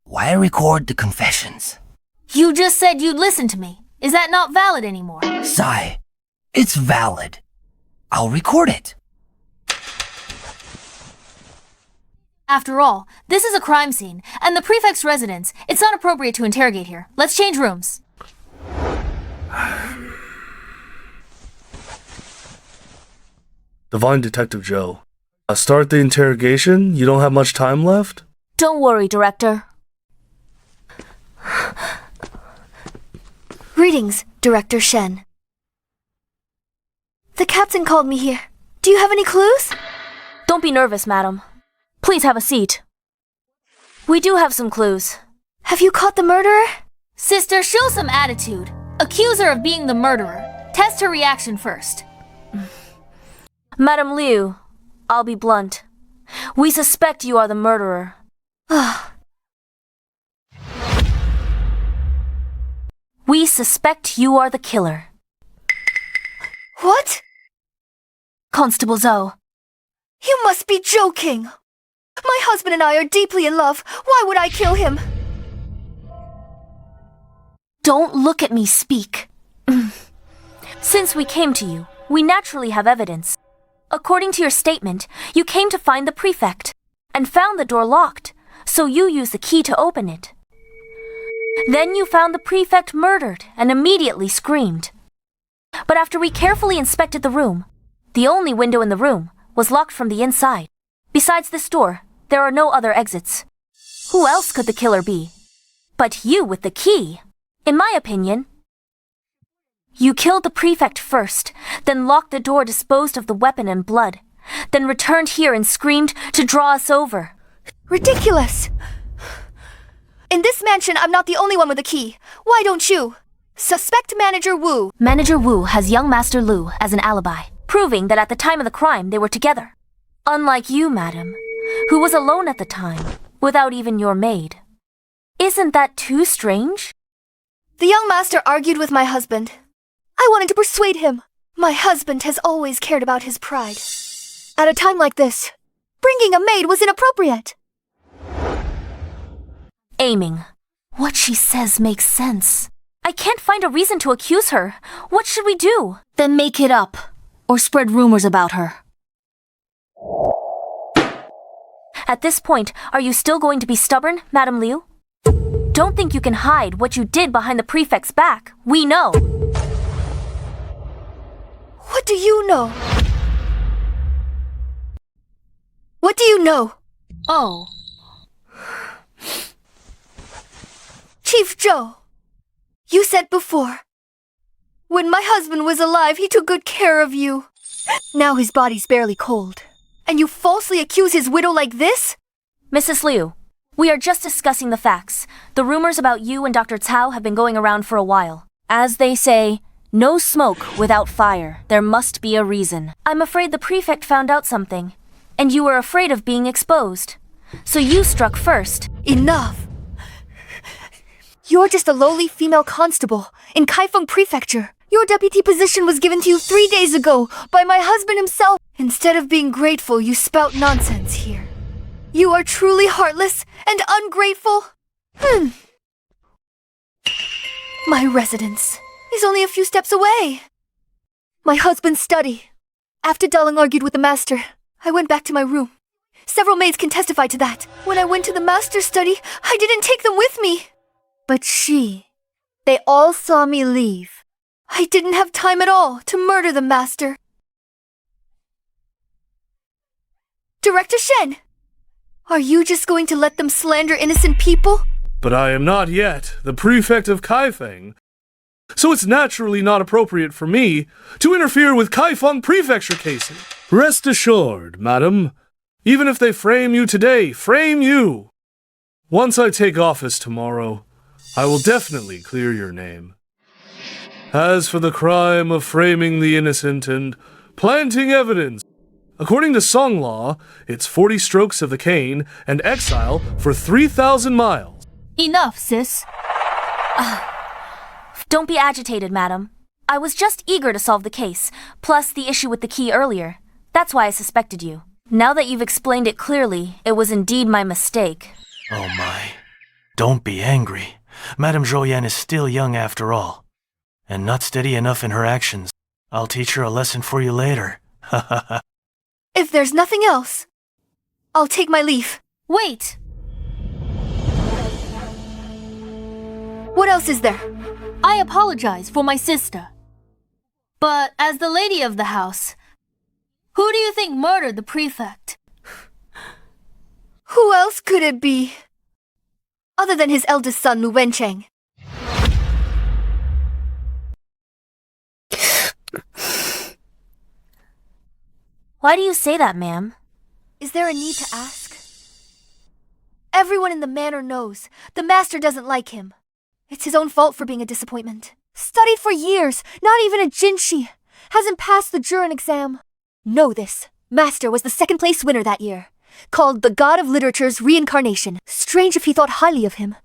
Why record the confessions? You just said you'd listen to me. Is that not valid anymore? Sigh. It's valid. I'll record it. After all, this is a crime scene, and the prefect's residence. It's not appropriate to interrogate here. Let's change rooms. Divine Detective Zhou. Start the interrogation? You don't have much time left? Don't worry, Director. Greetings, Director Shen. The captain called me here. Do you have any clues? Don't be nervous, madam. Please have a seat. We do have some clues. Have you caught the murderer? Sister, show some attitude. Accuse her of being the murderer. Test her reaction first. Madam Liu, I'll be blunt. We suspect you are the murderer. We suspect you are the killer. What? Constable Zhou. You must be joking. My husband and I are deeply in love. Why would I kill him? Don't look at me speak. Since we came to you, we naturally have evidence. According to your statement, you came to find the prefect and found the door locked, so you used the key to open it. Then you found the prefect murdered and immediately screamed. But after we carefully inspected the room, the only window in the room was locked from the inside. Besides this door, there are no other exits. Who else could the killer be? But you with the key. In my opinion, you killed the prefect first, then locked the door, disposed of the weapon and blood, then returned here and screamed to draw us over. Ridiculous! In this mansion, I'm not the only one with a key. Why don't you? Suspect Manager Wu. Manager Wu has young Master Lu as an alibi, proving that at the time of the crime they were together. Unlike you, madam, who was alone at the time, without even your maid. Isn't that too strange? The young master argued with my husband. I wanted to persuade him. My husband has always cared about his pride. At a time like this, bringing a maid was inappropriate. Aiming. What she says makes sense. I can't find a reason to accuse her. What should we do? Then make it up, or spread rumors about her. At this point, are you still going to be stubborn, Madam Liu? Don't think you can hide what you did behind the prefect's back. We know. What do you know? What do you know? Oh. Chief Zhou, you said before, when my husband was alive, he took good care of you. Now his body's barely cold, and you falsely accuse his widow like this? Mrs. Liu, we are just discussing the facts. The rumors about you and Dr. Cao have been going around for a while. As they say, no smoke without fire. There must be a reason. I'm afraid the prefect found out something, and you were afraid of being exposed. So you struck first. Enough! You're just a lowly female constable in Kaifeng Prefecture. Your deputy position was given to you 3 days ago by my husband himself. Instead of being grateful, you spout nonsense here. You are truly heartless and ungrateful. My residence is only a few steps away. My husband's study. After Daling argued with the master, I went back to my room. Several maids can testify to that. When I went to the master's study, I didn't take them with me. But they all saw me leave. I didn't have time at all to murder the master. Director Shen, are you just going to let them slander innocent people? But I am not yet the prefect of Kaifeng, so it's naturally not appropriate for me to interfere with Kaifeng Prefecture cases. Rest assured, madam, even if they frame you today, frame you. Once I take office tomorrow, I will definitely clear your name. As for the crime of framing the innocent and planting evidence, according to Song law, it's 40 strokes of the cane and exile for 3,000 miles. Enough, sis. Don't be agitated, madam. I was just eager to solve the case, plus the issue with the key earlier. That's why I suspected you. Now that you've explained it clearly, it was indeed my mistake. Oh my. Don't be angry. Madame Zhou Yan is still young after all, and not steady enough in her actions. I'll teach her a lesson for you later. Ha ha ha. If there's nothing else, I'll take my leave. Wait! What else is there? I apologize for my sister. But as the lady of the house, who do you think murdered the prefect? Who else could it be? Other than his eldest son, Lu Wencheng. Why do you say that, ma'am? Is there a need to ask? Everyone in the manor knows the master doesn't like him. It's his own fault for being a disappointment. Studied for years, not even a jinshi. Hasn't passed the Jurin exam. Know this. Master was the second-place winner that year. Called the God of Literature's reincarnation. Strange if he thought highly of him.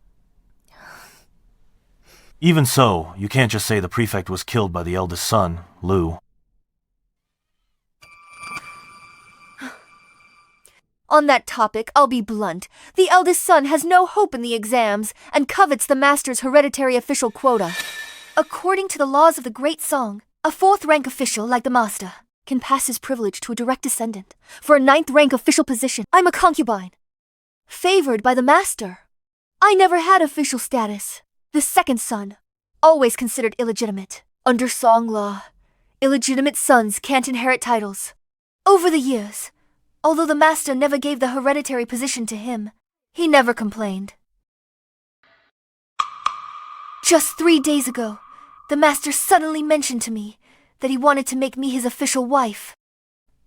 Even so, you can't just say the prefect was killed by the eldest son, Lu. On that topic, I'll be blunt. The eldest son has no hope in the exams and covets the master's hereditary official quota. According to the laws of the Great Song, a 4th-rank official like the master can pass his privilege to a direct descendant for a 9th-rank official position. I'm a concubine, favored by the master. I never had official status. The second son, always considered illegitimate. Under Song law, illegitimate sons can't inherit titles. Over the years, although the master never gave the hereditary position to him, he never complained. Just 3 days ago, the master suddenly mentioned to me that he wanted to make me his official wife.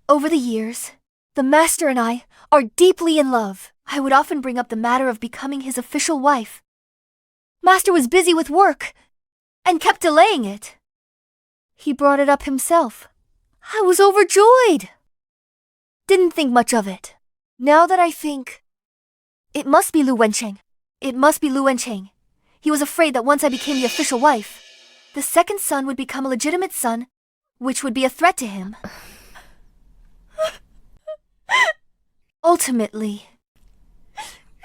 Over the years, the master and I are deeply in love. I would often bring up the matter of becoming his official wife. Master was busy with work and kept delaying it. He brought it up himself. I was overjoyed. Didn't think much of it. Now that I think, it must be Lu Wencheng. It must be Lu Wencheng. He was afraid that once I became the official wife, the second son would become a legitimate son, which would be a threat to him. Ultimately,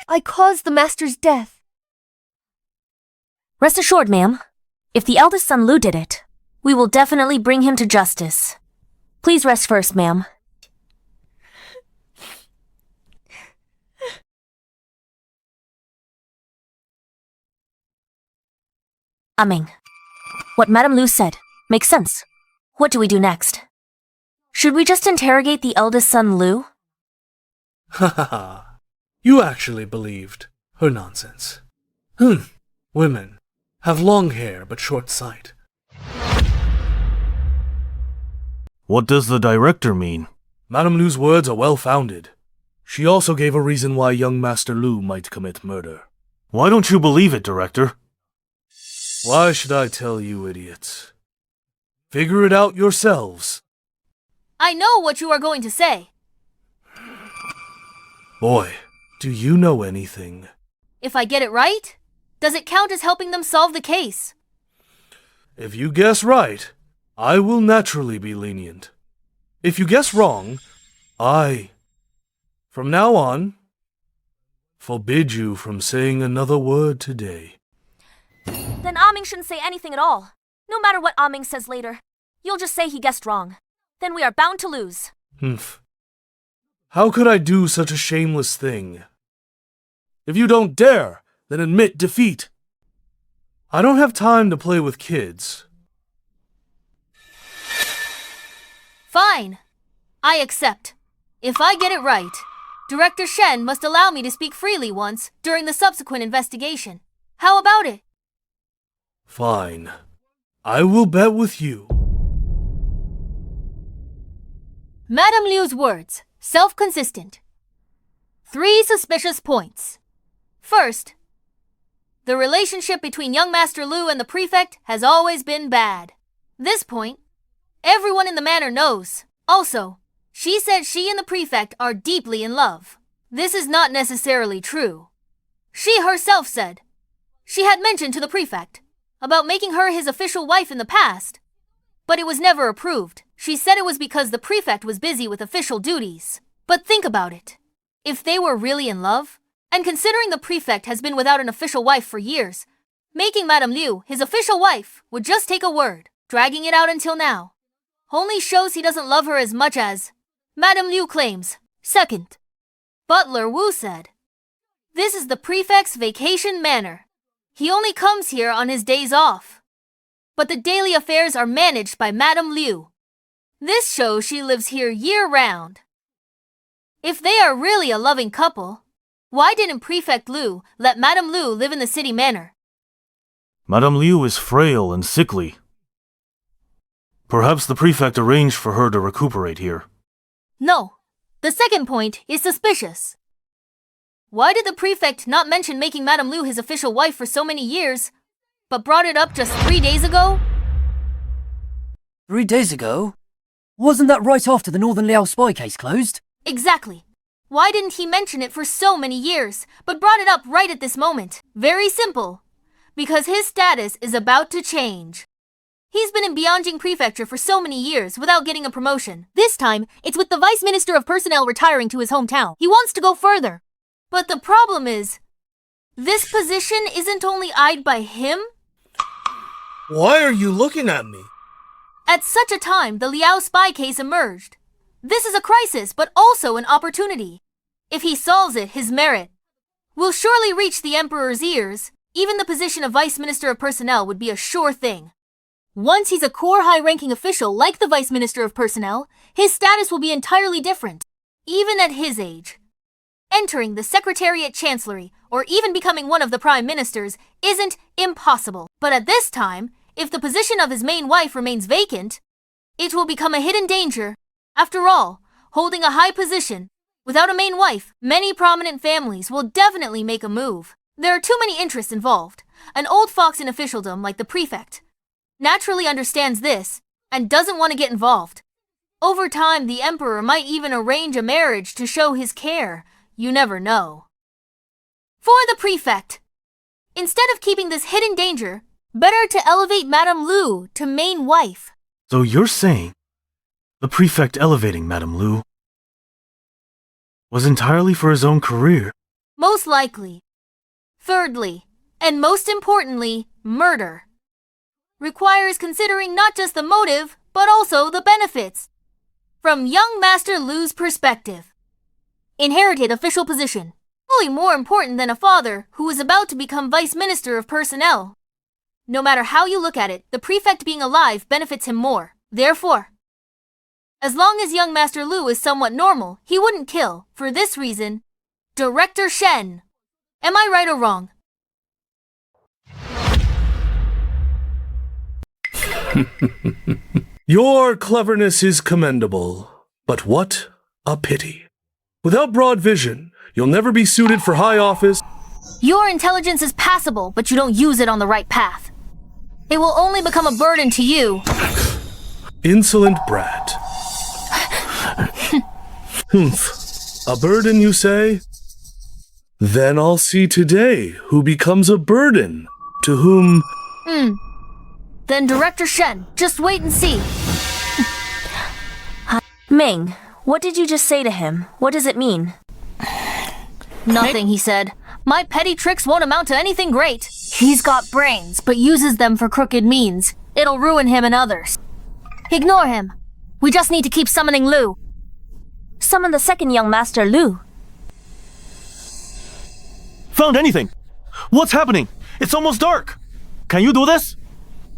I caused the master's death. Rest assured, ma'am, if the eldest son Lu did it, we will definitely bring him to justice. Please rest first, ma'am. Ming, what Madame Lu said makes sense. What do we do next? Should we just interrogate the eldest son Lu? Ha ha ha. You actually believed her nonsense. Women have long hair but short sight. What does the director mean? Madame Lu's words are well-founded. She also gave a reason why young Master Lu might commit murder. Why don't you believe it, director? Why should I tell you, idiots? Figure it out yourselves. I know what you are going to say. Boy, do you know anything? If I get it right, does it count as helping them solve the case? If you guess right, I will naturally be lenient. If you guess wrong, from now on, forbid you from saying another word today. Then Ming shouldn't say anything at all. No matter what Ming says later, you'll just say he guessed wrong. Then we are bound to lose. How could I do such a shameless thing? If you don't dare, then admit defeat. I don't have time to play with kids. Fine. I accept. If I get it right, Director Shen must allow me to speak freely once during the subsequent investigation. How about it? Fine. I will bet with you. Madame Liu's words, self-consistent. 3 suspicious points. First, the relationship between young Master Lu and the prefect has always been bad. This point, everyone in the manor knows. Also, she said she and the prefect are deeply in love. This is not necessarily true. She herself said she had mentioned to the prefect about making her his official wife in the past, but it was never approved. She said it was because the prefect was busy with official duties. But think about it. If they were really in love, and considering the prefect has been without an official wife for years, making Madame Liu his official wife would just take a word. Dragging it out until now only shows he doesn't love her as much as Madame Liu claims. Second, Butler Wu said, this is the prefect's vacation manor. He only comes here on his days off. But the daily affairs are managed by Madame Liu. This shows she lives here year-round. If they are really a loving couple, why didn't Prefect Liu let Madame Liu live in the city manor? Madame Liu is frail and sickly. Perhaps the prefect arranged for her to recuperate here. No. The second point is suspicious. Why did the prefect not mention making Madame Liu his official wife for so many years, but brought it up just 3 days ago? 3 days ago? Wasn't that right after the Northern Liao spy case closed? Exactly. Why didn't he mention it for so many years, but brought it up right at this moment? Very simple. Because his status is about to change. He's been in Bianjing Prefecture for so many years without getting a promotion. This time, it's with the Vice Minister of Personnel retiring to his hometown. He wants to go further. But the problem is, this position isn't only eyed by him. Why are you looking at me? At such a time, the Liao spy case emerged. This is a crisis, but also an opportunity. If he solves it, his merit will surely reach the Emperor's ears. Even the position of Vice Minister of Personnel would be a sure thing. Once he's a core high-ranking official like the Vice Minister of Personnel, his status will be entirely different, even at his age. entering the Secretariat Chancellery or even becoming one of the Prime Ministers isn't impossible. But at this time, if the position of his main wife remains vacant, it will become a hidden danger. After all, holding a high position without a main wife, many prominent families will definitely make a move. There are too many interests involved. An old fox in officialdom like the prefect naturally understands this and doesn't want to get involved. Over time, the emperor might even arrange a marriage to show his care. You never know. For the prefect, instead of keeping this hidden danger, better to elevate Madame Lu to main wife. So you're saying the prefect elevating Madame Lu was entirely for his own career? Most likely. Thirdly, and most importantly, murder requires considering not just the motive, but also the benefits. From young Master Lu's perspective, inherited official position, fully more important than a father who is about to become Vice Minister of Personnel. No matter how you look at it, the prefect being alive benefits him more. Therefore, as long as young Master Lu is somewhat normal, he wouldn't kill. For this reason, Director Shen. Am I right or wrong? Your cleverness is commendable, but what a pity. Without broad vision, you'll never be suited for high office. Your intelligence is passable, but you don't use it on the right path. It will only become a burden to you. Insolent brat. Humph. A burden, you say? Then I'll see today who becomes a burden to whom... Then Director Shen, just wait and see. Ming, what did you just say to him? What does it mean? Nothing, he said. My petty tricks won't amount to anything great. He's got brains, but uses them for crooked means. It'll ruin him and others. Ignore him. We just need to keep summoning Lu. Summon the second young Master Lu. Found anything? What's happening? It's almost dark. Can you do this?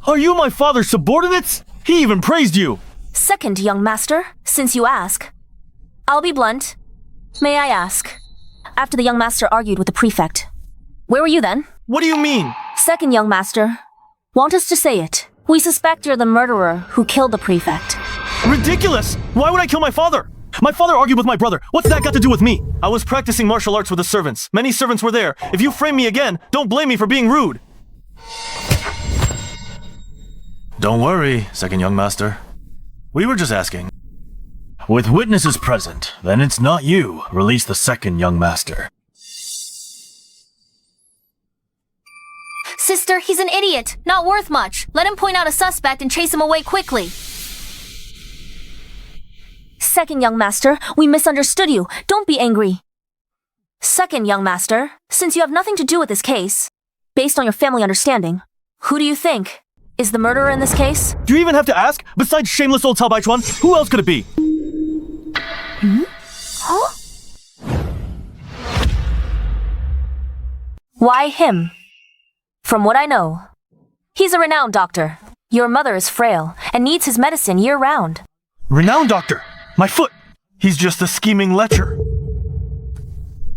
Are you my father's subordinates? He even praised you. Second young master, since you ask. I'll be blunt. May I ask, after the young master argued with the prefect, where were you then? What do you mean? Second young master, want us to say it. We suspect you're the murderer who killed the prefect. Ridiculous! Why would I kill my father? My father argued with my brother. What's that got to do with me? I was practicing martial arts with the servants. Many servants were there. If you frame me again, don't blame me for being rude. Don't worry, second young master. We were just asking. With witnesses present, then it's not you. Release the second young master. Sister, he's an idiot. Not worth much. Let him point out a suspect and chase him away quickly. Second young master, we misunderstood you. Don't be angry. Second young master, since you have nothing to do with this case, based on your family understanding, who do you think is the murderer in this case? Do you even have to ask? Besides shameless old Cao Baichuan, who else could it be? Huh? Why him? From what I know, he's a renowned doctor. Your mother is frail and needs his medicine year-round. Renowned doctor? My foot! He's just a scheming lecher.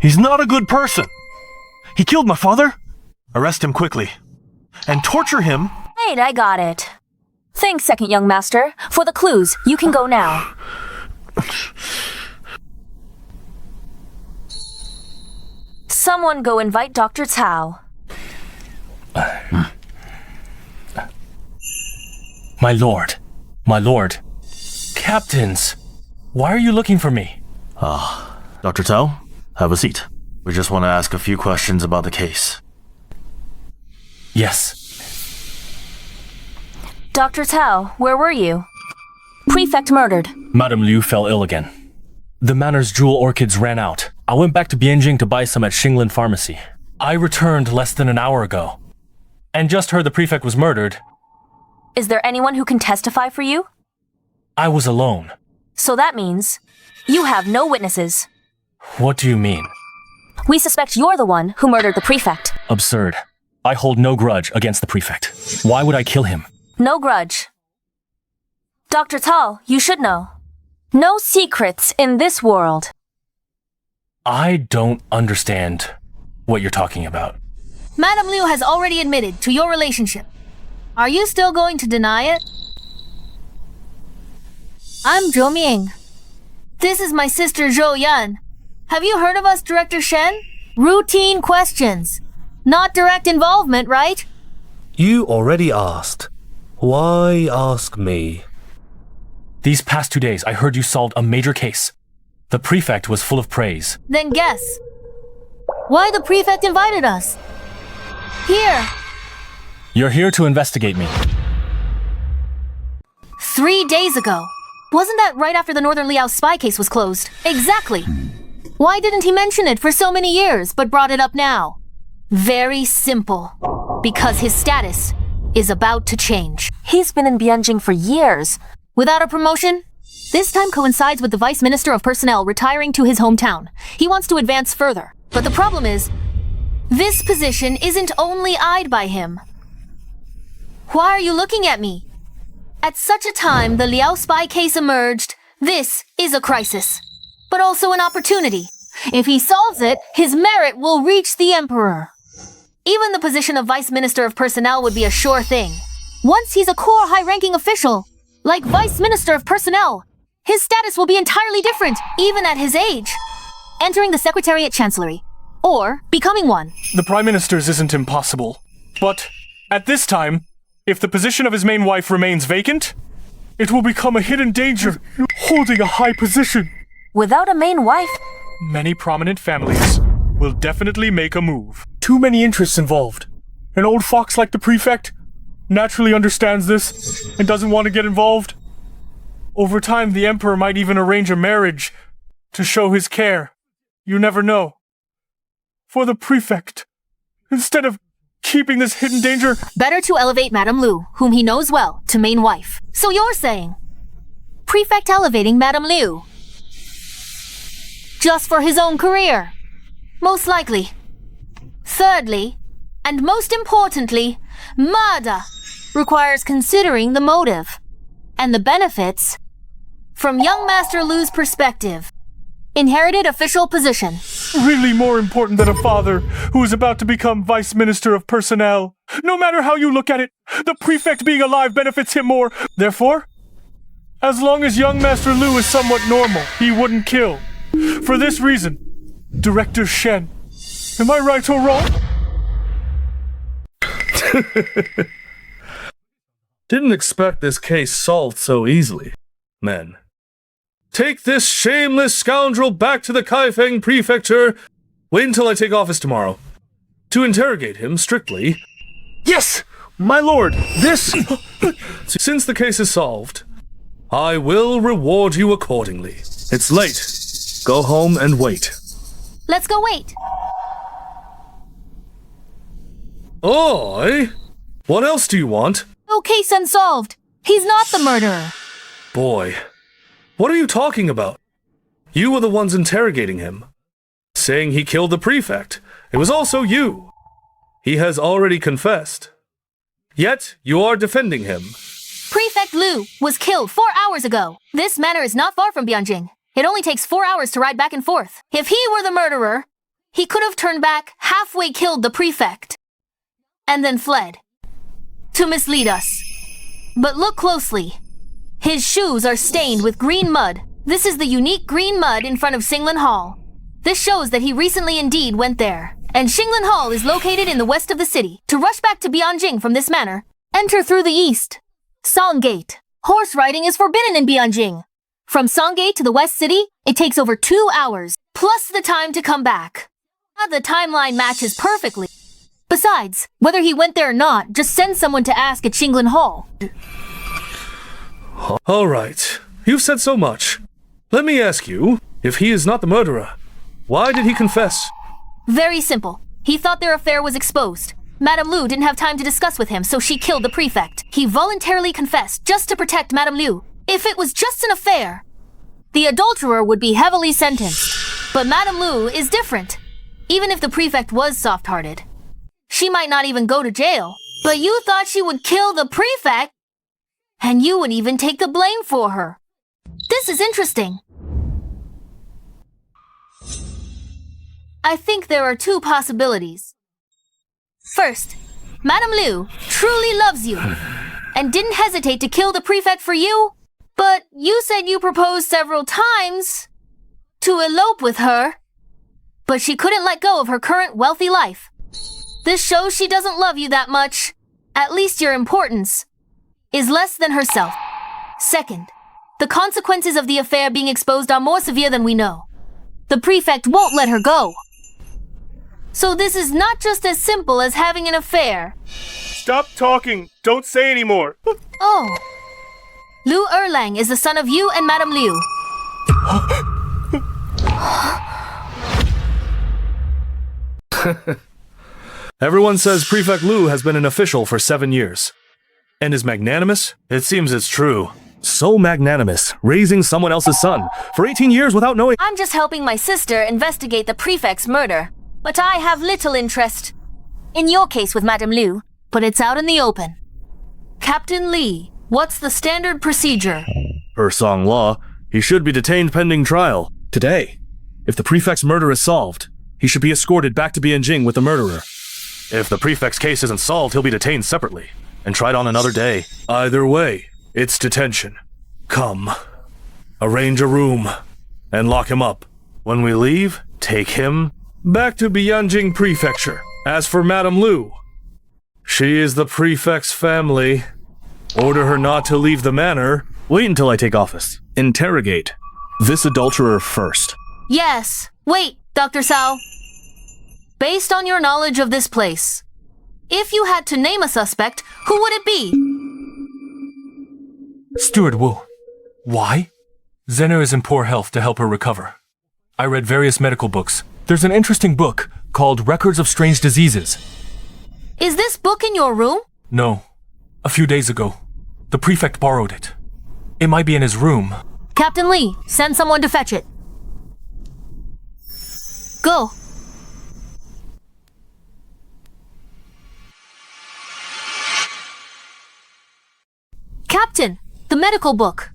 He's not a good person. He killed my father? Arrest him quickly. And torture him. Wait, I got it. Thanks, second young master. For the clues, you can go now. Someone go invite Dr. Cao. My lord. My lord. Captains, why are you looking for me? Dr. Cao, have a seat. We just want to ask a few questions about the case. Yes. Dr. Cao, where were you? Prefect murdered. Madame Liu fell ill again. The manor's jewel orchids ran out. I went back to Bianjing to buy some at Xinglan Pharmacy. I returned less than an hour ago. And just heard the prefect was murdered. Is there anyone who can testify for you? I was alone. So that means you have no witnesses. What do you mean? We suspect you're the one who murdered the prefect. Absurd. I hold no grudge against the prefect. Why would I kill him? No grudge. Dr. Cao, you should know. No secrets in this world. I don't understand what you're talking about. Madame Liu has already admitted to your relationship. Are you still going to deny it? I'm Zhou Ming. This is my sister Zhou Yan. Have you heard of us, Director Shen? Routine questions. Not direct involvement, right? You already asked. Why ask me? These past 2 days, I heard you solved a major case. The prefect was full of praise. Then guess. Why the prefect invited us? Here. You're here to investigate me. 3 days ago. Wasn't that right after the Northern Liao spy case was closed? Exactly. Why didn't he mention it for so many years, but brought it up now? Very simple. Because his status is about to change. He's been in Bianjing for years. Without a promotion? This time coincides with the Vice Minister of Personnel retiring to his hometown. He wants to advance further. But the problem is, this position isn't only eyed by him. Why are you looking at me? At such a time the Liao spy case emerged, this is a crisis, but also an opportunity. If he solves it, his merit will reach the Emperor. Even the position of Vice Minister of Personnel would be a sure thing. Once he's a core high-ranking official, like Vice Minister of Personnel, his status will be entirely different, even at his age. Entering the Secretariat Chancellery, or becoming one. The Prime Minister's isn't impossible. But, at this time, if the position of his main wife remains vacant, it will become a hidden danger, holding a high position. Without a main wife? Many prominent families will definitely make a move. Too many interests involved. An old fox like the prefect naturally understands this and doesn't want to get involved. Over time, the Emperor might even arrange a marriage to show his care. You never know. For the prefect, instead of keeping this hidden danger... Better to elevate Madame Liu, whom he knows well, to main wife. So you're saying, prefect elevating Madame Liu just for his own career? Most likely. Thirdly, and most importantly, murder requires considering the motive and the benefits from young Master Lu's perspective. Inherited official position. Really more important than a father who is about to become Vice Minister of Personnel. No matter how you look at it, the prefect being alive benefits him more. Therefore, as long as young Master Lu is somewhat normal, he wouldn't kill. For this reason, Director Shen. Am I right or wrong? Didn't expect this case solved so easily, men. Take this shameless scoundrel back to the Kaifeng Prefecture. Wait until I take office tomorrow. To interrogate him strictly. Yes, my lord, this... Since the case is solved, I will reward you accordingly. It's late. Go home and wait. Let's go wait. Oi! What else do you want? No case unsolved. He's not the murderer. Boy, what are you talking about? You were the ones interrogating him, saying he killed the prefect. It was also you. He has already confessed. Yet, you are defending him. Prefect Lu was killed 4 hours ago. This manor is not far from Bianjing. It only takes 4 hours to ride back and forth. If he were the murderer, he could have turned back, halfway killed the prefect, and then fled. To mislead us. But look closely. His shoes are stained with green mud. This is the unique green mud in front of Xinglan Hall. This shows that he recently indeed went there. And Xinglan Hall is located in the west of the city. To rush back to Bianjing from this manor, enter through the east. Song Gate. Horse riding is forbidden in Bianjing. From Song Gate to the west city, it takes over 2 hours, plus the time to come back. The timeline matches perfectly. Besides, whether he went there or not, just send someone to ask at Xinglan Hall. All right. You've said so much. Let me ask you, if he is not the murderer, why did he confess? Very simple. He thought their affair was exposed. Madame Liu didn't have time to discuss with him, so she killed the prefect. He voluntarily confessed just to protect Madame Liu. If it was just an affair, the adulterer would be heavily sentenced. But Madame Liu is different. Even if the prefect was soft-hearted, she might not even go to jail. But you thought she would kill the prefect, and you would even take the blame for her. This is interesting. I think there are two possibilities. First, Madame Liu truly loves you and didn't hesitate to kill the prefect for you, but you said you proposed several times to elope with her, but she couldn't let go of her current wealthy life. This shows she doesn't love you that much. At least your importance is less than herself. Second, the consequences of the affair being exposed are more severe than we know. The prefect won't let her go. So this is not just as simple as having an affair. Stop talking. Don't say any more. Oh. Liu Erlang is the son of you and Madame Liu. Everyone says Prefect Liu has been an official for 7 years. And is magnanimous? It seems it's true. So magnanimous, raising someone else's son for 18 years without knowing— I'm just helping my sister investigate the prefect's murder, but I have little interest in your case with Madame Liu. But it's out in the open. Captain Li, what's the standard procedure? Per Song law, he should be detained pending trial. Today. If the prefect's murder is solved, he should be escorted back to Bianjing with the murderer. If the prefect's case isn't solved, he'll be detained separately and tried on another day. Either way, it's detention. Come. Arrange a room and lock him up. When we leave, take him back to Bianjing Prefecture. As for Madame Liu, she is the prefect's family. Order her not to leave the manor. Wait until I take office. Interrogate this adulterer first. Yes. Wait, Dr. Cao. Based on your knowledge of this place, if you had to name a suspect, who would it be? Steward Wu. Why? Zena is in poor health to help her recover. I read various medical books. There's an interesting book called Records of Strange Diseases. Is this book in your room? No. A few days ago. The prefect borrowed it. It might be in his room. Captain Li, send someone to fetch it. Go. Captain, the medical book.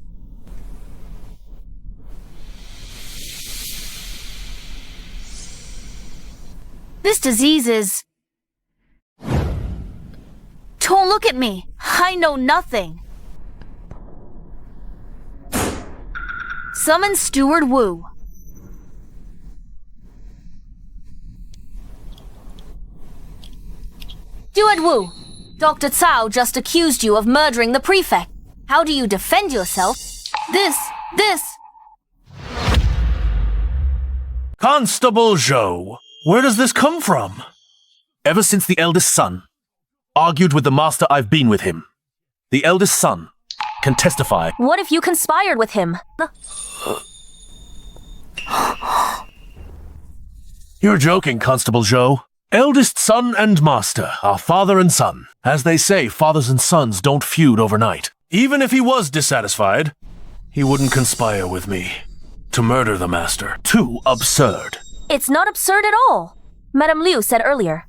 This disease is... Don't look at me. I know nothing. Summon Steward Wu. Steward Wu, Dr. Cao just accused you of murdering the prefect. How do you defend yourself? This... Constable Zhou, where does this come from? Ever since the eldest son argued with the master, I've been with him. The eldest son can testify. What if you conspired with him? You're joking, Constable Zhou. Eldest son and master are father and son. As they say, fathers and sons don't feud overnight. Even if he was dissatisfied, he wouldn't conspire with me to murder the master. Too absurd. It's not absurd at all. Madame Liu said earlier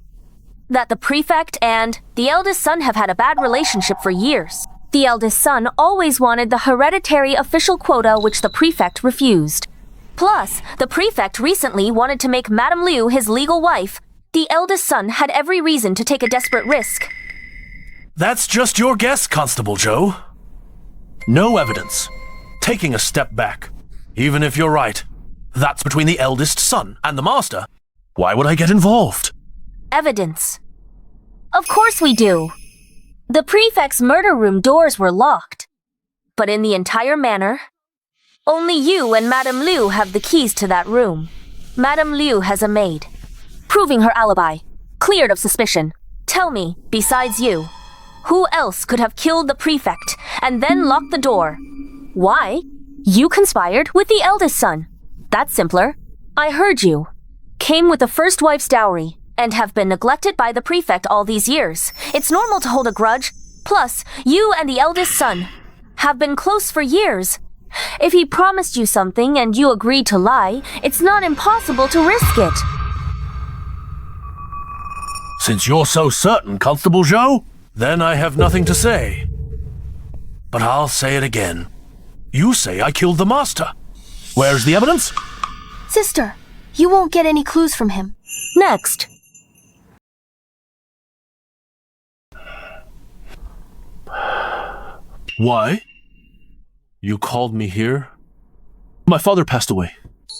that the prefect and the eldest son have had a bad relationship for years. The eldest son always wanted the hereditary official quota, which the prefect refused. Plus, the prefect recently wanted to make Madame Liu his legal wife. The eldest son had every reason to take a desperate risk. That's just your guess, Constable Zhou. No evidence. Taking a step back. Even if you're right, that's between the eldest son and the master. Why would I get involved? Evidence. Of course we do. The prefect's murder room doors were locked. But in the entire manor, only you and Madame Liu have the keys to that room. Madame Liu has a maid, proving her alibi, cleared of suspicion. Tell me, besides you, who else could have killed the prefect and then locked the door? Why? You conspired with the eldest son. That's simpler. I heard you. Came with the first wife's dowry and have been neglected by the prefect all these years. It's normal to hold a grudge. Plus, you and the eldest son have been close for years. If he promised you something and you agreed to lie, it's not impossible to risk it. Since you're so certain, Constable Zhou, then I have nothing to say. But I'll say it again. You say I killed the master. Where's the evidence? Sister, you won't get any clues from him. Next. Why? You called me here? My father passed away.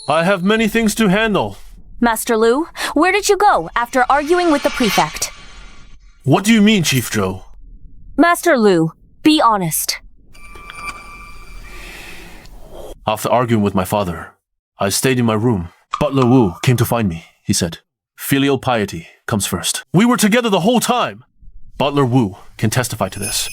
I have many things to handle. Master Lu, where did you go after arguing with the prefect? What do you mean, Chief Zhou? Master Lu, be honest. After arguing with my father, I stayed in my room. Butler Wu came to find me, he said. Filial piety comes first. We were together the whole time. Butler Wu can testify to this.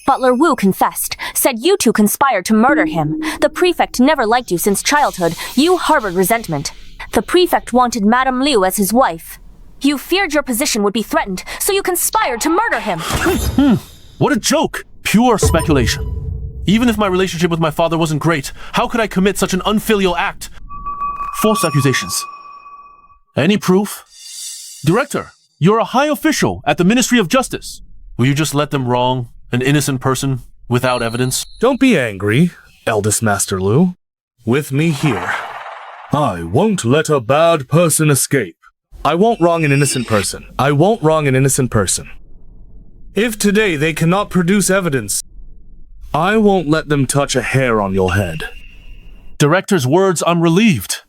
Butler Wu confessed, said you two conspired to murder him. The prefect never liked you since childhood. You harbored resentment. The prefect wanted Madame Liu as his wife. You feared your position would be threatened, so you conspired to murder him. What a joke! Pure speculation. Even if my relationship with my father wasn't great, how could I commit such an unfilial act? False accusations. Any proof? Director, you're a high official at the Ministry of Justice. Will you just let them wrong an innocent person without evidence? Don't be angry, eldest Master Lu. With me here, I won't let a bad person escape. I won't wrong an innocent person. I won't wrong an innocent person. If today they cannot produce evidence, I won't let them touch a hair on your head. Director's words, I'm relieved.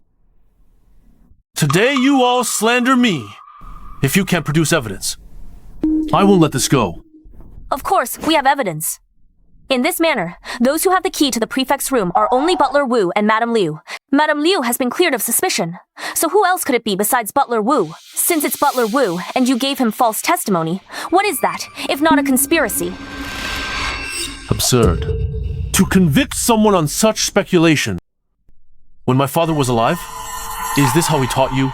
Today you all slander me. If you can't produce evidence, I won't let this go. Of course, we have evidence. In this manner, those who have the key to the prefect's room are only Butler Wu and Madame Liu. Madame Liu has been cleared of suspicion. So who else could it be besides Butler Wu? Since it's Butler Wu and you gave him false testimony, what is that, if not a conspiracy? Absurd. To convict someone on such speculation. When my father was alive? Is this how he taught you?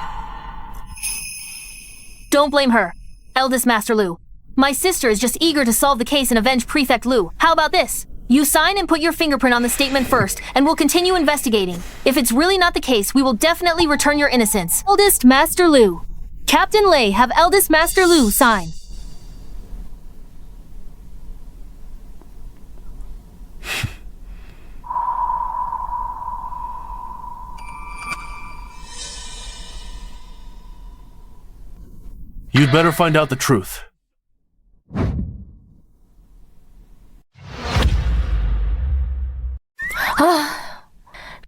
Don't blame her, eldest Master Lu. My sister is just eager to solve the case and avenge Prefect Lu. How about this? You sign and put your fingerprint on the statement first, and we'll continue investigating. If it's really not the case, we will definitely return your innocence. Eldest Master Lu. Captain Lei, have eldest Master Lu sign. You'd better find out the truth.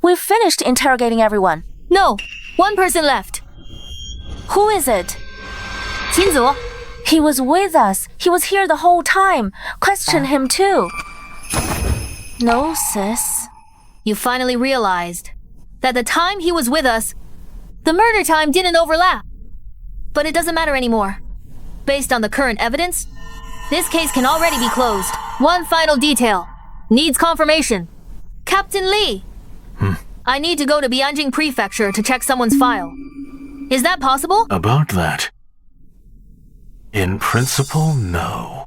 We've finished interrogating everyone. No, one person left. Who is it? Qinzu. He was with us. He was here the whole time. Question him too. No, sis. You finally realized that the time he was with us, the murder time didn't overlap. But it doesn't matter anymore. Based on the current evidence, this case can already be closed. One final detail. Needs confirmation. Captain Li. I need to go to Bianjing Prefecture to check someone's file. Is that possible? About that? In principle, no.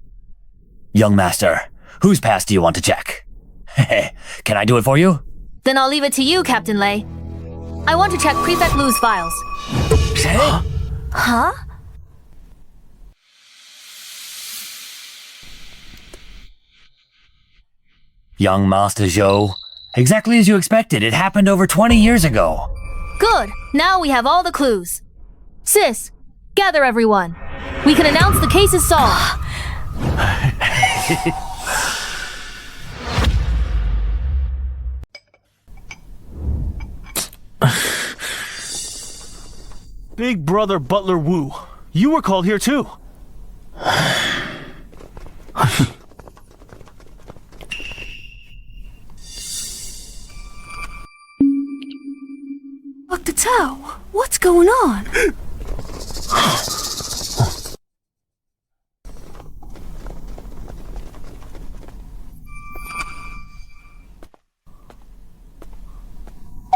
Young master, whose past do you want to check? Can I do it for you? Then I'll leave it to you, Captain Lei. I want to check Prefect Lu's files. Huh? Young Master Zhou. Exactly as you expected. It happened over 20 years ago. Good. Now we have all the clues. Sis, gather everyone. We can announce the case is solved. Big brother Butler Wu, you were called here too. Dr. Tao, what's going on?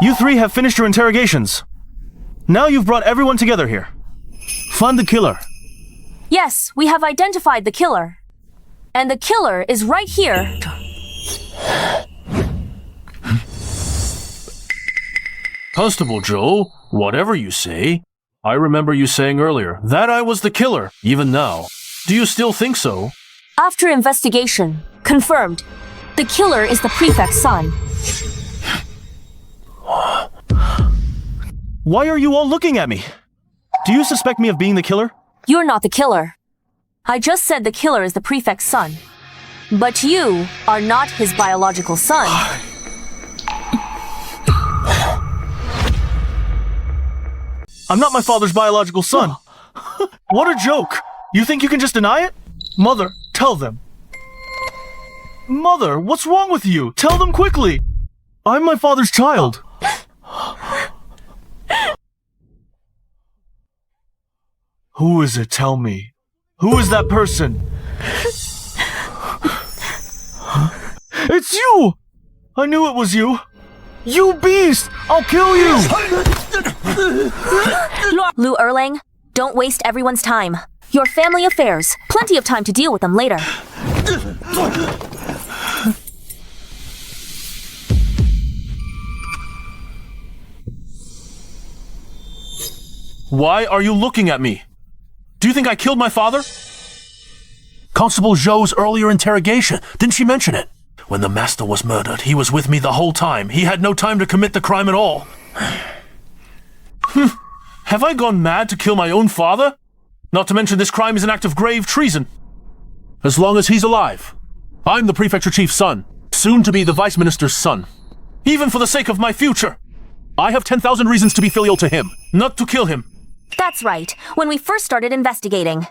You three have finished your interrogations. Now you've brought everyone together here. Find the killer. Yes, we have identified the killer. And the killer is right here. Constable Zhou, whatever you say, I remember you saying earlier that I was the killer, even now. Do you still think so? After investigation, confirmed. The killer is the prefect's son. Why are you all looking at me? Do you suspect me of being the killer? You're not the killer. I just said the killer is the prefect's son. But you are not his biological son. I'm not my father's biological son. What a joke. You think you can just deny it? Mother, tell them. Mother, what's wrong with you? Tell them quickly. I'm my father's child. Who is it? Tell me. Who is that person? It's you! I knew it was you. You beast! I'll kill you! Lu Erlang, don't waste everyone's time. Your family affairs. Plenty of time to deal with them later. Why are you looking at me? Do you think I killed my father? Constable Zhou's earlier interrogation, didn't she mention it? When the master was murdered, he was with me the whole time. He had no time to commit the crime at all. Have I gone mad to kill my own father? Not to mention this crime is an act of grave treason. As long as he's alive. I'm the prefecture chief's son, soon to be the vice minister's son. Even for the sake of my future. I have 10,000 reasons to be filial to him, not to kill him. That's right, when we first started investigating.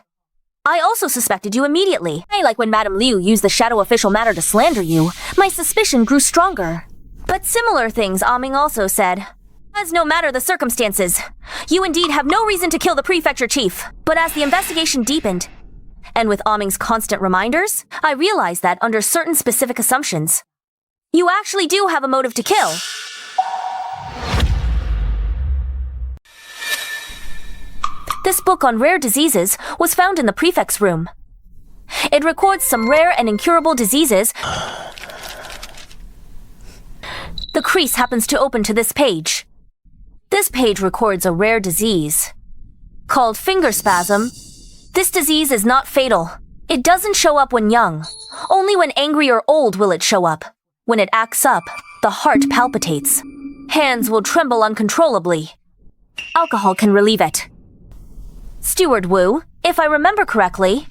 I also suspected you immediately. Like when Madame Liu used the shadow official matter to slander you, my suspicion grew stronger. But similar things Ming also said. As no matter the circumstances, you indeed have no reason to kill the prefecture chief. But as the investigation deepened, and with Ming's constant reminders, I realized that under certain specific assumptions, you actually do have a motive to kill. This book on rare diseases was found in the prefect's room. It records some rare and incurable diseases. The crease happens to open to this page. This page records a rare disease called finger spasm. This disease is not fatal. It doesn't show up when young. Only when angry or old will it show up. When it acts up, the heart palpitates. Hands will tremble uncontrollably. Alcohol can relieve it. Steward Wu, if I remember correctly,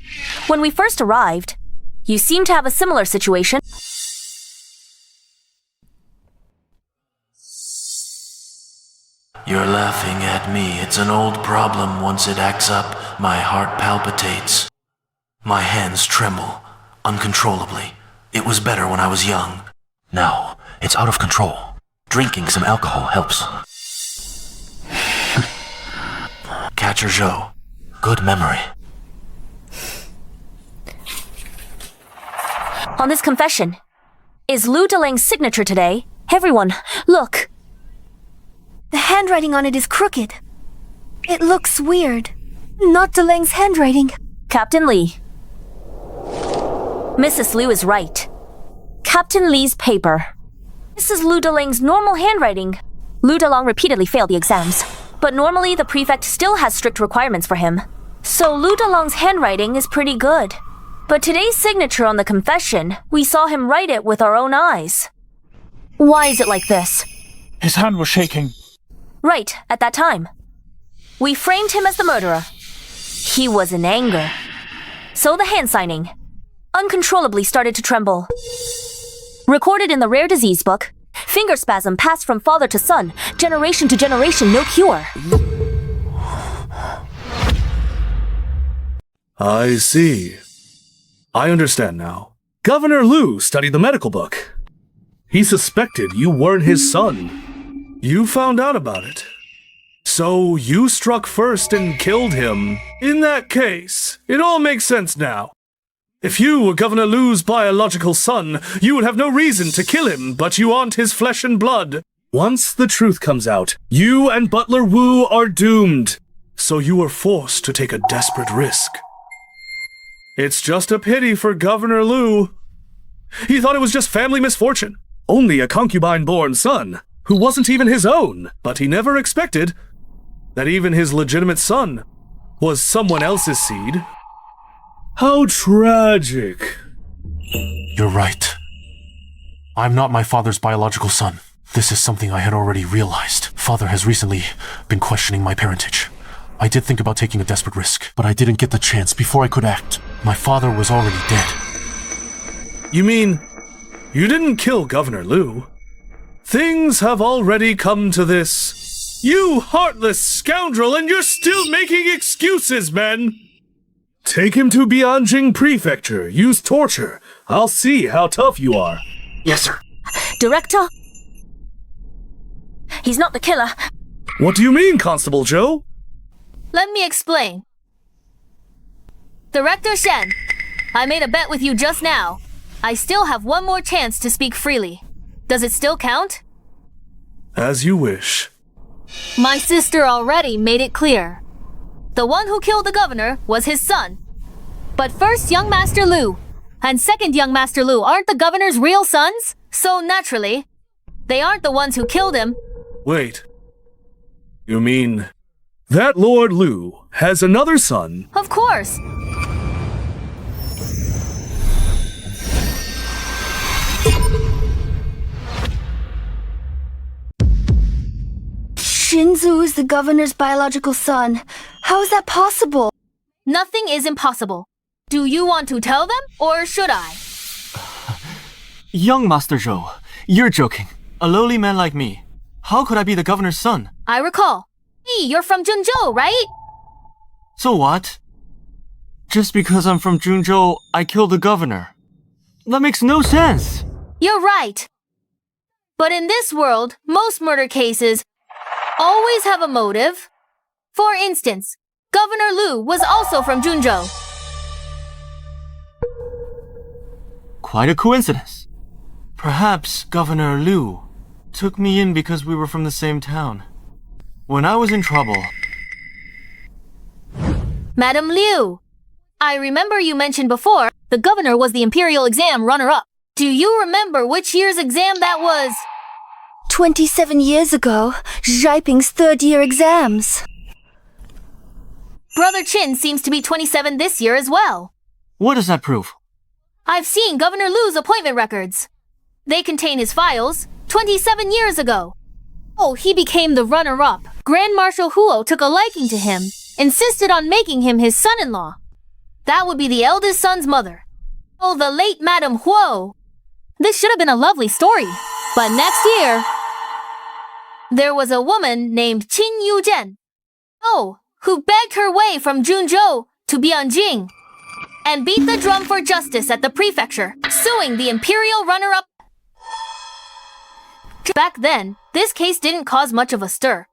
when we first arrived, you seemed to have a similar situation. You're laughing at me. It's an old problem. Once it acts up, my heart palpitates. My hands tremble uncontrollably. It was better when I was young. Now, it's out of control. Drinking some alcohol helps. Catcher Zhou. Good memory. On this confession, is Lu Delang's signature today? Everyone, look. The handwriting on it is crooked. It looks weird. Not Delang's handwriting. Captain Li. Mrs. Liu is right. Captain Li's paper. This is Lu Delang's normal handwriting. Lu Delang repeatedly failed the exams, but normally the prefect still has strict requirements for him. So Lu Delang's handwriting is pretty good. But today's signature on the confession, we saw him write it with our own eyes. Why is it like this? His hand was shaking. Right, at that time. We framed him as the murderer. He was in anger. So the hand signing uncontrollably started to tremble. Recorded in the rare disease book, finger spasm passed from father to son, generation to generation, no cure. I see. I understand now. Governor Liu studied the medical book. He suspected you weren't his son. You found out about it. So you struck first and killed him. In that case, it all makes sense now. If you were Governor Liu's biological son, you would have no reason to kill him, but you aren't his flesh and blood. Once the truth comes out, you and Butler Wu are doomed. So you were forced to take a desperate risk. It's just a pity for Governor Liu. He thought it was just family misfortune. Only a concubine-born son, who wasn't even his own. But he never expected that even his legitimate son was someone else's seed. How tragic. You're right. I'm not my father's biological son. This is something I had already realized. Father has recently been questioning my parentage. I did think about taking a desperate risk, but I didn't get the chance before I could act. My father was already dead. You mean, you didn't kill Governor Liu? Things have already come to this. You heartless scoundrel, and you're still making excuses, man! Take him to Bianjing Prefecture. Use torture. I'll see how tough you are. Yes, sir. Director? He's not the killer. What do you mean, Constable Zhou? Let me explain. Director Shen, I made a bet with you just now. I still have one more chance to speak freely. Does it still count? As you wish. My sister already made it clear. The one who killed the governor was his son. But first, young Master Liu, and second, young Master Liu aren't the governor's real sons? So naturally, they aren't the ones who killed him. Wait. You mean that Lord Liu has another son? Of course. Shinzu is the governor's biological son. How is that possible? Nothing is impossible. Do you want to tell them, or should I? Young Master Zhou, you're joking. A lowly man like me. How could I be the governor's son? I recall. Hey, you're from Junzhou, right? So what? Just because I'm from Junzhou, I killed the governor. That makes no sense. You're right. But in this world, most murder cases always have a motive. For instance, Governor Liu was also from Junzhou. Quite a coincidence. Perhaps Governor Liu took me in because we were from the same town. When I was in trouble... Madam Liu, I remember you mentioned before the governor was the imperial exam runner-up. Do you remember which year's exam that was? 27 years ago, Zhaiping's third-year exams. Brother Qin seems to be 27 this year as well. What does that prove? I've seen Governor Liu's appointment records. They contain his files 27 years ago. Oh, he became the runner-up. Grand Marshal Huo took a liking to him, insisted on making him his son-in-law. That would be the eldest son's mother. Oh, the late Madame Huo. This should have been a lovely story. But next year, there was a woman named Qin Yuzhen. Oh, who begged her way from Junzhou to Bianjing and beat the drum for justice at the prefecture, suing the imperial runner-up. Back then, this case didn't cause much of a stir.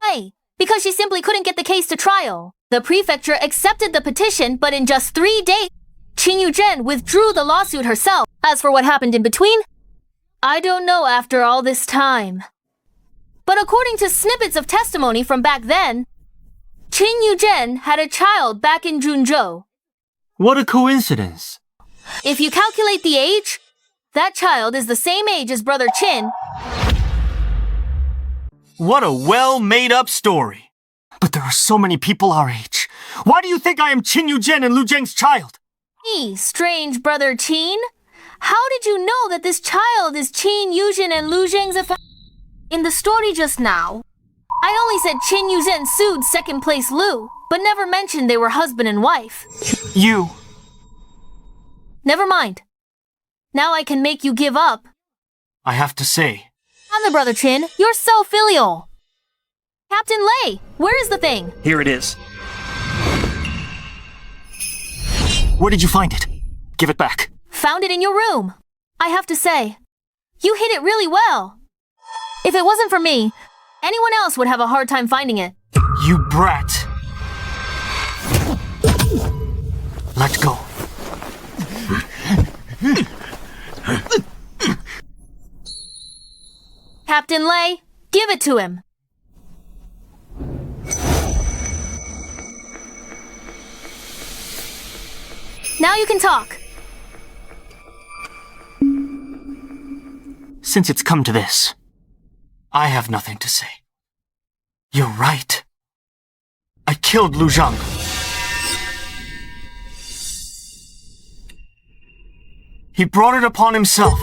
Why? Because she simply couldn't get the case to trial. The prefecture accepted the petition, but in just 3 days, Qin Yuzhen withdrew the lawsuit herself. As for what happened in between, I don't know after all this time. But according to snippets of testimony from back then, Qin Yuzhen had a child back in Junzhou. What a coincidence. If you calculate the age, that child is the same age as Brother Qin. What a well-made-up story. But there are so many people our age. Why do you think I am Qin Yuzhen and Lu Zheng's child? Strange Brother Qin. How did you know that this child is Qin Yuzhen and Lu Zheng's In the story just now, I only said Qin Yuzhen sued second-place Liu, but never mentioned they were husband and wife. You. Never mind. Now I can make you give up. I have to say. On the Brother Qin, you're so filial. Captain Lei, where is the thing? Here it is. Where did you find it? Give it back. Found it in your room. I have to say, you hid it really well. If it wasn't for me, anyone else would have a hard time finding it. You brat. Let go. Captain Lei, give it to him. Now you can talk. Since it's come to this, I have nothing to say. You're right. I killed Lu Zhang. He brought it upon himself.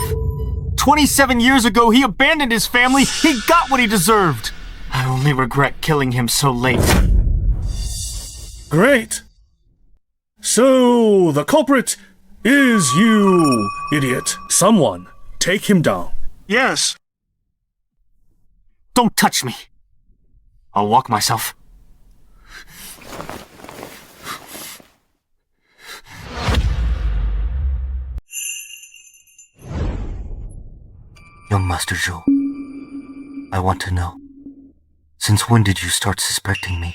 27 years ago, he abandoned his family. He got what he deserved. I only regret killing him so late. Great. So, the culprit is you, idiot. Someone, take him down. Yes. Don't touch me. I'll walk myself. Young Master Zhou, I want to know, since when did you start suspecting me?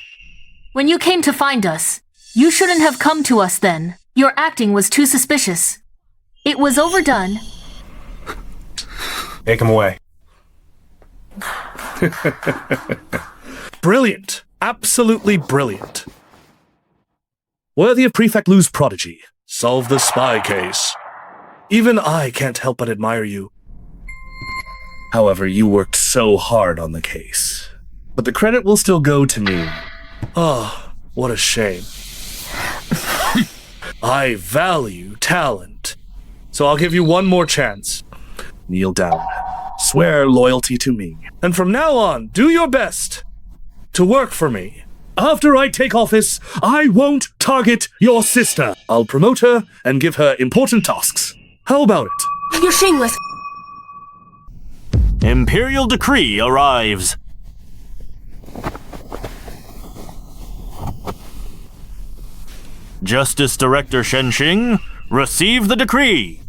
When you came to find us, you shouldn't have come to us then. Your acting was too suspicious. It was overdone. Take him away. Brilliant. Absolutely brilliant. Worthy of Prefect Lu's prodigy. Solve the spy case. Even I can't help but admire you. However, you worked so hard on the case. But the credit will still go to me. Ah, what a shame. I value talent. So I'll give you one more chance. Kneel down. Swear loyalty to me. And from now on, do your best to work for me. After I take office, I won't target your sister. I'll promote her and give her important tasks. How about it? You're shameless. Imperial decree arrives. Justice Director Shenxing, receive the decree.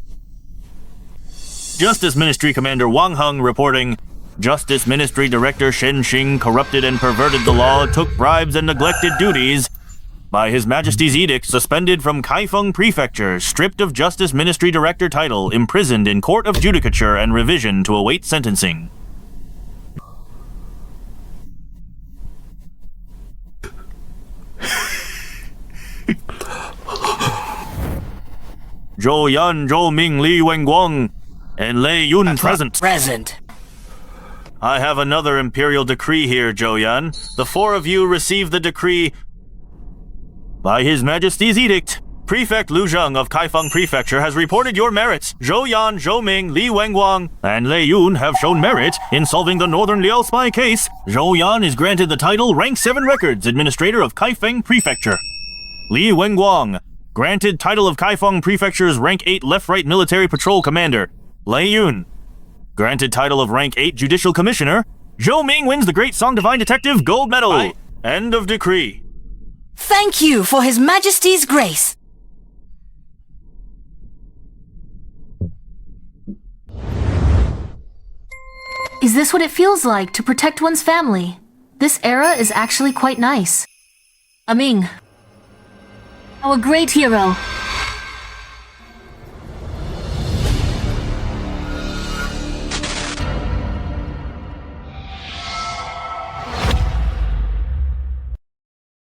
Justice Ministry Commander Wang Heng reporting, Justice Ministry Director Shenxing corrupted and perverted the law, took bribes and neglected duties. By His Majesty's edict, suspended from Kaifeng Prefecture, stripped of Justice Ministry Director title, imprisoned in Court of Judicature and Revision to await sentencing. Zhou Yan, Zhou Ming, Li Wenguang, and Lei Yun present. Present. I have another imperial decree here, Zhou Yan. The four of you receive the decree. By His Majesty's edict, Prefect Lu Zheng of Kaifeng Prefecture has reported your merits. Zhou Yan, Zhou Ming, Li Wenguang, and Lei Yun have shown merit in solving the Northern Liao spy case. Zhou Yan is granted the title Rank 7 Records Administrator of Kaifeng Prefecture. Li Wenguang, granted title of Kaifeng Prefecture's Rank 8 Left-Right Military Patrol Commander. Lei Yun, granted title of Rank 8 Judicial Commissioner. Zhou Ming wins the Great Song Divine Detective Gold Medal. End of decree. Thank you for His Majesty's grace. Is this what it feels like to protect one's family? This era is actually quite nice. Ming, our great hero,